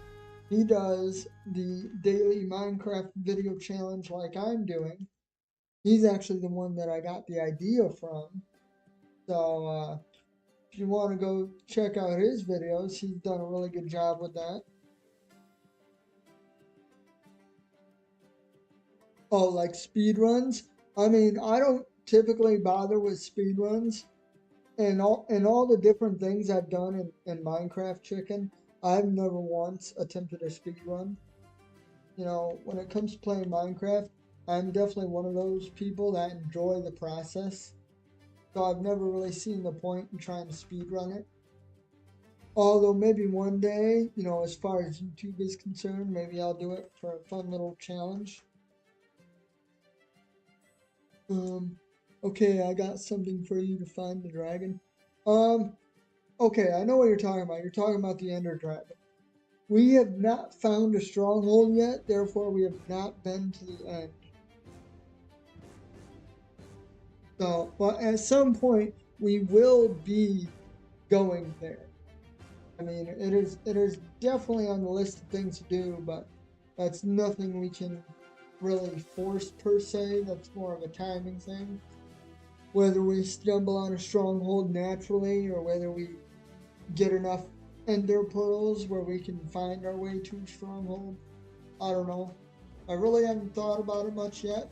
He does the daily Minecraft video challenge like I'm doing. He's actually the one that I got the idea from. So if you want to go check out his videos, he's done a really good job with that. Oh, like speed runs? I mean, I don't typically bother with speed runs. And all the different things I've done in Minecraft Chicken, I've never once attempted a speed run. When it comes to playing Minecraft, I'm definitely one of those people that enjoy the process. So I've never really seen the point in trying to speed run it. Although maybe one day, as far as YouTube is concerned, maybe I'll do it for a fun little challenge. Okay, I got something for you to find the dragon. Okay, I know what you're talking about. You're talking about the Ender Dragon. We have not found a stronghold yet, therefore we have not been to the end. So, but at some point, we will be going there. I mean, it is definitely on the list of things to do, but that's nothing we can really force per se. That's more of a timing thing. Whether we stumble on a stronghold naturally or whether we get enough ender pearls where we can find our way to a stronghold, I don't know. I really haven't thought about it much yet,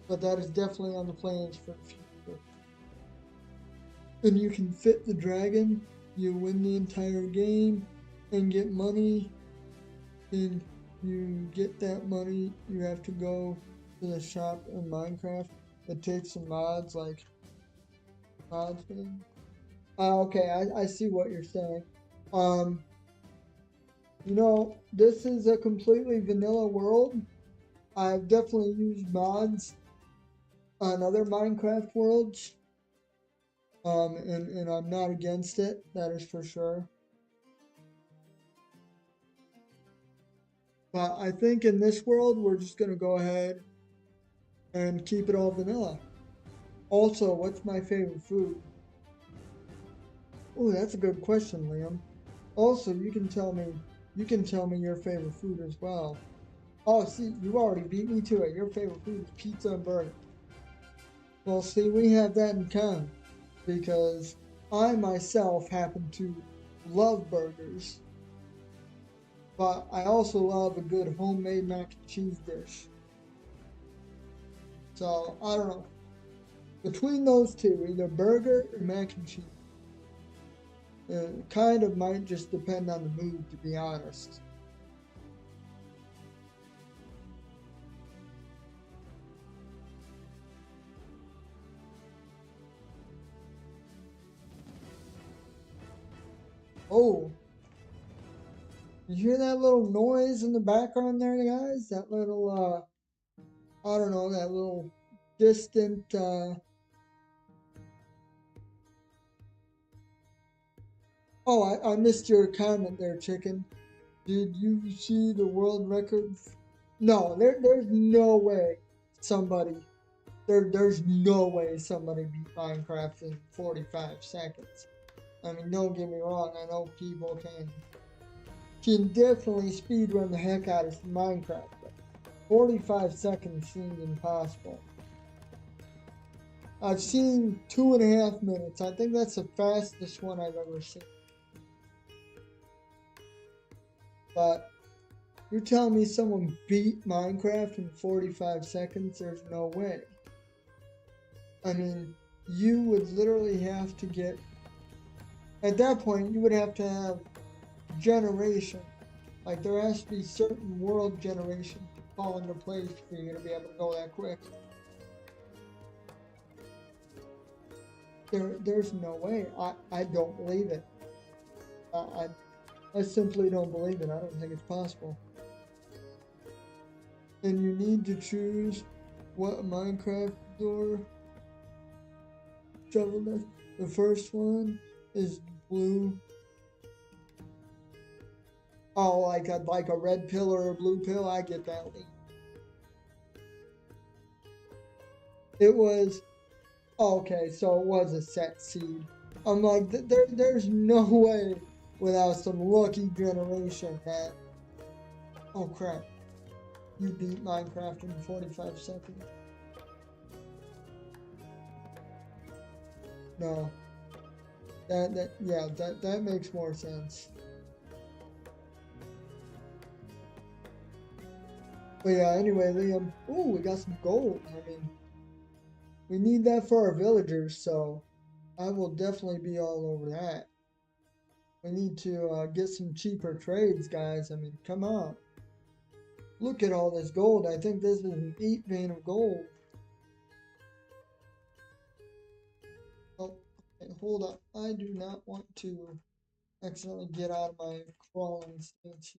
but that is definitely on the plans for the future. And you can fit the dragon, you win the entire game and get money, and you get that money, you have to go to the shop in Minecraft. It takes some mods like mods thing. Okay, I see what you're saying. This is a completely vanilla world. I've definitely used mods on other Minecraft worlds. And I'm not against it, that is for sure. But I think in this world, we're just gonna go ahead and keep it all vanilla. Also, what's my favorite food? Oh, that's a good question, Liam. Also, you can tell me your favorite food as well. Oh, see, you already beat me to it. Your favorite food is pizza and burger. Well, see, we have that in common because I myself happen to love burgers, but I also love a good homemade mac and cheese dish. So, I don't know. Between those two, either burger or mac and cheese. It kind of might just depend on the mood, to be honest. Oh, you hear that little noise in the background there, guys? That little, I don't know, that little distant, oh, I missed your comment there, chicken. Did you see the world record? No, there's no way somebody, there's no way somebody beat Minecraft in 45 seconds. I mean, don't get me wrong, I know people can definitely speedrun the heck out of Minecraft, but 45 seconds seems impossible. I've seen 2.5 minutes. I think that's the fastest one I've ever seen. But you're telling me someone beat Minecraft in 45 seconds? There's no way. I mean, you would literally have to get, at that point, you would have to have generation. Like, there has to be certain world generation to fall into place for you to be able to go that quick. There's no way. I don't believe it. I simply don't believe it. I don't think it's possible. And you need to choose what Minecraft door shovel does. The first one is blue. Oh, like a red pill or a blue pill. I get that. It was okay. So it was a set seed. I'm like, there's no way without some lucky generation that. Oh crap! You beat Minecraft in 45 seconds. No. That makes more sense. But yeah, anyway, Liam. Ooh, we got some gold. I mean, we need that for our villagers, so I will definitely be all over that. We need to get some cheaper trades, guys. I mean, come on. Look at all this gold. I think this is an 8 vein of gold. Oh, okay, hold up. I do not want to accidentally get out of my crawling stance.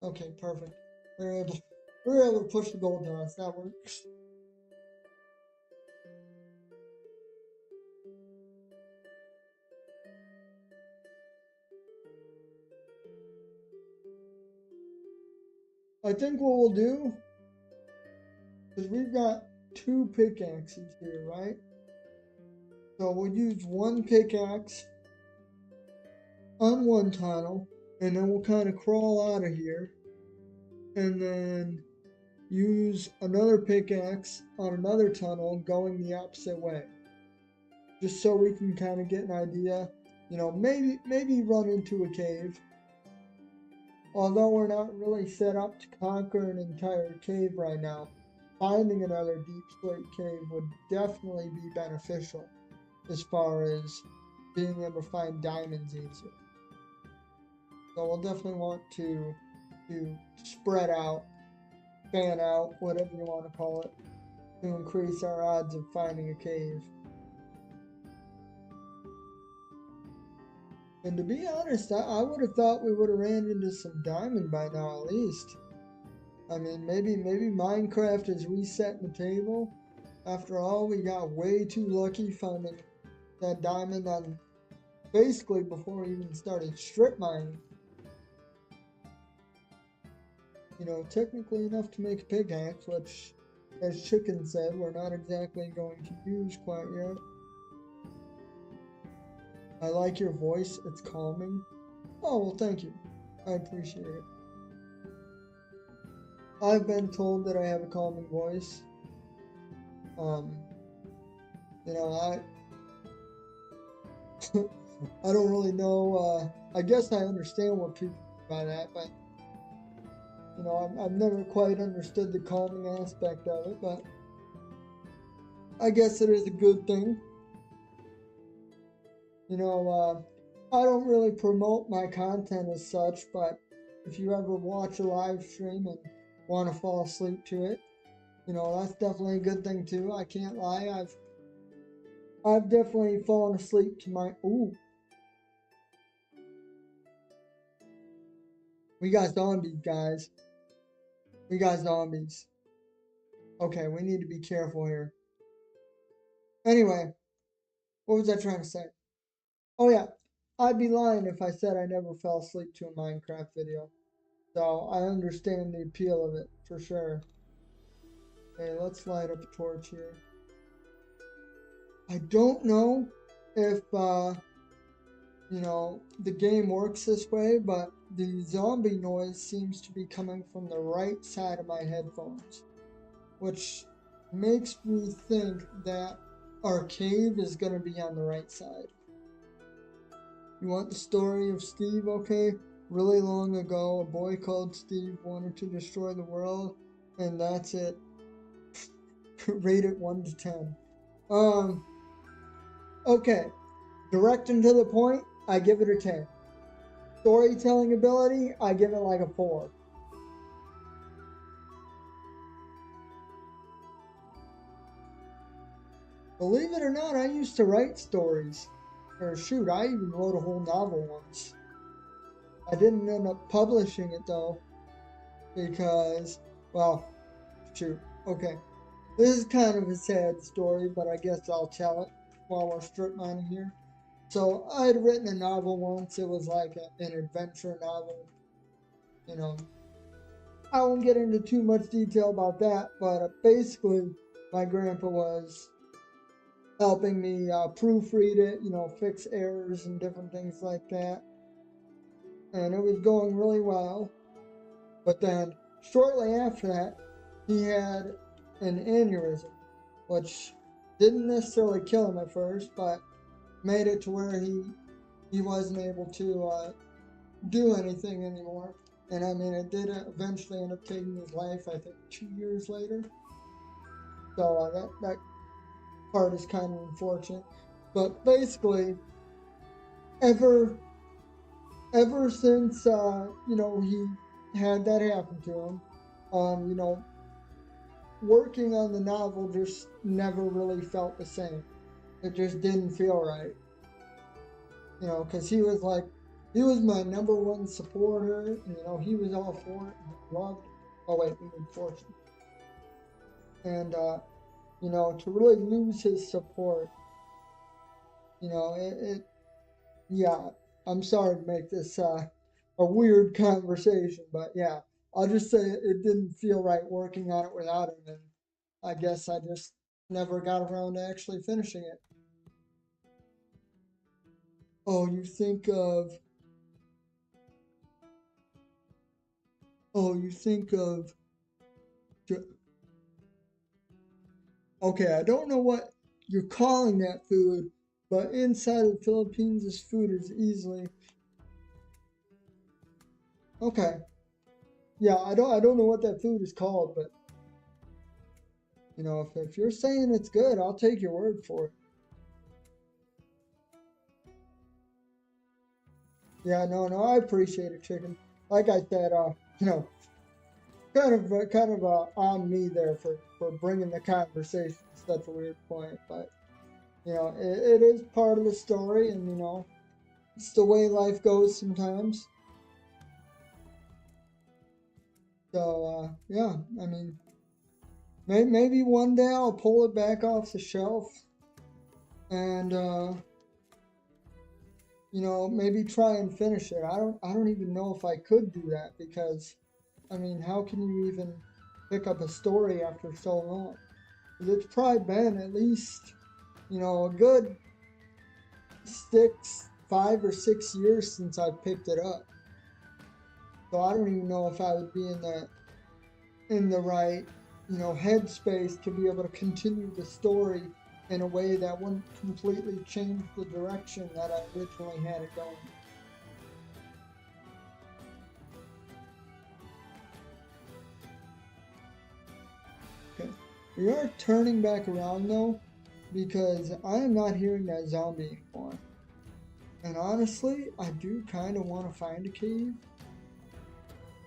Okay, perfect. We're able to push the gold to us. That works. I think what we'll do is we've got 2 pickaxes here, right? So we'll use 1 pickaxe on one tunnel, and then we'll kind of crawl out of here, and then use another pickaxe on another tunnel going the opposite way. Just so we can kind of get an idea, maybe run into a cave. Although we're not really set up to conquer an entire cave right now, finding another deep slate cave would definitely be beneficial as far as being able to find diamonds easier. So we'll definitely want to spread out, fan out, whatever you want to call it, to increase our odds of finding a cave. And to be honest, I would have thought we would have ran into some diamond by now at least. I mean, maybe Minecraft is resetting the table. After all, we got way too lucky finding that diamond on basically before we even started strip mining. Technically enough to make a pickaxe, which, as Chicken said, we're not exactly going to use quite yet. I like your voice, it's calming. Oh, well, thank you. I appreciate it. I've been told that I have a calming voice. I I don't really know. I guess I understand what people mean by that, but I've never quite understood the calming aspect of it. But I guess it is a good thing. I don't really promote my content as such, but if you ever watch a live stream and want to fall asleep to it, that's definitely a good thing too. I can't lie. I've definitely fallen asleep to my. Ooh. We got zombies, guys. We got zombies. Okay, we need to be careful here. Anyway, what was I trying to say? Oh yeah, I'd be lying if I said I never fell asleep to a Minecraft video. So I understand the appeal of it for sure. Okay, let's light up a torch here. I don't know if the game works this way, but the zombie noise seems to be coming from the right side of my headphones, which makes me think that our cave is going to be on the right side. You want the story of Steve? Okay. Really long ago, a boy called Steve wanted to destroy the world, and that's it. Rate it 1 to 10. Um, okay. Direct and to the point, I give it a 10. Storytelling ability, I give it like a 4. Believe it or not, I used to write stories. Or shoot, I even wrote a whole novel once. I didn't end up publishing it though, because, well, shoot, okay. This is kind of a sad story, but I guess I'll tell it while we're strip mining here. So I had written a novel once. It was like an adventure novel. You know, I won't get into too much detail about that, but basically, my grandpa was helping me proofread it, fix errors and different things like that. And it was going really well. But then, shortly after that, he had an aneurysm, which didn't necessarily kill him at first, but made it to where he wasn't able to do anything anymore. And I mean, it did eventually end up taking his life, I think 2 years later. So that part is kind of unfortunate. But basically, ever ever since he had that happen to him, working on the novel just never really felt the same. It just didn't feel right. Because he was my number one supporter, and he was all for it, and he loved. Oh wait, we need fortune. And to really lose his support, yeah. I'm sorry to make this a weird conversation, but yeah, I'll just say it didn't feel right working on it without him, and I guess I just never got around to actually finishing it. Oh, you think of you think of okay, I don't know what you're calling that food, but inside of the Philippines, this food is easily okay. Yeah, I don't know what that food is called, but if you're saying it's good, I'll take your word for it. Yeah, no, I appreciate it, chicken. Like I said, kind of on me there for bringing the conversation to such a weird point, but it is part of the story, and it's the way life goes sometimes. So yeah, I mean, maybe one day I'll pull it back off the shelf and maybe try and finish it. I don't even know if I could do that because I mean, how can you even pick up a story after so long? 'Cause it's probably been at least, a good 5 or 6 years since I picked it up. So I don't even know if I would be in the right, headspace to be able to continue the story in a way that wouldn't completely change the direction that I originally had it going. Okay. We are turning back around though, because I am not hearing that zombie anymore. And honestly, I do kind of want to find a cave.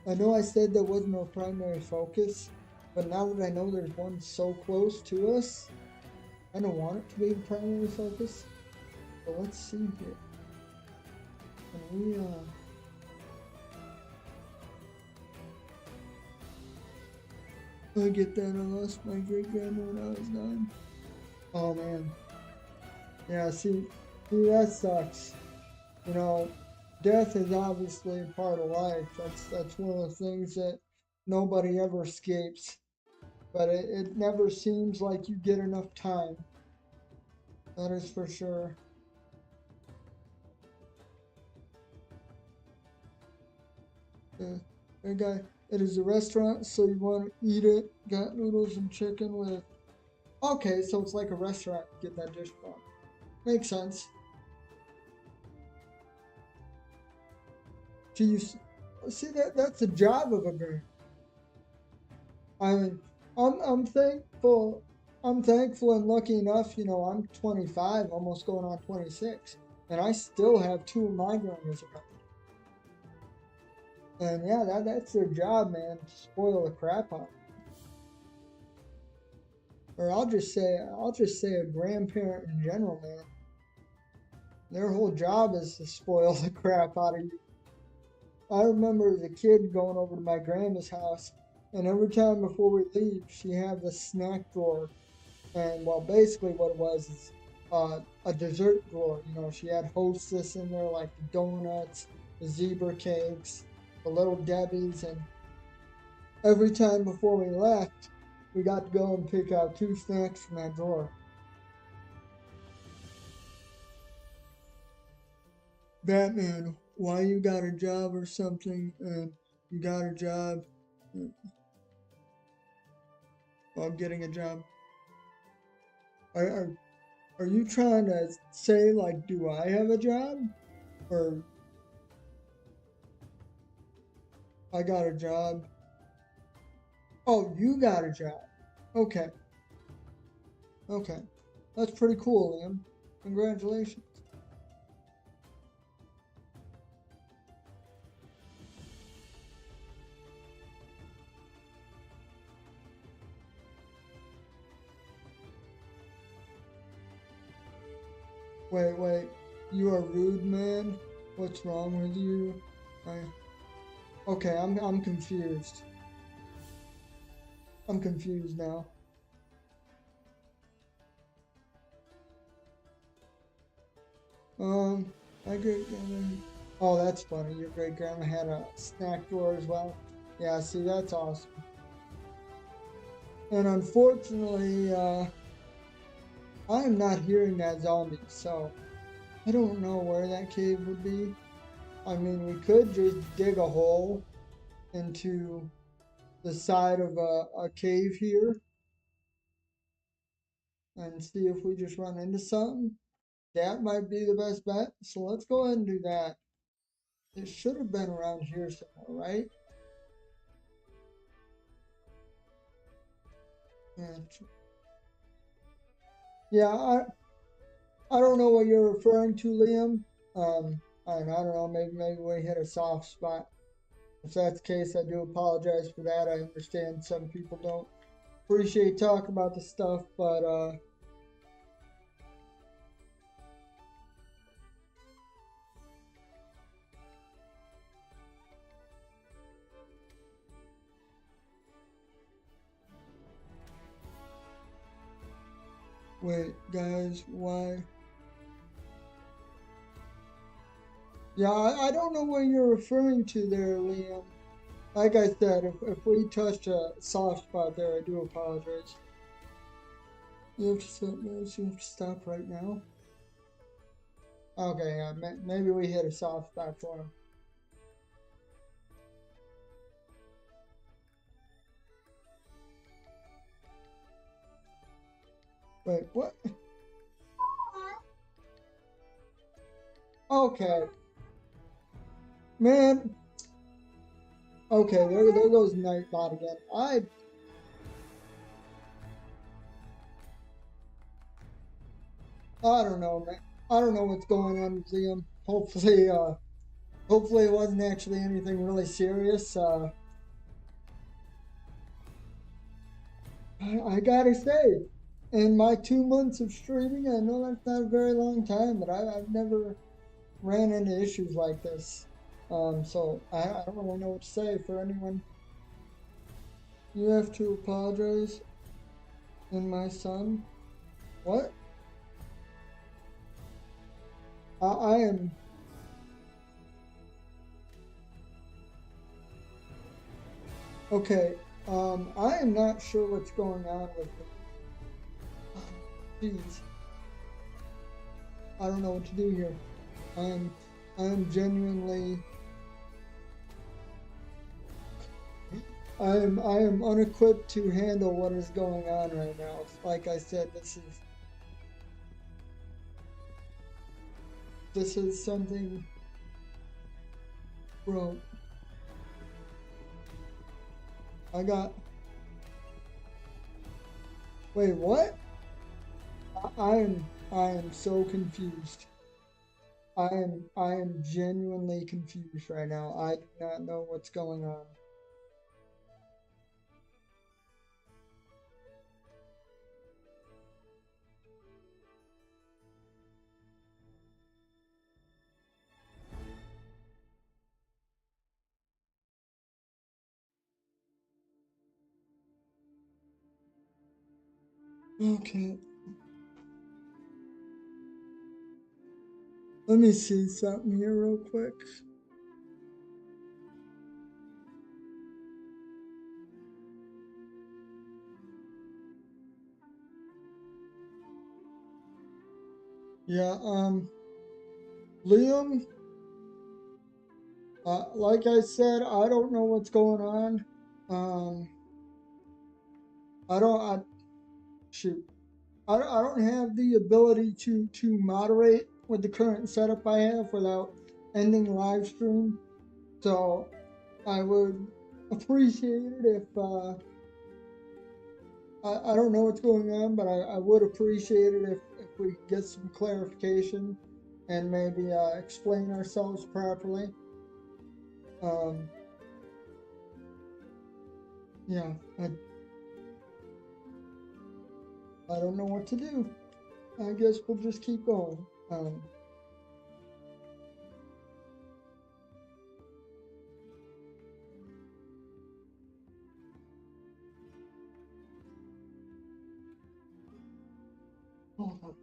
I know I said that wasn't our primary focus, but now that I know there's one so close to us, I don't want it to be the primary focus. But let's see here. Can we, I get that I lost my great grandma when I was 9. Oh man. Yeah, see that sucks. Death is obviously a part of life. That's one of the things that nobody ever escapes. But it never seems like you get enough time. That is for sure. Hey guy, it is a restaurant, so you want to eat it. Got noodles and chicken with Okay, so it's like a restaurant. Get that dish from. Makes sense. Do you see that? That's the job of a grandma. I mean, I'm thankful. I'm thankful and lucky enough. You know, I'm 25, almost going on 26, and I still have two of my grandmas around. And yeah, that's their job, man. To spoil the crap out. Or I'll just say a grandparent in general, man. Their whole job is to spoil the crap out of you. I remember as a kid going over to my grandma's house, and every time before we leave, she had the snack drawer. And well, basically what it was is a dessert drawer. You know, she had Hostess in there, like the donuts, the zebra cakes, the little Debbie's, and every time before we left, we got to go and pick out two snacks from that drawer. Batman, why you got a job or something, and you got a job while getting a job? Are, are, are you trying to say, like, do I have a job? Or I got a job? Oh, you got a job. Okay, okay. That's pretty cool, Liam. Congratulations. Wait. You are rude, man. What's wrong with you? I, okay, I'm confused. I'm confused now. My great grandma. Oh, that's funny. Your great grandma had a snack drawer as well. Yeah, see, that's awesome. And unfortunately, I am not hearing that zombie, so I don't know where that cave would be. I mean, we could just dig a hole into the side of a cave here and see if we just run into something. That might be the best bet. So let's go ahead and do that. It should have been around here somewhere, right? And yeah, I don't know what you're referring to, Liam. I don't know. Maybe we hit a soft spot. If that's the case, I do apologize for that. I understand some people don't appreciate talking about the stuff, but wait, guys, why? Yeah, I don't know what you're referring to there, Liam. Like I said, if we touched a soft spot there, I do apologize. You have to stop right now. Okay, yeah, maybe we hit a soft spot for him. Wait, what? Okay, man. Okay, there goes Nightbot again. I don't know, man. I don't know what's going on with Liam. Hopefully it wasn't actually anything really serious. I gotta say, in my 2 months of streaming, I know that's not a very long time, but I've never ran into issues like this. So I don't really know what to say for anyone. You have to apologize, and my son. What? I am. Okay. I am not sure what's going on with it. Jeez. I don't know what to do here. I am genuinely. I am unequipped to handle what is going on right now. Like I said, this is something, bro. I got. Wait, what? I am so confused. I am genuinely confused right now. I do not know what's going on. Okay. Let me see something here real quick. Yeah, Liam, like I said, I don't know what's going on. Um, I don't, I, shoot, I don't have the ability to moderate with the current setup I have without ending live stream. So I would appreciate it if, I don't know what's going on, but I would appreciate it if we get some clarification and maybe explain ourselves properly. Um, yeah, I don't know what to do. I guess we'll just keep going. Hold on.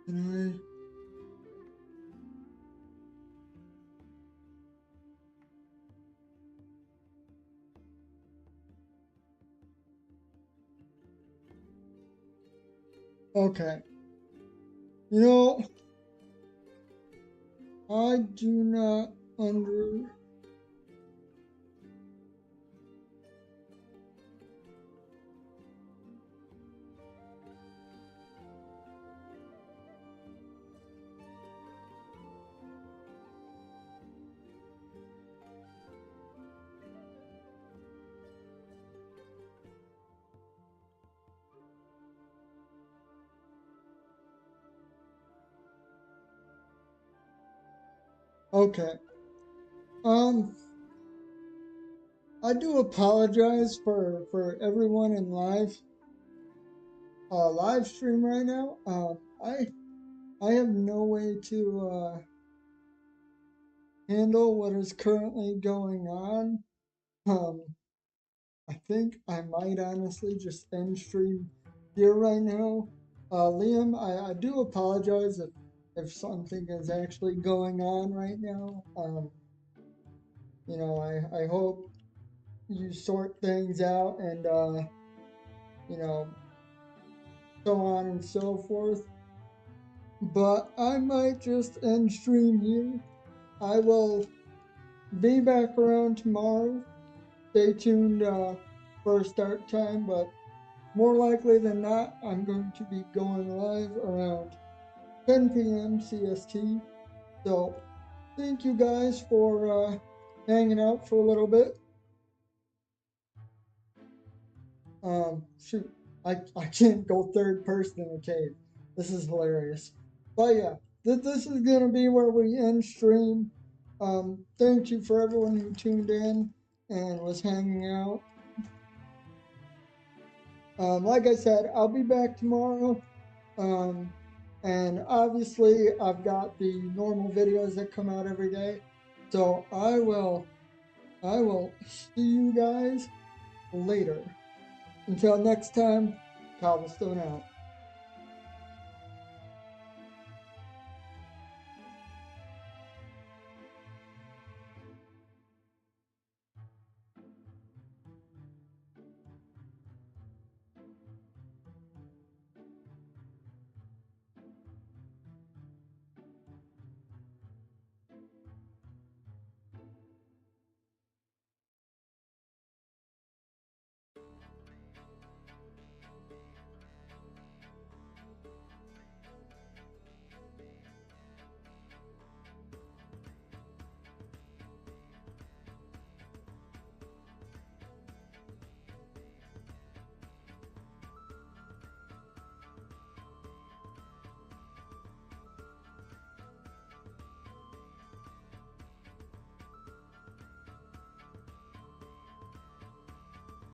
Can Okay. You know, I do not under. Okay. Um, I do apologize for everyone in live stream right now. I have no way to handle what is currently going on. Um, I think I might honestly just end stream here right now. Liam, I do apologize if something is actually going on right now. I hope you sort things out and, you know, so on and so forth. But I might just end stream here. I will be back around tomorrow. Stay tuned for start time, but more likely than not, I'm going to be going live around 10 p.m. CST. So thank you guys for hanging out for a little bit. Shoot, I can't go third person in a cave. This is hilarious. But yeah, this is gonna be where we end stream. Thank you for everyone who tuned in and was hanging out. Like I said, I'll be back tomorrow. Um, and obviously, I've got the normal videos that come out every day. So I will see you guys later. Until next time, Cobblestone out.